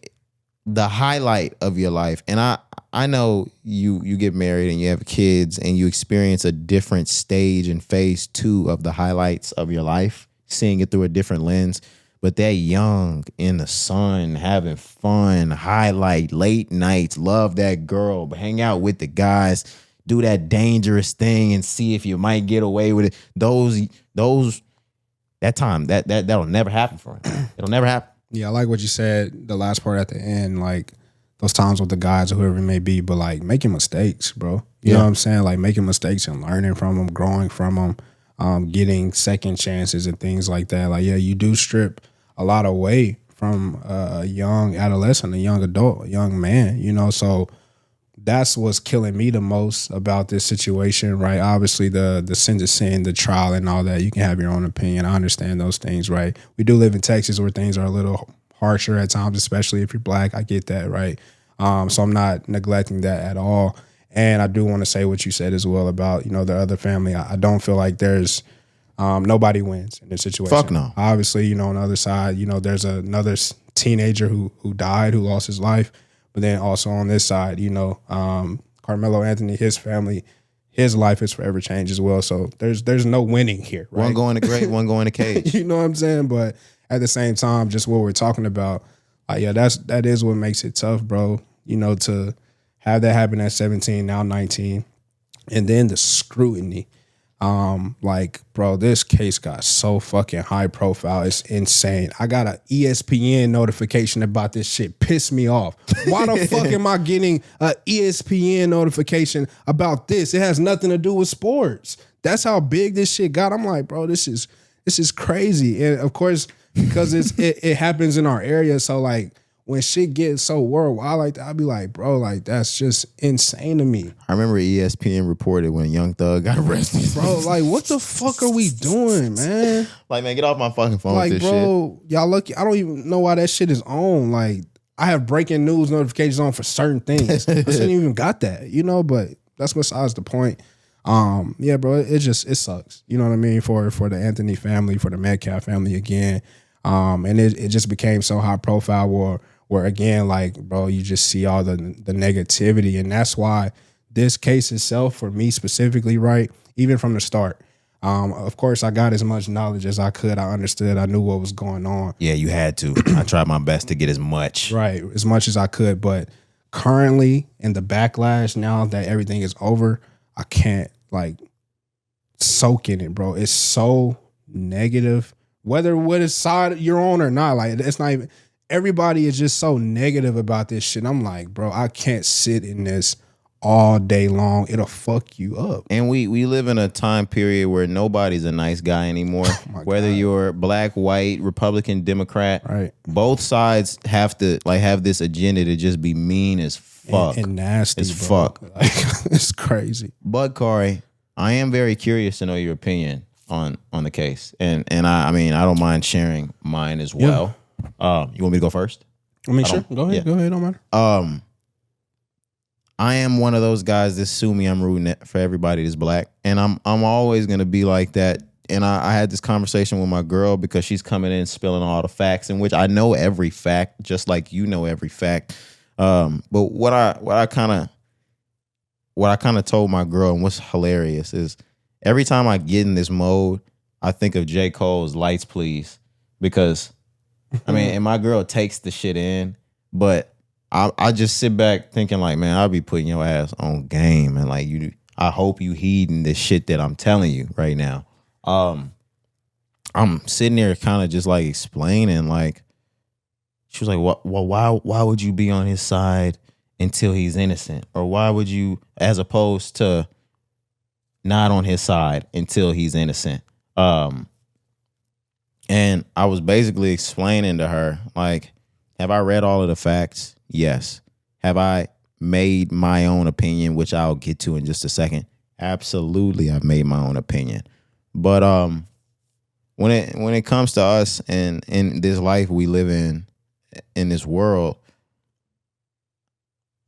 the highlight of your life, and I know you get married and you have kids and you experience a different stage and phase 2 of the highlights of your life, seeing it through a different lens. But that young, in the sun, having fun, highlight, late nights, love that girl, hang out with the guys, do that dangerous thing and see if you might get away with it. That time, that'll never happen for him. It'll never happen. Yeah, I like what you said, the last part at the end, like those times with the guys or whoever it may be, but like making mistakes, bro. You know what I'm saying? Like making mistakes and learning from them, growing from them, getting second chances and things like that. Like, yeah, you do strip a lot away from a young adolescent, a young adult, a young man, so that's what's killing me the most about this situation, right? Obviously, the sentencing, the trial and all that, you can have your own opinion. I understand those things, right? We do live in Texas where things are a little harsher at times, especially if you're black. I get that, right? So I'm not neglecting that at all. And I do want to say what you said as well about, the other family. I don't feel like there's nobody wins in this situation. Fuck no. Obviously, on the other side, there's another teenager who died, who lost his life. But then also on this side, Carmelo Anthony, his family, his life is forever changed as well. So there's no winning here, right? One going to grave, one going to cage. You know what I'm saying? But at the same time, just what we're talking about, that is what makes it tough, bro. To have that happen at 17, now 19, and then the scrutiny. Bro, this case got so fucking high profile. It's insane. I got an ESPN notification about this shit. Piss me off. Why the fuck am I getting an ESPN notification about this? It has nothing to do with sports. That's how big this shit got. I'm like, bro, this is crazy. And of course, because it happens in our area, so like when shit gets so worldwide like that, I'll be like, bro, like that's just insane to me. I remember ESPN reported when Young Thug got arrested. Bro, like what the fuck are we doing, man? Like, man, get off my fucking phone like, with this bro, shit. Y'all lucky. I don't even know why that shit is on. Like, I have breaking news notifications on for certain things. I shouldn't even got that, but that's besides the point. Yeah, bro, it sucks. You know what I mean? For the Anthony family, for the Metcalf family again. And it just became so high profile where again, like, bro, you just see all the negativity. And that's why this case itself, for me specifically, right, even from the start, of course, I got as much knowledge as I could. I understood. I knew what was going on. Yeah, you had to. I tried my best to get as much. Right, as much as I could. But currently, in the backlash, now that everything is over, I can't, like, soak in it, bro. It's so negative. Whether what side you're on or not, like, it's not even... Everybody is just so negative about this shit. I'm like, bro, I can't sit in this all day long. It'll fuck you up. And we live in a time period where nobody's a nice guy anymore. Whether you're black, white, Republican, Democrat, right? Both sides have to have this agenda to just be mean as fuck and nasty as bro. Fuck. Like, it's crazy. But Cari, I am very curious to know your opinion on the case, and I mean I don't mind sharing mine as well. Yeah. You want me to go first? I mean, sure. Go ahead. Yeah. Go ahead. Don't matter. I am one of those guys that sue me. I'm rooting for everybody that's black, and I'm always gonna be like that. And I had this conversation with my girl because she's coming in spilling all the facts, in which I know every fact, just like you know every fact. But what I kind of told my girl, and what's hilarious is every time I get in this mode, I think of J. Cole's "Lights Please," because I mean, and my girl takes the shit in, but I just sit back thinking like, man, I'll be putting your ass on game, and like I hope you heeding the shit that I'm telling you right now. I'm sitting there kind of just like explaining, like, she was like, why would you be on his side until he's innocent? Or why would you, as opposed to not on his side until he's innocent? And I was basically explaining to her, like, have I read all of the facts? Yes. Have I made my own opinion, which I'll get to in just a second? Absolutely, I've made my own opinion. But when it comes to us and in this life we live in this world,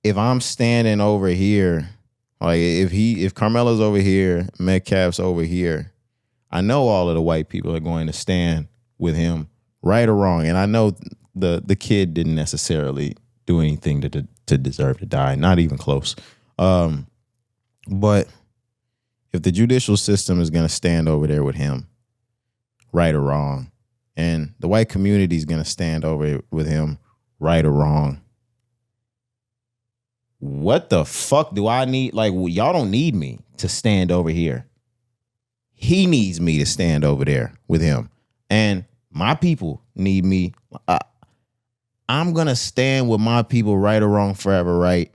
if I'm standing over here, like if Carmelo's over here, Metcalf's over here, I know all of the white people are going to stand with him, right or wrong. And I know the kid didn't necessarily do anything to deserve to die, not even close. But if the judicial system is going to stand over there with him, right or wrong, and the white community is going to stand over with him, right or wrong, what the fuck do I need? Like, y'all don't need me to stand over here. He needs me to stand over there with him. And my people need me. I'm going to stand with my people, right or wrong, forever, right?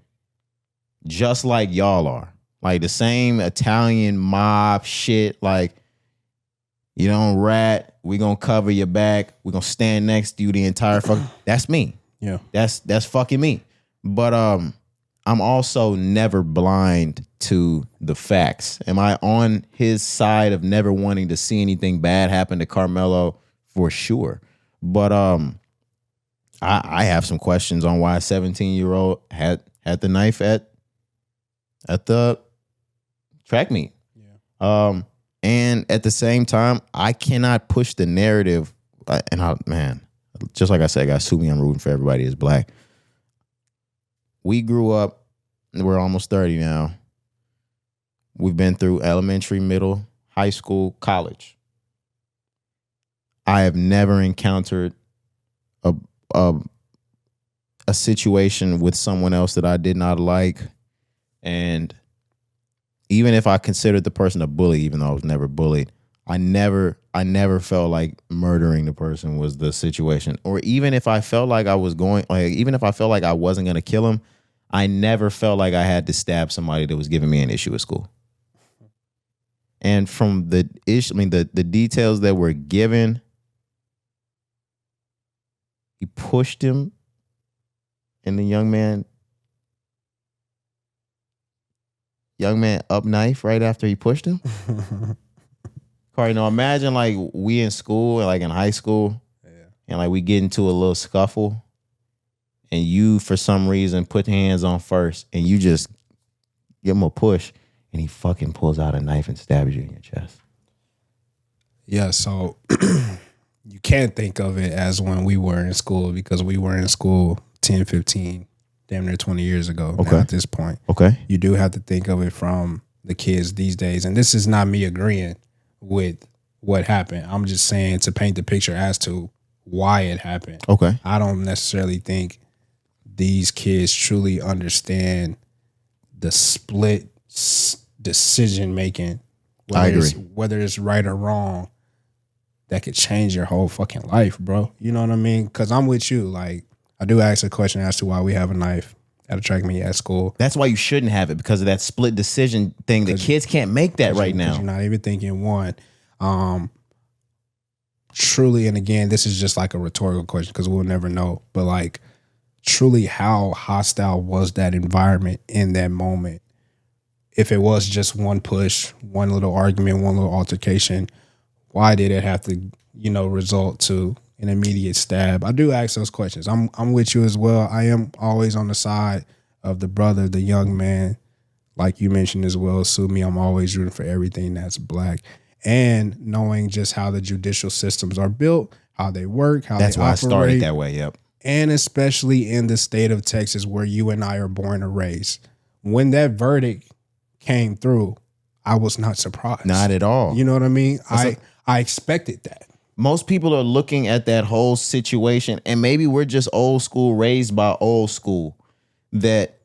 Just like y'all are. Like the same Italian mob shit. Like, you don't rat, we going to cover your back. We're going to stand next to you the entire fucking... That's me. Yeah. That's fucking me. But I'm also never blind to the facts. Am I on his side of never wanting to see anything bad happen to Carmelo? For sure. But I have some questions on why a 17-year-old had the knife at at the track meet. Yeah. And at the same time, I cannot push the narrative. Man, just like I said, guys, sue me. I'm rooting for everybody that's black. We grew up. We're almost 30 now. We've been through elementary, middle, high school, college. I have never encountered a situation with someone else that I did not like. And even if I considered the person a bully, even though I was never bullied, I never felt like murdering the person was the situation. Or even if I felt like even if I felt like I wasn't going to kill him, I never felt like I had to stab somebody that was giving me an issue at school. And from the details that were given, he pushed him, and the young man up knife right after he pushed him. Cari, imagine like we in school, like in high school, and like we get into a little scuffle, and you for some reason put hands on first, and you just give him a push, and he fucking pulls out a knife and stabs you in your chest. Yeah, so you can't think of it as when we were in school, because we were in school 10, 15, damn near 20 years ago now at this point. Okay. You do have to think of it from the kids these days. And this is not me agreeing with what happened. I'm just saying to paint the picture as to why it happened. Okay. I don't necessarily think these kids truly understand the split decision making. I agree. Whether it's right or wrong, that could change your whole fucking life, bro. You know what I mean? Because I'm with you. Like, I do ask a question as to why we have a knife at a track meet at school. That's why you shouldn't have it, because of that split decision thing. The kids can't make that right now. You're not even thinking one. Truly, and again, this is just like a rhetorical question because we'll never know. But like, truly, how hostile was that environment in that moment? If it was just one push, one little argument, one little altercation, why did it have to, result to an immediate stab? I do ask those questions. I'm with you as well. I am always on the side of the brother, the young man, like you mentioned as well. Sue me, I'm always rooting for everything that's black. And knowing just how the judicial systems are built, how they work, how that's they why operate. I started that way. Yep. And especially in the state of Texas where you and I are born and raised. When that verdict came through, I was not surprised. Not at all. You know what I mean? I expected that. Most people are looking at that whole situation, and maybe we're just old school, raised by old school, that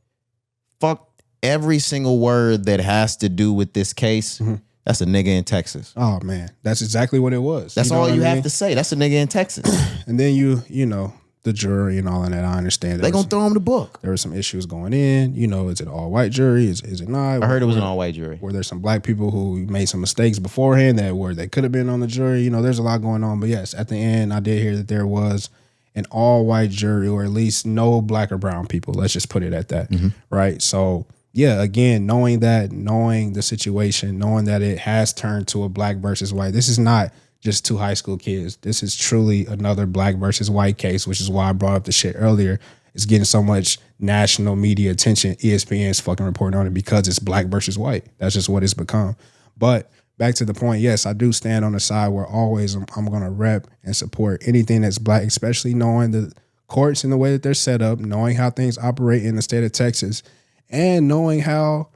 fuck every single word that has to do with this case. Mm-hmm. That's a nigga in Texas. Oh man, that's exactly what it was. That's all you have to say. That's a nigga in Texas. And then you know, the jury and all of that. I understand. They gonna throw him the book. There were some issues going in. Is it all white jury? Is it not? I heard it was an all white jury. Were there some black people who made some mistakes beforehand they could have been on the jury? There's a lot going on. But yes, at the end, I did hear that there was an all white jury, or at least no black or brown people. Let's just put it at that, right? So. Yeah, again, knowing the situation, knowing that it has turned to a black versus white. This is not just two high school kids. This is truly another black versus white case, which is why I brought up the shit earlier. It's getting so much national media attention. ESPN is fucking reporting on it because it's black versus white. That's just what it's become. But back to the point, yes, I do stand on the side where always I'm going to rep and support anything that's black, especially knowing the courts and the way that they're set up, knowing how things operate in the state of Texas, and knowing how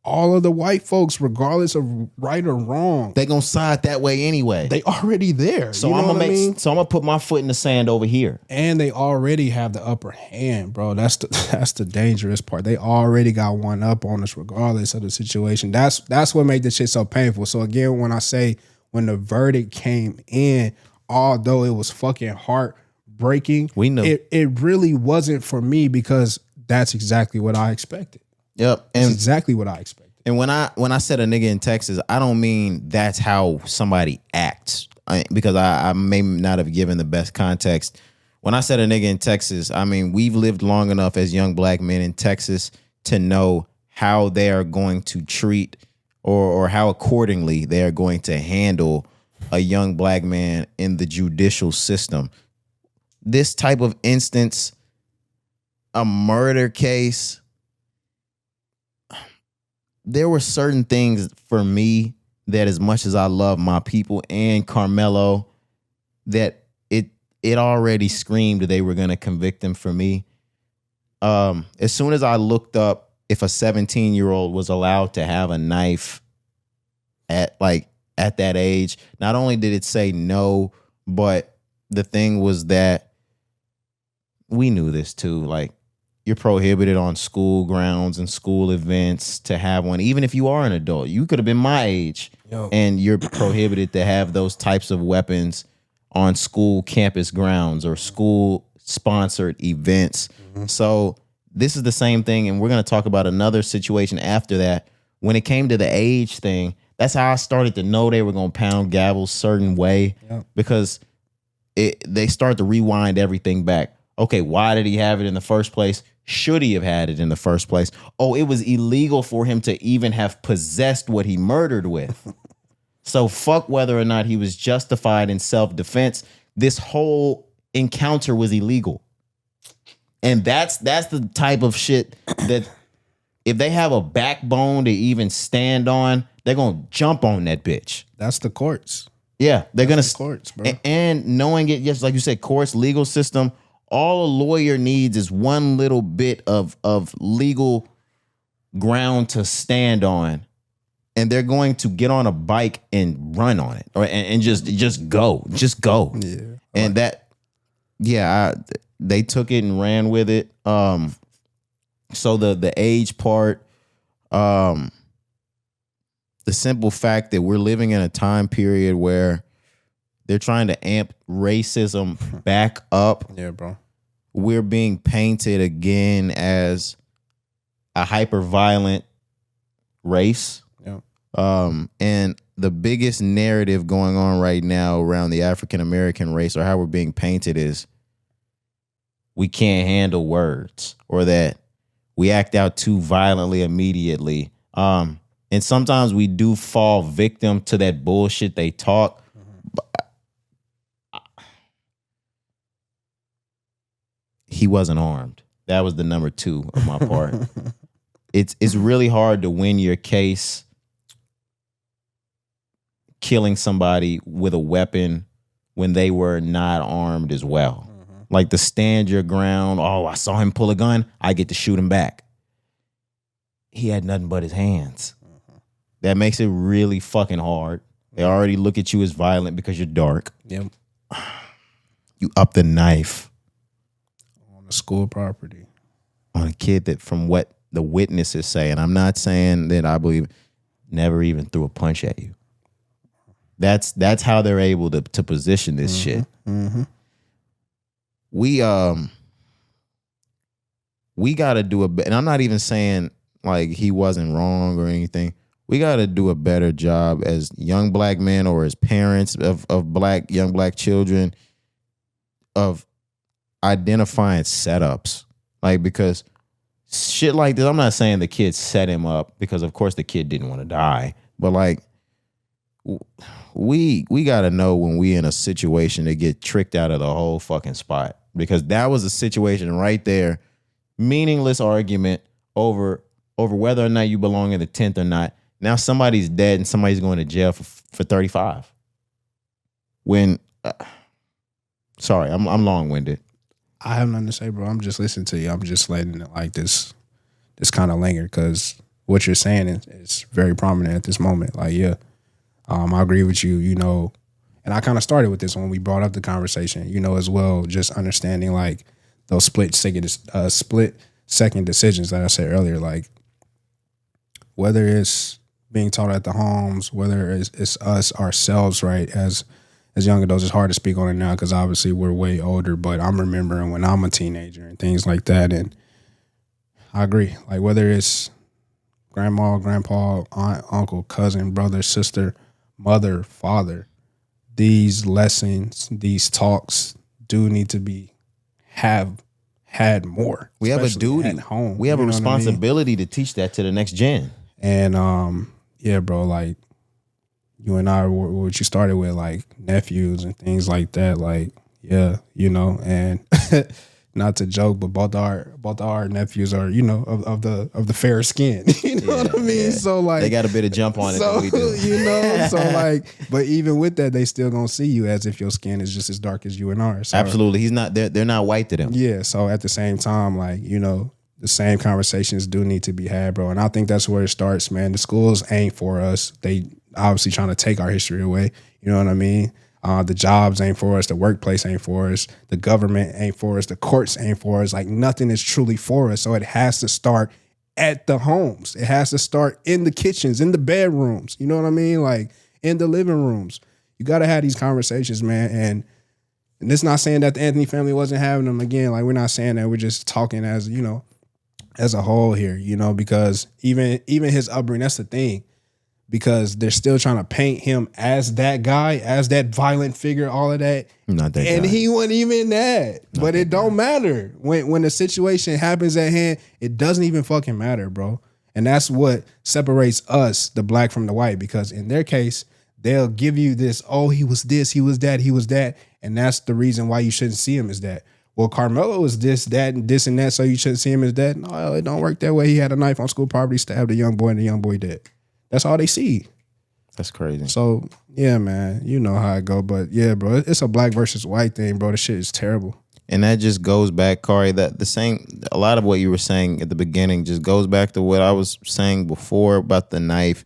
all of the white folks, regardless of right or wrong, they gonna side that way anyway. They already there. So I'm gonna put my foot in the sand over here. And they already have the upper hand, bro. That's the dangerous part. They already got one up on us, regardless of the situation. That's what made this shit so painful. So again, when the verdict came in, although it was fucking heartbreaking, we knew it really wasn't for me because that's exactly what I expected. Yep. That's exactly what I expected. And when I said a nigga in Texas, I don't mean that's how somebody acts, because I may not have given the best context. When I said a nigga in Texas, I mean we've lived long enough as young black men in Texas to know how they are going to treat or how accordingly they are going to handle a young black man in the judicial system. This type of instance, a murder case, there were certain things for me that, as much as I love my people and Carmelo, that it already screamed they were going to convict him for me. As soon as I looked up if a 17-year-old was allowed to have a knife at that age, not only did it say no, but the thing was that we knew this too. Like, you're prohibited on school grounds and school events to have one. Even if you are an adult, you could have been my age, and you're prohibited to have those types of weapons on school campus grounds or school sponsored events. Mm-hmm. So this is the same thing. And we're going to talk about another situation after that. When it came to the age thing, that's how I started to know they were going to pound gavels certain way, because they start to rewind everything back. Okay, why did he have it in the first place? Should he have had it in the first place? Oh, it was illegal for him to even have possessed what he murdered with. So fuck whether or not he was justified in self-defense. This whole encounter was illegal. And that's the type of shit that if they have a backbone to even stand on, they're going to jump on that bitch. That's the courts. Yeah, they're going to courts, bro. And knowing it, yes, like you said, courts, legal system, all a lawyer needs is one little bit of legal ground to stand on. And they're going to get on a bike and run on it, and just go. Yeah. And they took it and ran with it. So the age part, the simple fact that we're living in a time period where they're trying to amp racism back up. Yeah, bro. We're being painted again as a hyper-violent race. And the biggest narrative going on right now around the African-American race, or how we're being painted, is we can't handle words, or that we act out too violently immediately. And sometimes we do fall victim to that bullshit they talk. He wasn't armed. That was the number 2 of my part. It's really hard to win your case killing somebody with a weapon when they were not armed as well. Mm-hmm. Like, to stand your ground. Oh, I saw him pull a gun, I get to shoot him back. He had nothing but his hands. Mm-hmm. That makes it really fucking hard. They already look at you as violent because you're dark. Yep. You up the knife on the school property on a kid that, from what the witnesses say, and I'm not saying that I believe, never even threw a punch at you. That's how they're able to position this shit. Mm-hmm. We got to do and I'm not even saying like he wasn't wrong or anything. We got to do a better job as young black men, or as parents of young black children, of identifying setups. Like, because shit like this, I'm not saying the kid set him up, because of course the kid didn't want to die, but like, we got to know when we in a situation to get tricked out of the whole fucking spot, because that was a situation right there, meaningless argument over whether or not you belong in the 10th or not. Now somebody's dead and somebody's going to jail for 35. When sorry, I'm long-winded. I have nothing to say, bro. I'm just listening to you. I'm just letting it like this kind of linger, because what you're saying is very prominent at this moment. Like, yeah. I agree with you, and I kind of started with this when we brought up the conversation, as well, just understanding like those split second decisions that I said earlier, like whether it's being taught at the homes, whether it's us ourselves, right, as young adults. It's hard to speak on it now because obviously we're way older, but I'm remembering when I'm a teenager and things like that, and I agree, like whether it's grandma, grandpa, aunt, uncle, cousin, brother, sister, mother, father, these lessons, these talks do need to be had more. We have a duty at home. We have a responsibility to teach that to the next gen. And yeah, bro, like you and I, what you started with, like nephews and things like that, like yeah, and not to joke, but both our nephews are, of the fair skin. You know what I mean? So like they got a bit of jump on it than we do. So like, but even with that, they still gonna see you as if your skin is just as dark as you and ours. So, absolutely. He's not. They're not white to them. Yeah. So at the same time, like, the same conversations do need to be had, bro. And I think that's where it starts, man. The schools ain't for us. They obviously trying to take our history away. You know what I mean? The jobs ain't for us. The workplace ain't for us. The government ain't for us. The courts ain't for us. Like, nothing is truly for us. So it has to start at the homes. It has to start in the kitchens, in the bedrooms. You know what I mean? Like, in the living rooms. You got to have these conversations, man. And it's not saying that the Anthony family wasn't having them. Again, like, we're not saying that. We're just talking as, as a whole here, because even his upbringing, that's the thing. Because they're still trying to paint him as that guy, as that violent figure, all of that. Not that and guy. he wasn't even that. Not but that it don't matter. When the situation happens at hand, it doesn't even fucking matter, bro. And that's what separates us, the black from the white. Because in their case, they'll give you this, oh, he was this, he was that, he was that. And that's the reason why you shouldn't see him as that. Well, Carmelo was this, that, and this and that, so you shouldn't see him as that. No, it don't work that way. He had a knife on school property, stabbed a young boy, and the young boy dead. That's all they see. That's crazy. So, yeah, man, you know how it go. But, yeah, bro, it's a black versus white thing, bro. The shit is terrible. And that just goes back, Cari, that a lot of what you were saying at the beginning just goes back to what I was saying before about the knife.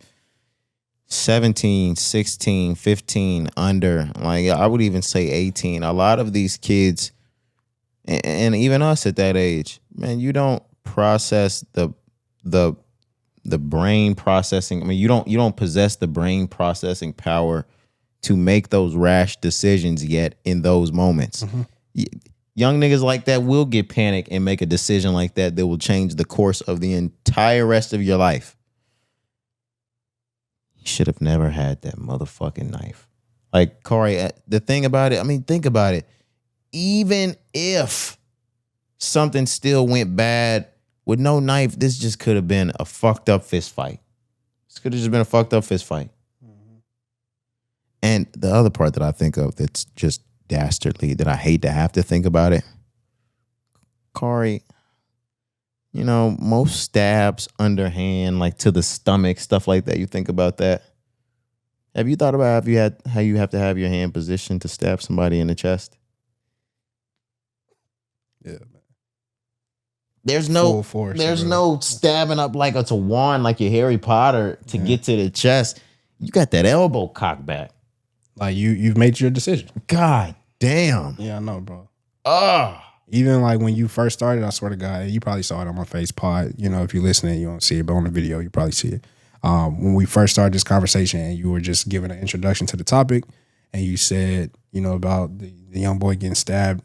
17, 16, 15, under. Like, I would even say 18. A lot of these kids, and even us at that age, man, you don't process the brain processing. I mean, you don't possess the brain processing power to make those rash decisions yet in those moments. Mm-hmm. Young niggas like that will get panicked and make a decision like that will change the course of the entire rest of your life. You should have never had that motherfucking knife. Like, Cari, the thing about it, I mean, think about it. Even if something still went bad with no knife, this just could have been a fucked up fist fight. This could have just been a fucked up fist fight. Mm-hmm. And the other part that I think of that's just dastardly, that I hate to have to think about it, Cari, most stabs underhand, like to the stomach, stuff like that, you think about that. Have you thought about how you have to have your hand positioned to stab somebody in the chest? Yeah, man. There's no full force, no stabbing up like it's a wand like your Harry Potter to get to the chest. You got that elbow cocked back. Like, you've made your decision. God damn. Yeah, I know, bro. Oh. Even like when you first started, I swear to God, you probably saw it on my face pod. If you're listening, you don't see it, but on the video, you probably see it. When we first started this conversation and you were just giving an introduction to the topic and you said, about the young boy getting stabbed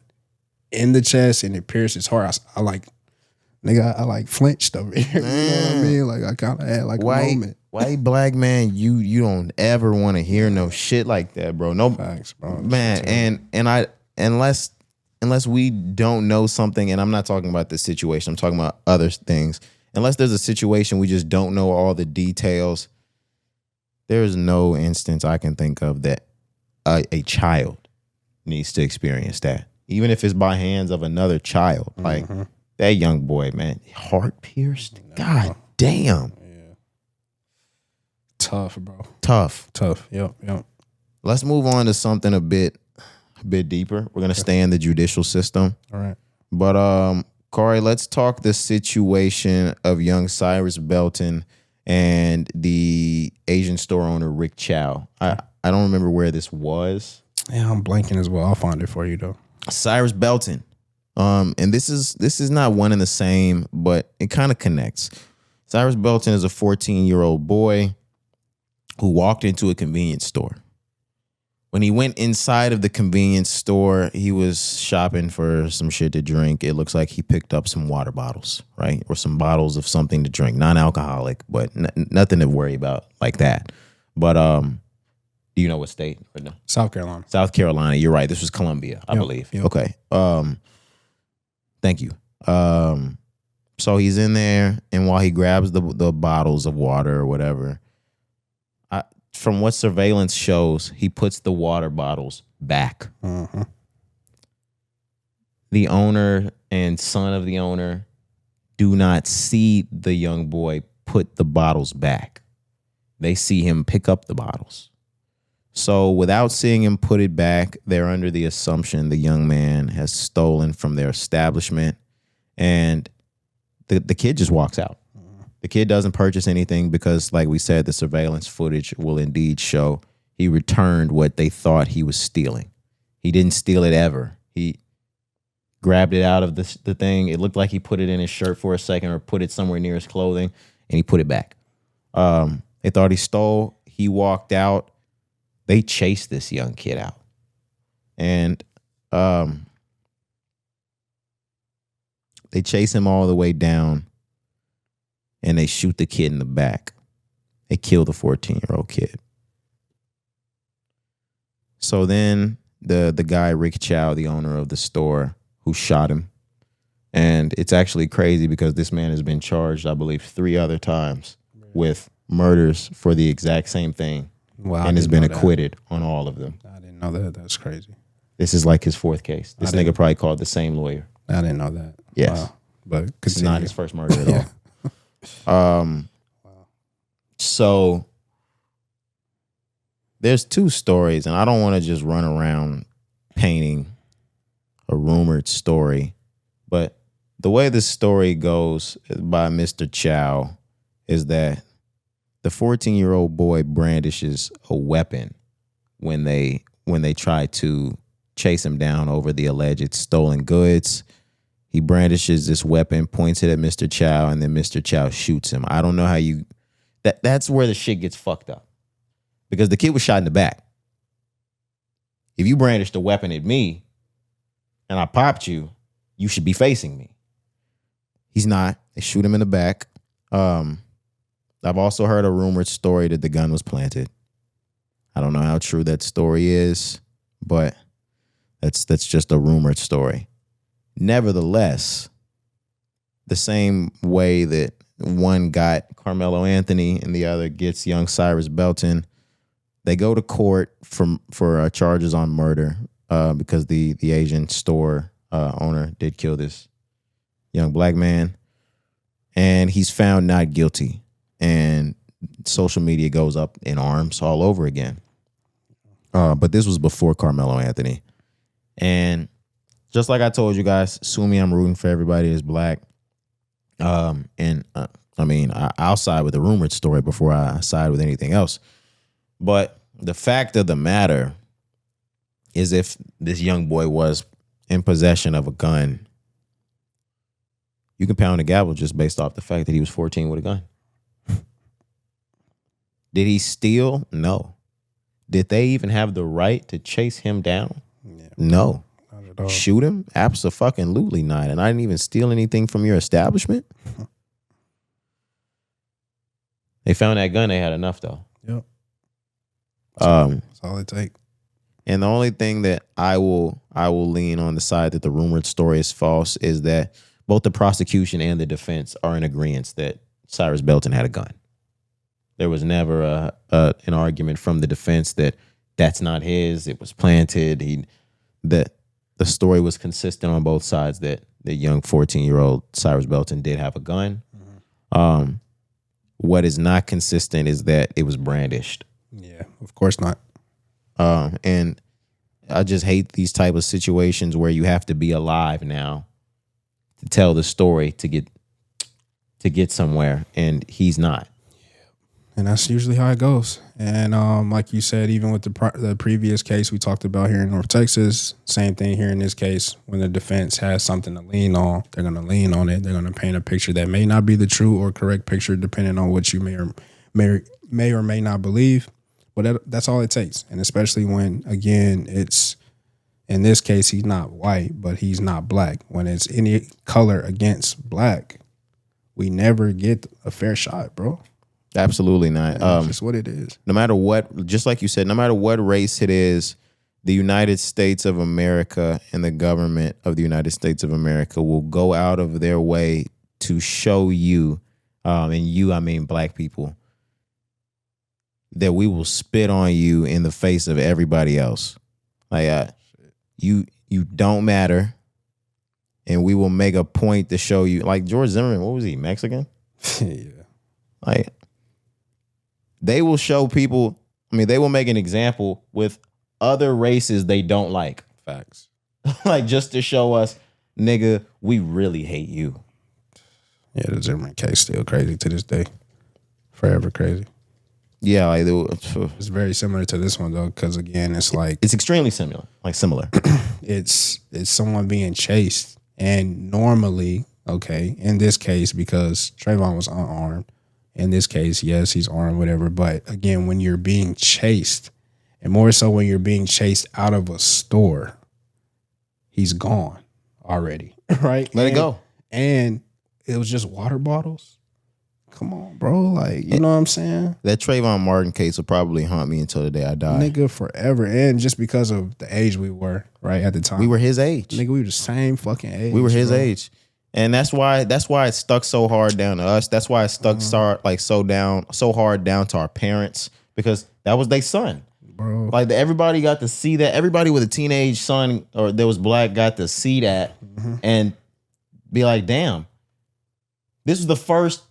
in the chest and it pierced his heart, I flinched over here. You know what I mean? Like, I kind of had like a moment. White black man, you don't ever want to hear no shit like that, bro. No facts, bro. Man, and unless we don't know something, and I'm not talking about this situation, I'm talking about other things. Unless there's a situation we just don't know all the details, there is no instance I can think of that a child needs to experience that. Even if it's by hands of another child. Like, that young boy, man, heart pierced. God damn. Yeah. Tough, bro. Tough. Yep. Let's move on to something a bit deeper. We're gonna stay in the judicial system. All right. But Cari, let's talk the situation of young Cyrus Belton and the Asian store owner Rick Chow. I don't remember where this was. Yeah, I'm blanking as well. I'll find it for you though. Cyrus Belton. And this is not one and the same, but it kind of connects. Cyrus Belton is a 14-year-old boy who walked into a convenience store. When he went inside of the convenience store, he was shopping for some shit to drink. It looks like he picked up some water bottles, right? Or some bottles of something to drink, non-alcoholic, but nothing to worry about like that. But do you know what state? Or no? South Carolina. South Carolina. You're right. This was Columbia, I believe. Yep. Okay. Thank you. So he's in there, and while he grabs the bottles of water or whatever, from what surveillance shows, he puts the water bottles back. Mm-hmm. The owner and son of the owner do not see the young boy put the bottles back. They see him pick up the bottles. So without seeing him put it back, they're under the assumption the young man has stolen from their establishment, and the kid just walks out. The kid doesn't purchase anything because, like we said, the surveillance footage will indeed show he returned what they thought he was stealing. He didn't steal it ever. He grabbed it out of the thing. It looked like he put it in his shirt for a second or put it somewhere near his clothing, and he put it back. They thought he stole. He walked out. They chased this young kid out. And they chase him all the way down, and they shoot the kid in the back. They kill the 14-year-old kid. So then the guy, Rick Chow, the owner of the store, who shot him. And it's actually crazy because this man has been charged, I believe, 3 other times with murders for the exact same thing. Wow, and has been acquitted on all of them. I didn't know that. That's crazy. This is like his 4th case. This nigga probably called the same lawyer. I didn't know that. Yes. Wow. But it's not his first murder at all. So there's 2 stories, and I don't want to just run around painting a rumored story, but the way this story goes by Mr. Chow is that the 14-year-old boy brandishes a weapon when they try to chase him down over the alleged stolen goods. He brandishes this weapon, points it at Mr. Chow, and then Mr. Chow shoots him. I don't know how you... That's where the shit gets fucked up. Because the kid was shot in the back. If you brandished a weapon at me and I popped you, you should be facing me. He's not. They shoot him in the back. I've also heard a rumored story that the gun was planted. I don't know how true that story is, but that's just a rumored story. Nevertheless, the same way that one got Carmelo Anthony and the other gets young Cyrus Belton, they go to court for charges on murder because the Asian store owner did kill this young black man, and he's found not guilty. And social media goes up in arms all over again. But this was before Carmelo Anthony. And just like I told you guys, sue me, I'm rooting for everybody that's black. I mean, I'll side with the rumored story before I side with anything else. But the fact of the matter is, if this young boy was in possession of a gun, you can pound a gavel just based off the fact that he was 14 with a gun. Did he steal? No. Did they even have the right to chase him down? Yeah. No. Not at all. Shoot him? Abso-fucking-lutely not. And I didn't even steal anything from your establishment? They found that gun. They had enough, though. Yep. That's all it takes. And the only thing that I will lean on the side that the rumored story is false is that both the prosecution and the defense are in agreement that Cyrus Belton had a gun. There was never an argument from the defense that that's not his. It was planted. That the story was consistent on both sides that the young 14-year-old Cyrus Belton did have a gun. Mm-hmm. What is not consistent is that it was brandished. Yeah, of course not. And I just hate these type of situations where you have to be alive now to tell the story to get somewhere, and he's not. And that's usually how it goes. And like you said, even with the previous case we talked about here in North Texas, same thing here in this case. When the defense has something to lean on, they're going to lean on it. They're going to paint a picture that may not be the true or correct picture, depending on what you may or may not believe. But that's all it takes. And especially when, again, it's, in this case, he's not white, but he's not black. When it's any color against black, we never get a fair shot, bro. Absolutely not. That's just what it is. No matter what, just like you said, no matter what race it is, the United States of America and the government of the United States of America will go out of their way to show you, and you, I mean black people, that we will spit on you in the face of everybody else. Like, you don't matter. and we will make a point to show you. Like George Zimmerman, what was he, Mexican? Yeah. Like, they will show people, I mean, they will make an example with other races they don't like. Facts. Like, just to show us, nigga, we really hate you. Yeah, the Zimmerman case still crazy to this day. Forever crazy. Yeah, like it's very similar to this one though, because again, it's like it's extremely similar. It's someone being chased, and normally, okay, in this case, because Trayvon was unarmed. In this case, yes, he's armed, whatever. But again, when you're being chased, and more so when you're being chased out of a store, he's gone already, right? Let it go. And it was just water bottles. Come on, bro. Like, you know what I'm saying? That Trayvon Martin case will probably haunt me until the day I die. Nigga, forever. And just because of the age we were, right, at the time. We were his age. Nigga, we were the same fucking age. We were his age. And that's why it stuck so hard down to us. That's why it stuck so hard down to our parents, because that was their son. Bro. Like, everybody got to see that. Everybody with a teenage son or that was black got to see that and be like, damn. This is the first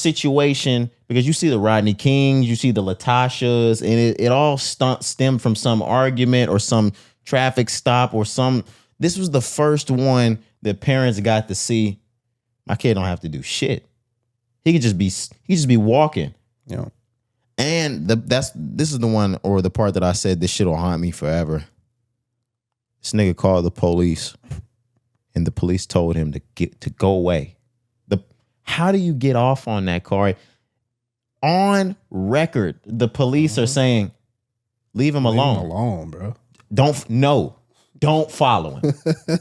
situation, because you see the Rodney Kings, you see the Latashas, and it all stemmed from some argument or some traffic stop or some. This was the first one that parents got to see. My kid don't have to do shit. He could just be walking. Yeah. And this is the one, or the part that I said this shit will haunt me forever. This nigga called the police, and the police told him to go away. How do you get off on that, Cari? On record, the police are saying, leave him alone. Leave him alone, bro. Don't follow him.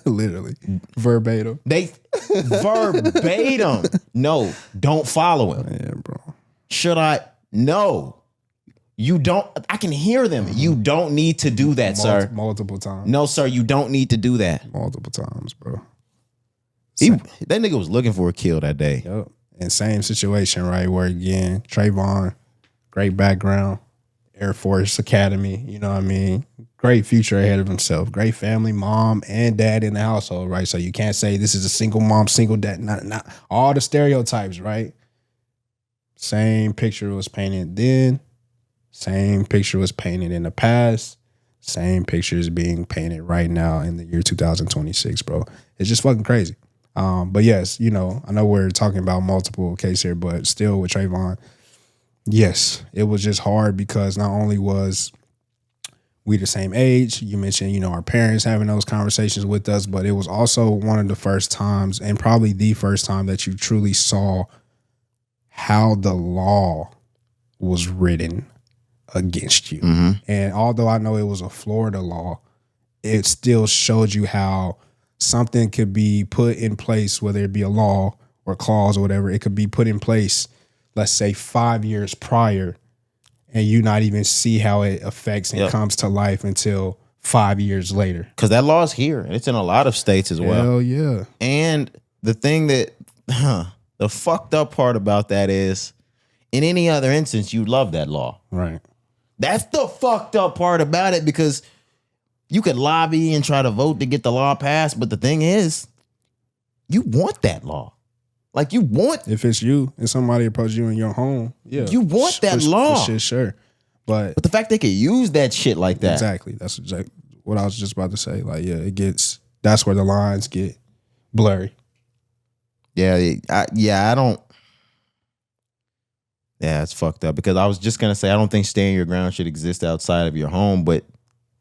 Literally. Verbatim. Verbatim. No, don't follow him. Yeah, bro. Should I? No. You don't. I can hear them. You don't need to do that, sir. Multiple times. No, sir, you don't need to do that. Multiple times, bro. That nigga was looking for a kill that day. Yep. And same situation, right? Where again, Trayvon, great background, Air Force Academy, you know what I mean? Great future ahead of himself. Great family, mom and dad in the household, right? So you can't say this is a single mom, single dad, not all the stereotypes, right? Same picture was painted then, same picture was painted in the past, same picture is being painted right now in the year 2026, bro. It's just fucking crazy. But yes, you know, I know we're talking about multiple cases here, but still with Trayvon, yes, it was just hard because not only was we the same age, you mentioned, you know, our parents having those conversations with us, but it was also one of the first times, and probably the first time, that you truly saw how the law was written against you. Mm-hmm. And although I know it was a Florida law, it still showed you how something could be put in place, whether it be a law or clause or whatever, it could be put in place, let's say 5 years prior, and you not even see how it affects and comes to life until 5 years later. Because that law is here, and it's in a lot of states as well. Hell yeah. And the thing that, the fucked up part about that is, in any other instance, you love that law. Right. That's the fucked up part about it, because you could lobby and try to vote to get the law passed, but the thing is, you want that law. Like, you want... If it's you and somebody approaches you in your home, yeah. You want that law. For shit, sure. But the fact they could use that shit like that. Exactly. That's exactly what I was just about to say. Like, yeah, that's where the lines get blurry. Yeah, I don't... Yeah, it's fucked up, because I was just going to say, I don't think stand your ground should exist outside of your home, but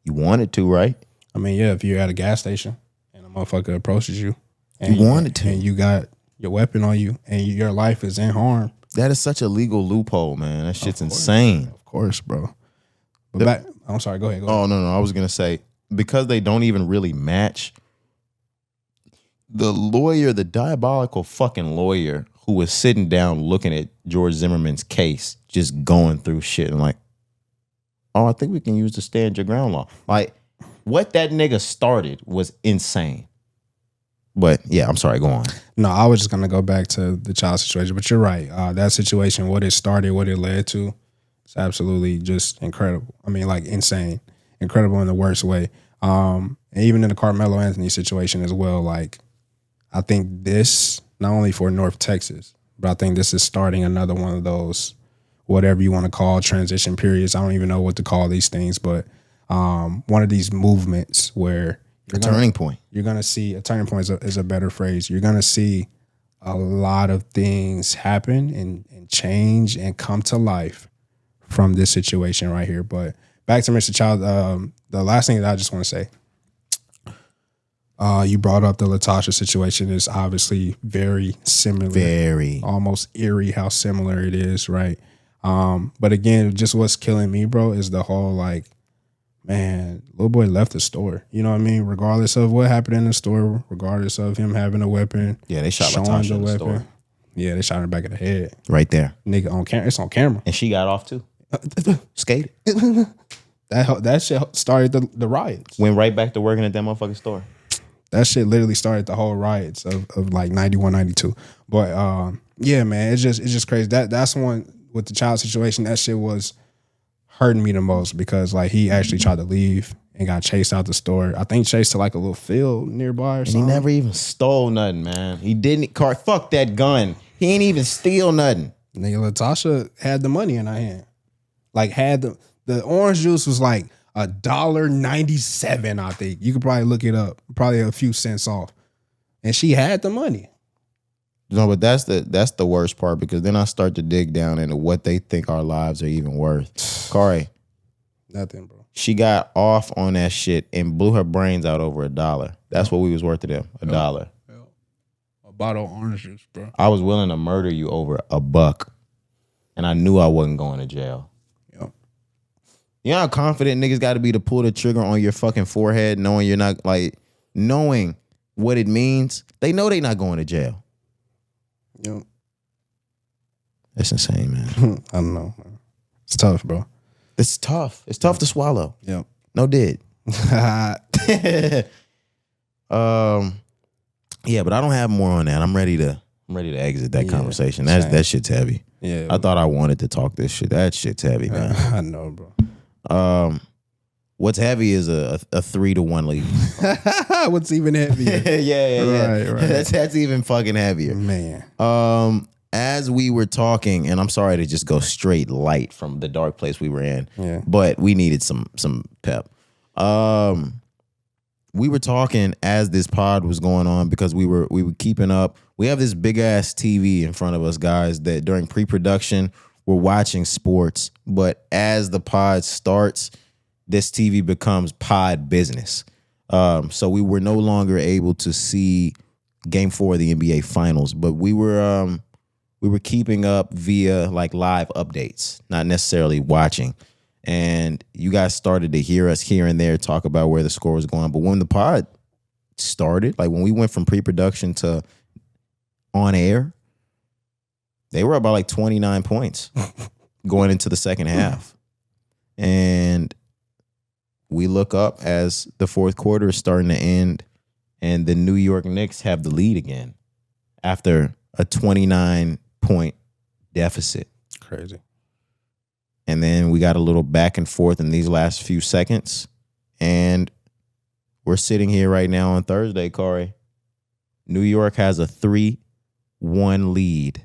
you want it to, right? I mean, yeah, if you're at a gas station and a motherfucker approaches you, and you want it to, and you got your weapon on you, and your life is in harm. That is such a legal loophole, man. That shit's insane. Of course, bro. But I'm sorry, go ahead. Oh, no, I was going to say, because they don't even really match, the diabolical fucking lawyer who was sitting down looking at George Zimmerman's case, just going through shit and like, oh, I think we can use the stand your ground law. Like, what that nigga started was insane. But yeah, I'm sorry, go on. No, I was just going to go back to the child situation, but you're right. That situation, what it started, what it led to, it's absolutely just incredible. I mean, like, insane. Incredible in the worst way. And even in the Carmelo Anthony situation as well, like, I think this, not only for North Texas, but I think this is starting another one of those, whatever you want to call transition periods. I don't even know what to call these things, but one of these movements where turning point. You're going to see, a turning point is a better phrase. You're going to see a lot of things happen and change and come to life from this situation right here. But back to Mr. Child, the last thing that I just want to say, you brought up the Latasha situation. Is obviously very similar, very almost eerie how similar it is, right? But again, just what's killing me, bro, is the whole like, man, little boy left the store. You know what I mean? Regardless of what happened in the store, regardless of him having a weapon. Yeah, they shot Latasha in the store. Yeah, they shot her back in the head. Right there. Nigga on camera. It's on camera. And she got off too. Skated. That shit started the riots. Went right back to working at that motherfucking store. That shit literally started the whole riots of like 91, 92. But yeah, man, it's just crazy. That's one with the child situation. That shit was hurting me the most because like he actually tried to leave and got chased out the store. I think chased to like a little field nearby or something. He never even stole nothing, man. He didn't. Fuck that gun. He ain't even steal nothing. Nigga, Latasha had the money in her hand. Like had the orange juice was like $1.97, I think. You could probably look it up. Probably a few cents off. And she had the money. No, but that's the worst part because then I start to dig down into what they think our lives are even worth. Cari. Nothing, bro. She got off on that shit and blew her brains out over $1. That's what we was worth to them. $1. A bottle of orange juice, bro. I was willing to murder you over $1. And I knew I wasn't going to jail. Yep. You know how confident niggas got to be to pull the trigger on your fucking forehead knowing you're not, like, knowing what it means? They know they not going to jail. Yep. That's insane, man. I don't know, man. It's tough, bro. It's tough. It's tough to swallow. Yep. No did. Yeah, but I don't have more on that. I'm ready to exit that conversation. That shit's heavy. Yeah. I thought I wanted to talk this shit. That shit's heavy, man. I know, bro. What's heavy is a 3-1 lead. What's even heavier? yeah. Right. That's even fucking heavier. Man. As we were talking, and I'm sorry to just go straight light from the dark place we were in, but we needed some pep. We were talking as this pod was going on because we were keeping up. We have this big ass TV in front of us, guys, that during pre-production we're watching sports, but as the pod starts, this TV becomes pod business. So we were no longer able to see Game 4 of the NBA Finals, but we were keeping up via like live updates, not necessarily watching. And you guys started to hear us here and there talk about where the score was going. But when the pod started, like when we went from pre-production to on air, they were up by like 29 points going into the second half. And we look up as the fourth quarter is starting to end and the New York Knicks have the lead again after a 29-point deficit. Crazy. And then we got a little back and forth in these last few seconds. And we're sitting here right now on Thursday, Cari. New York has a 3-1 lead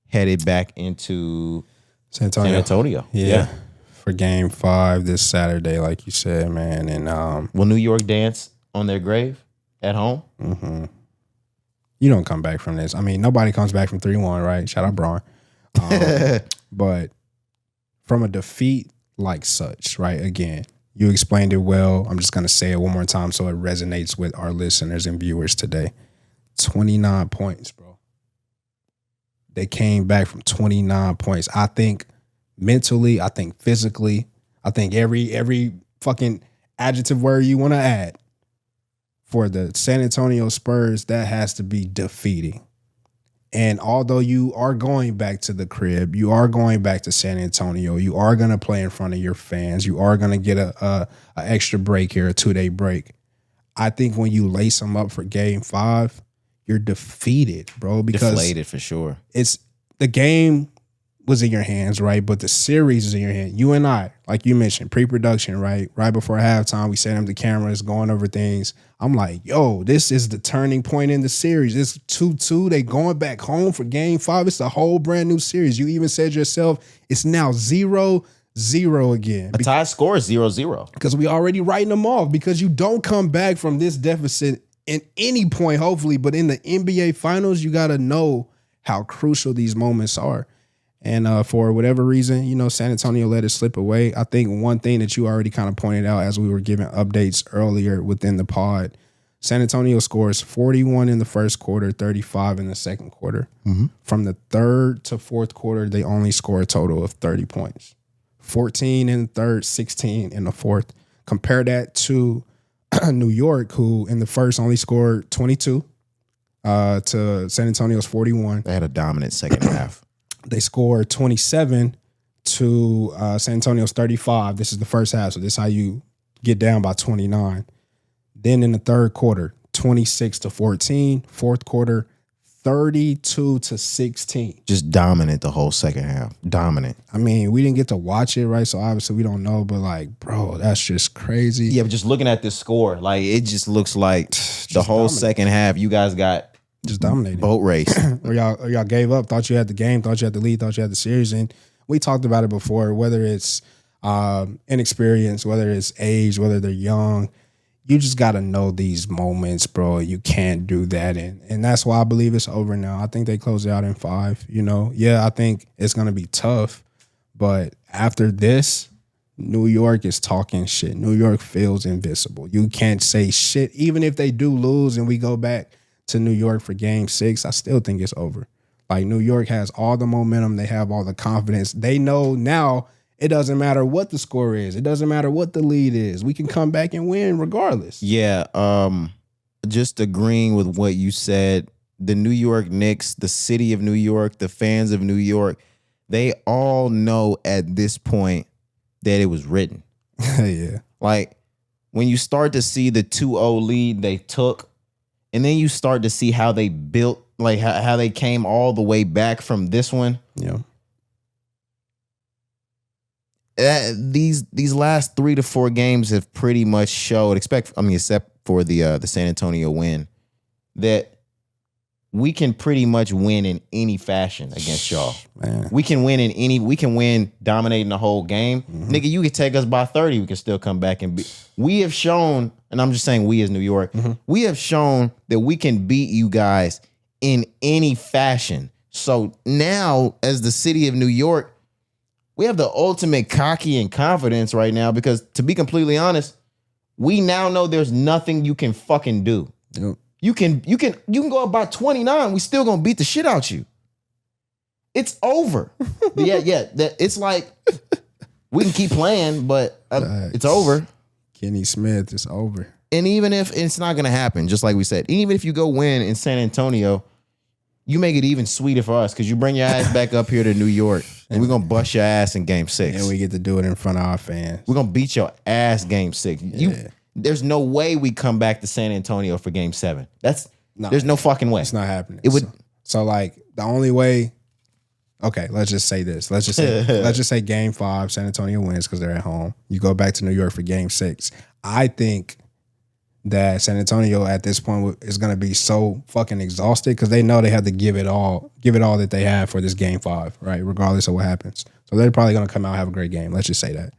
headed back into San Antonio. Yeah. For Game 5 this Saturday, like you said, man. And will New York dance on their grave at home? Mm-hmm. You don't come back from this. I mean, nobody comes back from 3-1, right? Shout out Braun. But from a defeat like such, right? Again, you explained it well. I'm just going to say it one more time so it resonates with our listeners and viewers today. 29 points, bro. They came back from 29 points. I think mentally, I think physically, I think every fucking adjective word you want to add for the San Antonio Spurs, that has to be defeating. And although you are going back to the crib, you are going back to San Antonio, you are going to play in front of your fans, you are going to get a extra break here, a 2-day break. I think when you lace them up for Game 5, you're defeated, bro. Because deflated for sure. It's the game was in your hands, right? But the series is in your hand. You and I, like you mentioned, pre-production, right? Right before halftime, we set up the cameras, going over things. I'm like, yo, this is the turning point in the series. It's 2-2. They going back home for game 5. It's a whole brand new series. You even said yourself, it's now 0-0 again. A tie score is 0-0. Because we already writing them off, because you don't come back from this deficit in any point, hopefully. But in the NBA Finals, you got to know how crucial these moments are. And for whatever reason, you know, San Antonio let it slip away. I think one thing that you already kind of pointed out as we were giving updates earlier within the pod, San Antonio scores 41 in the first quarter, 35 in the second quarter. Mm-hmm. From the third to fourth quarter, they only score a total of 30 points. 14 in the third, 16 in the fourth. Compare that to New York, who in the first only scored 22 to San Antonio's 41. They had a dominant second half. They scored 27 to San Antonio's 35. This is the first half, so this is how you get down by 29. Then in the third quarter, 26-14. Fourth quarter, 32-16. Just dominant the whole second half. Dominant. I mean, we didn't get to watch it, right? So obviously we don't know, but like, bro, that's just crazy. Yeah, but just looking at this score, like it just looks like the whole second half, you guys got just dominated. Boat race. or y'all gave up, thought you had the game, thought you had the lead, thought you had the series. And we talked about it before, whether it's inexperience, whether it's age, whether they're young, you just got to know these moments, bro. You can't do that. And that's why I believe it's over now. I think they close it out in 5, you know. Yeah, I think it's going to be tough. But after this, New York is talking shit. New York feels invincible. You can't say shit. Even if they do lose and we go back to New York for game 6, I still think it's over. Like, New York has all the momentum. They have all the confidence. They know now it doesn't matter what the score is. It doesn't matter what the lead is. We can come back and win regardless. Yeah. Just agreeing with what you said. The New York Knicks, the city of New York, the fans of New York, they all know at this point that it was written. Yeah. Like, when you start to see the 2-0 lead they took, and then you start to see how they built, like how they came all the way back from this one. Yeah. These last 3 to 4 games have pretty much showed, except for the San Antonio win, that we can pretty much win in any fashion against y'all. Man. We can win dominating the whole game. Mm-hmm. Nigga, you could take us by 30, we can still come back and beat. We have shown, and I'm just saying we as New York, we have shown that we can beat you guys in any fashion. So now, as the city of New York, we have the ultimate cocky and confidence right now, because to be completely honest, we now know there's nothing you can fucking do. Yep. You can go up by 29. We still gonna beat the shit out you. It's over. It's like we can keep playing, but it's over. Kenny Smith, it's over. And even if it's not gonna happen, just like we said, even if you go win in San Antonio, you make it even sweeter for us because you bring your ass back up here to New York, and we're gonna bust your ass in Game 6. And we get to do it in front of our fans. We're gonna beat your ass Game 6. There's no way we come back to San Antonio for Game 7. There's no fucking way. It's not happening. It would. So like the only way. Okay, let's just say this. Let's just say Game 5, San Antonio wins because they're at home. You go back to New York for Game 6. I think that San Antonio at this point is going to be so fucking exhausted because they know they have to give it all that they have for this Game 5, right? Regardless of what happens. So they're probably going to come out and have a great game. Let's just say that.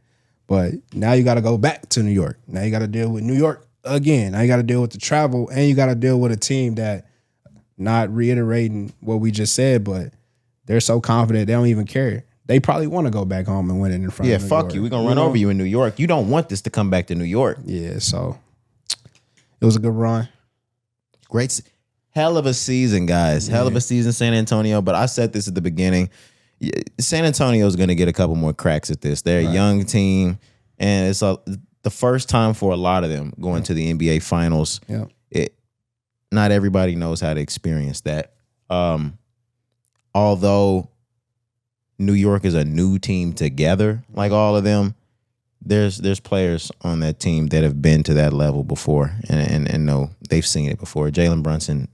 But now you got to go back to New York. Now you got to deal with New York again. Now you got to deal with the travel, and you got to deal with a team that, not reiterating what we just said, but they're so confident they don't even care. They probably want to go back home and win it in front of New York. Yeah, fuck you. We're going to run over you in New York. You don't want this to come back to New York. Yeah, so it was a good run. Great. Hell of a season, guys. Hell of a season, San Antonio. But I said this at the beginning. San Antonio is going to get a couple more cracks at this. They're a young team, and it's the first time for a lot of them going to the NBA Finals. Yeah. Not everybody knows how to experience that. Although New York is a new team together, like all of them, there's players on that team that have been to that level before and know they've seen it before. Jalen Brunson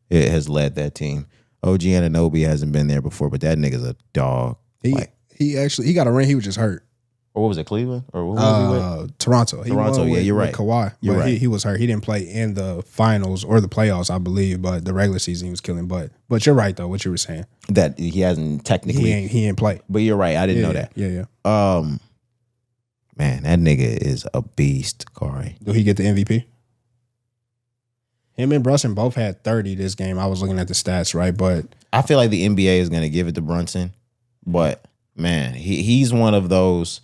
has led that team. OG Anunoby hasn't been there before, but that nigga's a dog. He got a ring. He was just hurt. Or what was it, Cleveland? Or what was he with? Toronto. Toronto, yeah, you're right. Kawhi. You're right. He was hurt. He didn't play in the finals or the playoffs, I believe, but the regular season he was killing. But you're right, though, what you were saying. That he hasn't technically. He ain't play. But you're right. I didn't know that. Yeah. Man, that nigga is a beast, Cari. Do he get the MVP? Him and Brunson both had 30 this game. I was looking at the stats, right? But I feel like the NBA is going to give it to Brunson. But, man, he's one of those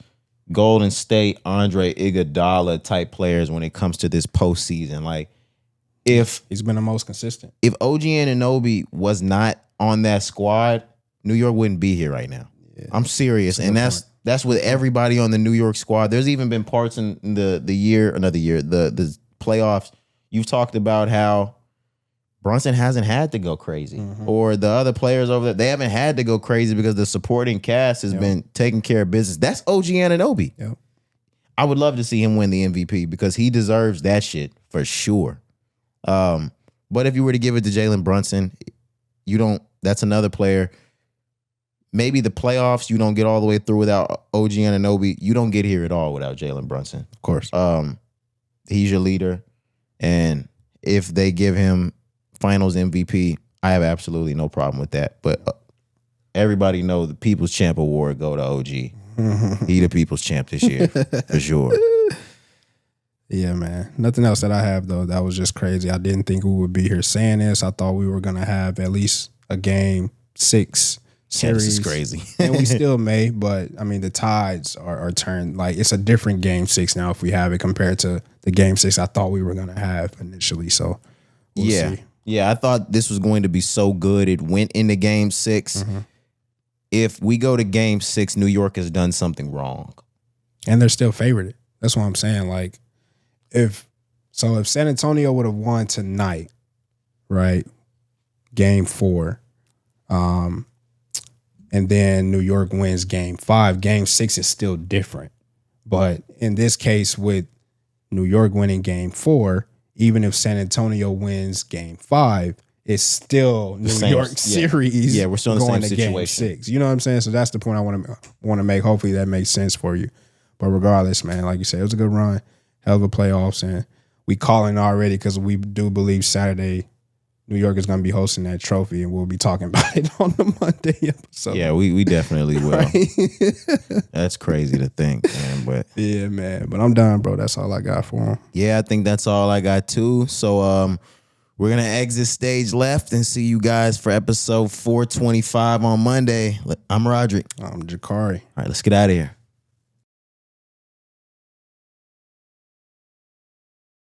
Golden State, Andre Iguodala type players when it comes to this postseason. Like, if he's been the most consistent. If OG Anunoby was not on that squad, New York wouldn't be here right now. Yeah. I'm serious. And that's with everybody on the New York squad. There's even been parts in the playoffs. You've talked about how Brunson hasn't had to go crazy. Or the other players over there, they haven't had to go crazy because the supporting cast has been taking care of business. That's OG Anunoby. Yep. I would love to see him win the MVP because he deserves that shit for sure. But if you were to give it to Jalen Brunson, that's another player. Maybe the playoffs, you don't get all the way through without OG Anunoby. You don't get here at all without Jalen Brunson. Of course. He's your leader. And if they give him Finals MVP, I have absolutely no problem with that. But everybody know the People's Champ Award go to OG. He the People's Champ this year, for sure. Yeah, man. Nothing else that I have, though. That was just crazy. I didn't think we would be here saying this. I thought we were going to have at least a Game 6 series. Yeah, this is crazy. And we still may, but, I mean, the tides are turned. Like, it's a different Game 6 now if we have it compared to the Game 6 I thought we were going to have initially. So, we'll see. Yeah, I thought this was going to be so good. It went into Game 6. If we go to Game 6, New York has done something wrong. And they're still favored. That's what I'm saying. Like, if San Antonio would have won tonight, right, Game 4, and then New York wins Game 5, Game 6 is still different. But in this case, with New York winning Game 4, even if San Antonio wins Game 5, it's still New York series. Yeah, we're still in the going same to situation. Game 6. You know what I'm saying? So that's the point I want to make. Hopefully that makes sense for you. But regardless, man, like you said, it was a good run, hell of a playoffs, and we calling already because we do believe Saturday New York is going to be hosting that trophy, and we'll be talking about it on the Monday episode. Yeah, we definitely will. Right? That's crazy to think, man. But yeah, man. But I'm done, bro. That's all I got for him. Yeah, I think that's all I got too. So we're gonna exit stage left and see you guys for episode 425 on Monday. I'm Roderick. I'm Cari. All right, let's get out of here.